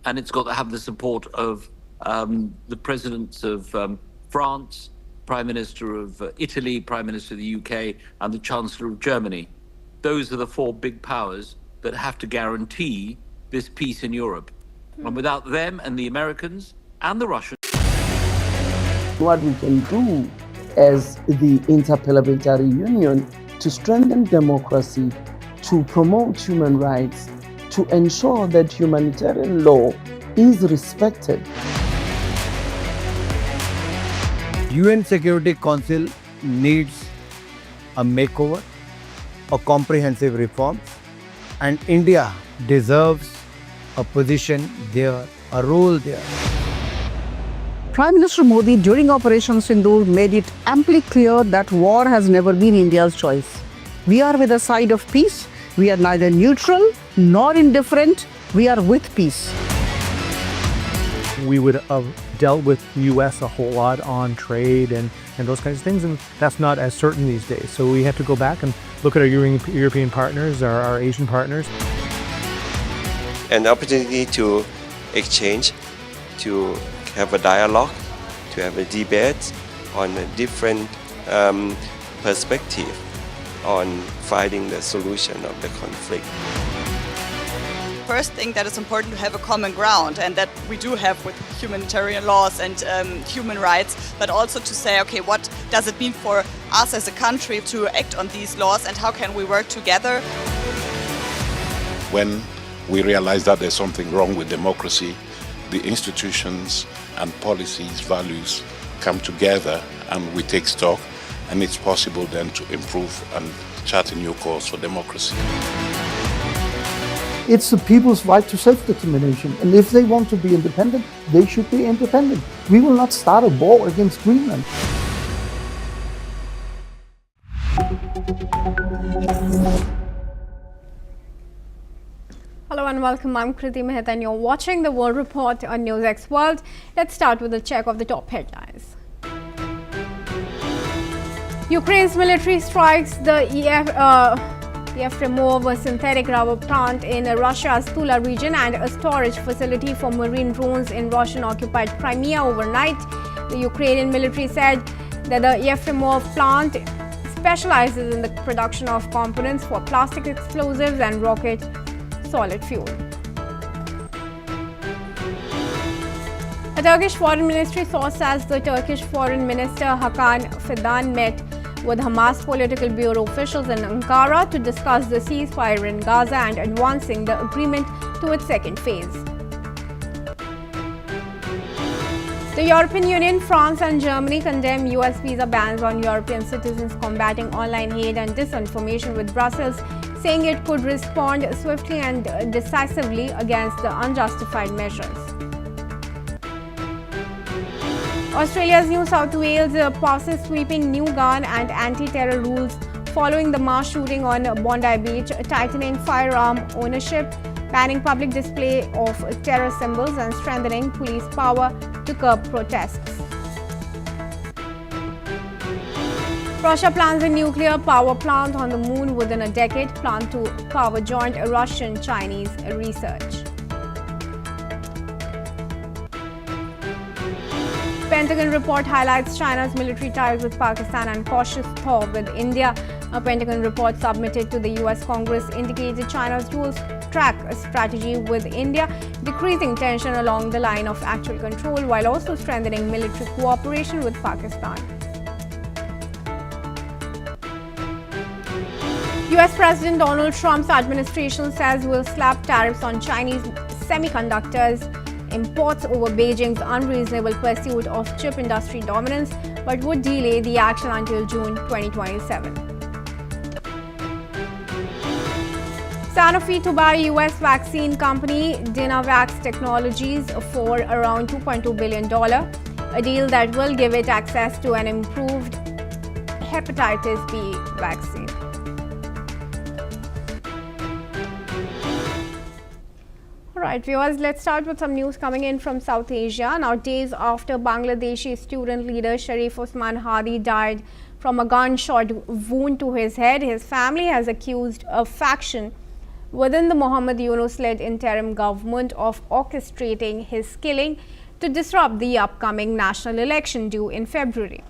and it's got to have the support of the presidents of France, Prime Minister of Italy, Prime Minister of the UK, and the Chancellor of Germany. Those are the four big powers that have to guarantee this peace in Europe. And without them and the Americans and the Russians... What we can do as the Interparliamentary Union to strengthen democracy, to promote human rights, to ensure that humanitarian law is respected. UN Security Council needs a makeover, a comprehensive reform, and India deserves a position there, a role there. Prime Minister Modi during Operation Sindoor made it amply clear that war has never been India's choice. We are with the side of peace. We are neither neutral nor indifferent. We are with peace. We would have dealt with the U.S. a whole lot on trade and those kinds of things, and that's not as certain these days. So we have to go back and look at our European partners, our Asian partners. An opportunity to exchange, to have a dialogue, to have a debate on a different perspective on finding the solution of the conflict. First thing that is important to have a common ground, and that we do have with humanitarian laws and human rights, but also to say, okay, what does it mean for us as a country to act on these laws, and how can we work together? When we realize that there's something wrong with democracy, the institutions and policies, values come together and we take stock, and it's possible then to improve and chart a new course for democracy. It's the people's right to self-determination, and if they want to be independent, they should be independent. We will not start a war against Greenland. Hello and welcome. I'm Kriti Mehta and you're watching the World Report on NewsX World. Let's start with a check of the top headlines. Ukraine's military strikes the Yefremov, a synthetic rubber plant in Russia's Tula region, and a storage facility for marine drones in Russian-occupied Crimea overnight. The Ukrainian military said that the Yefremov plant specializes in the production of components for plastic explosives and rocket solid fuel. A Turkish foreign ministry source says the Turkish foreign minister Hakan Fidan met with Hamas political bureau officials in Ankara to discuss the ceasefire in Gaza and advancing the agreement to its second phase. The European Union, France and Germany condemn US visa bans on European citizens combating online hate and disinformation, with Brussels saying it could respond swiftly and decisively against the unjustified measures. Australia's New South Wales passes sweeping new gun and anti-terror rules following the mass shooting on Bondi Beach, tightening firearm ownership, banning public display of terror symbols, and strengthening police power to curb protests. Russia plans a nuclear power plant on the moon within a decade, plan to power joint Russian-Chinese research. Pentagon report highlights China's military ties with Pakistan and cautious thaw with India. A Pentagon report submitted to the US Congress indicated China's dual-track strategy with India, decreasing tension along the line of actual control while also strengthening military cooperation with Pakistan. US President Donald Trump's administration says will slap tariffs on Chinese semiconductors imports over Beijing's unreasonable pursuit of chip industry dominance, but would delay the action until June 2027. Sanofi to buy US vaccine company Dynavax Technologies for around $2.2 billion, a deal that will give it access to an improved hepatitis B vaccine. Alright viewers, let's start with some news coming in from South Asia. Now, days after Bangladeshi student leader Sharif Usman Hadi died from a gunshot wound to his head, his family has accused a faction within the Mohammad Yunus-led interim government of orchestrating his killing to disrupt the upcoming national election due in February.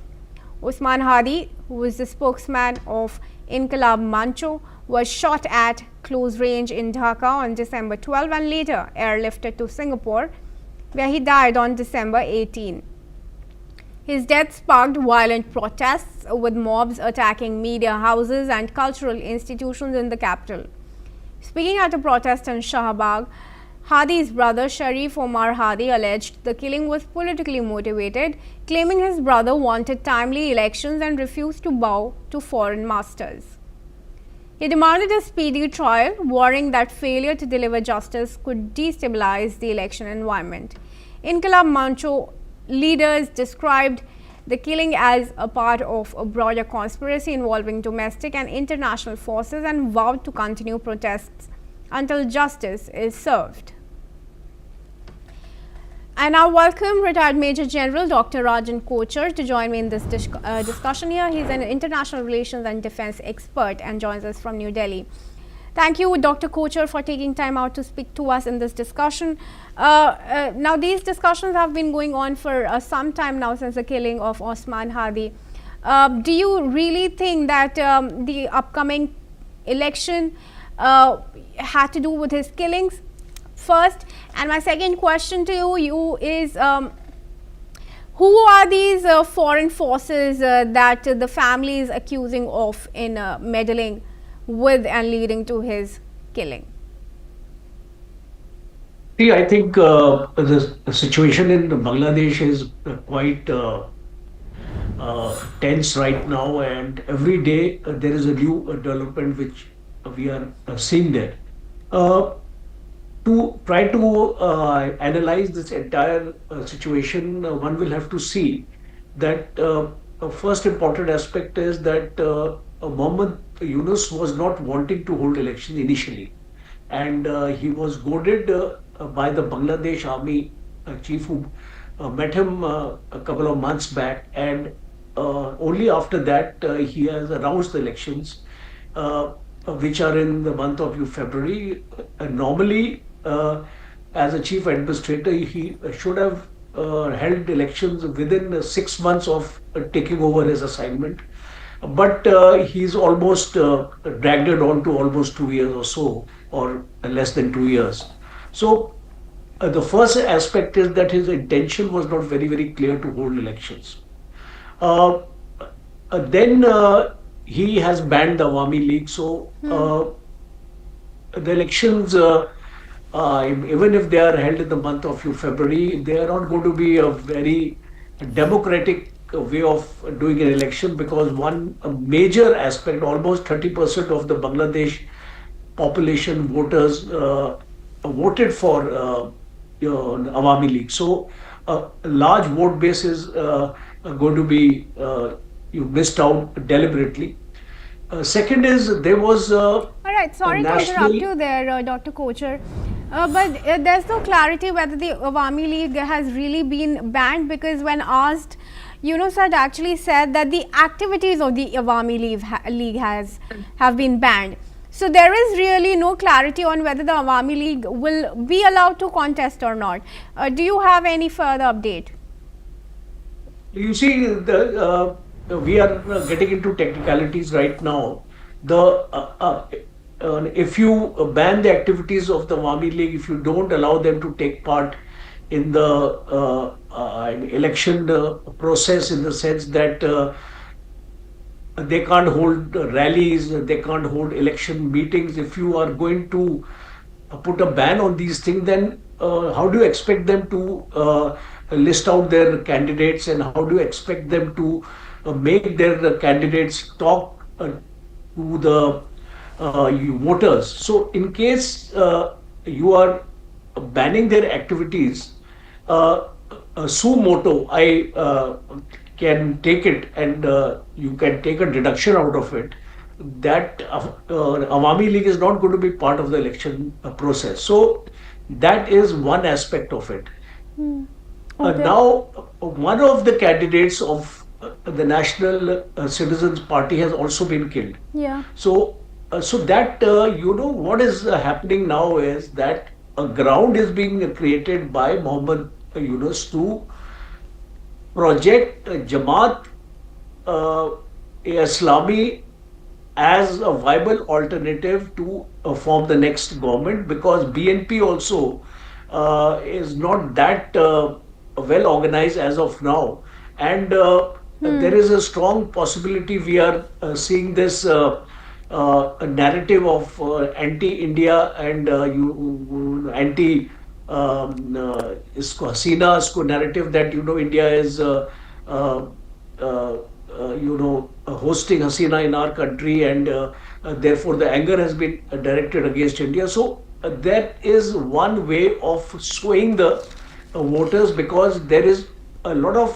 Usman Hadi, who was the spokesman of Inqilab Mancho, was shot at close range in Dhaka on December 12 and later airlifted to Singapore, where he died on December 18. His death sparked violent protests, with mobs attacking media houses and cultural institutions in the capital. Speaking at a protest in Shahbag, Hadi's brother Sharif Omar Hadi alleged the killing was politically motivated, claiming his brother wanted timely elections and refused to bow to foreign masters. He demanded a speedy trial, worrying that failure to deliver justice could destabilize the election environment. Inqilab Mancho leaders described the killing as a part of a broader conspiracy involving domestic and international forces and vowed to continue protests until justice is served. I now welcome retired Major General Dr. Rajan Kochar to join me in this discussion here. He's an international relations and defense expert and joins us from New Delhi. Thank you, Dr. Kochar, for taking time out to speak to us in this discussion. Now, these discussions have been going on for some time now since the killing of Osman Hadi. Do you really think that the upcoming election had to do with his killings? First, and my second question to you is, who are these foreign forces that the family is accusing of in meddling with and leading to his killing? See, I think the situation in Bangladesh is quite tense right now, and every day there is a new development which we are seeing there. To try to analyze this entire situation, one will have to see that first important aspect is that Mohammed Yunus was not wanting to hold elections initially, and he was goaded by the Bangladesh army chief who met him a couple of months back, and only after that he has announced the elections, which are in the month of February. Normally, as a chief administrator, he should have held elections within 6 months of taking over his assignment. But he's almost dragged it on to almost 2 years or so, or less than 2 years. So the first aspect is that his intention was not very, very clear to hold elections. Then he has banned the Awami League. So the elections, even if they are held in the month of February, they are not going to be a very democratic way of doing an election, because one major aspect, almost 30% of the Bangladesh population voters voted for Awami League. So a large vote base is going to be you missed out deliberately. Second is there was all right, sorry to interrupt you there, Dr. Kochar, but there's no clarity whether the Awami League has really been banned, because when asked, Yunus had actually said that the activities of the Awami League have been banned. So there is really no clarity on whether the Awami League will be allowed to contest or not. Do you have any further update? You see, we are getting into technicalities right now. If you ban the activities of the Awami League, if you don't allow them to take part in the election process, in the sense that they can't hold rallies, they can't hold election meetings. If you are going to put a ban on these things, then how do you expect them to list out their candidates, and how do you expect them to make their candidates talk to the voters? So in case you are banning their activities, suo moto, I can take it, and you can take a deduction out of it, that Awami League is not going to be part of the election process. So that is one aspect of it. Okay. Now, one of the candidates of the National Citizens Party has also been killed. Yeah. So that what is happening now is that a ground is being created by Mohammed Yunus to project Jamaat Islami as a viable alternative to form the next government, because BNP also is not that well organized as of now, and there is a strong possibility we are seeing this a narrative of anti-India and anti इसको हसीना इसको narrative that India is uh, uh, hosting Hasina in our country, and therefore the anger has been directed against India. So that is one way of swaying the voters, because there is a lot of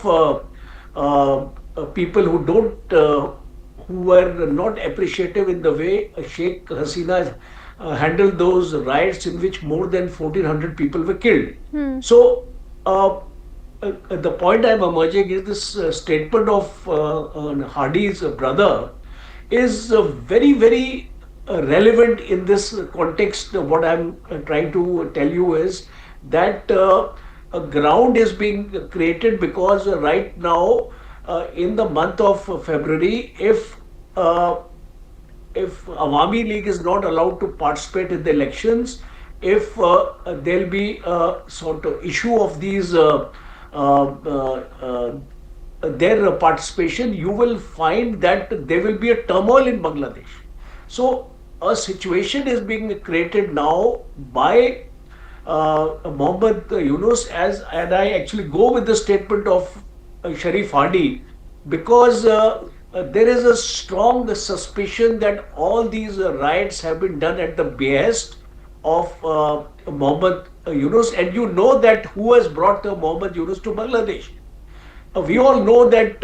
people who don't who were not appreciative in the way Sheikh Hasina handled those riots in which more than 1,400 people were killed. So the point I'm emerging is this statement of Hardy's brother is very, very relevant in this context. What I'm trying to tell you is that a ground is being created, because right now, in the month of February, if Awami League is not allowed to participate in the elections, if there'll be a sort of issue of these their participation, you will find that there will be a turmoil in Bangladesh. So a situation is being created now by Mohammed Yunus, and I actually go with the statement of Sharif Hadi, because there is a strong suspicion that all these riots have been done at the behest of Mohammed Yunus, and you know that who has brought Mohammed Yunus to Bangladesh. We all know that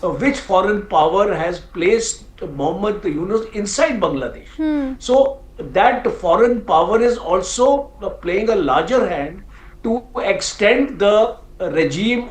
which foreign power has placed Mohammed Yunus inside Bangladesh. So that foreign power is also playing a larger hand to extend the regime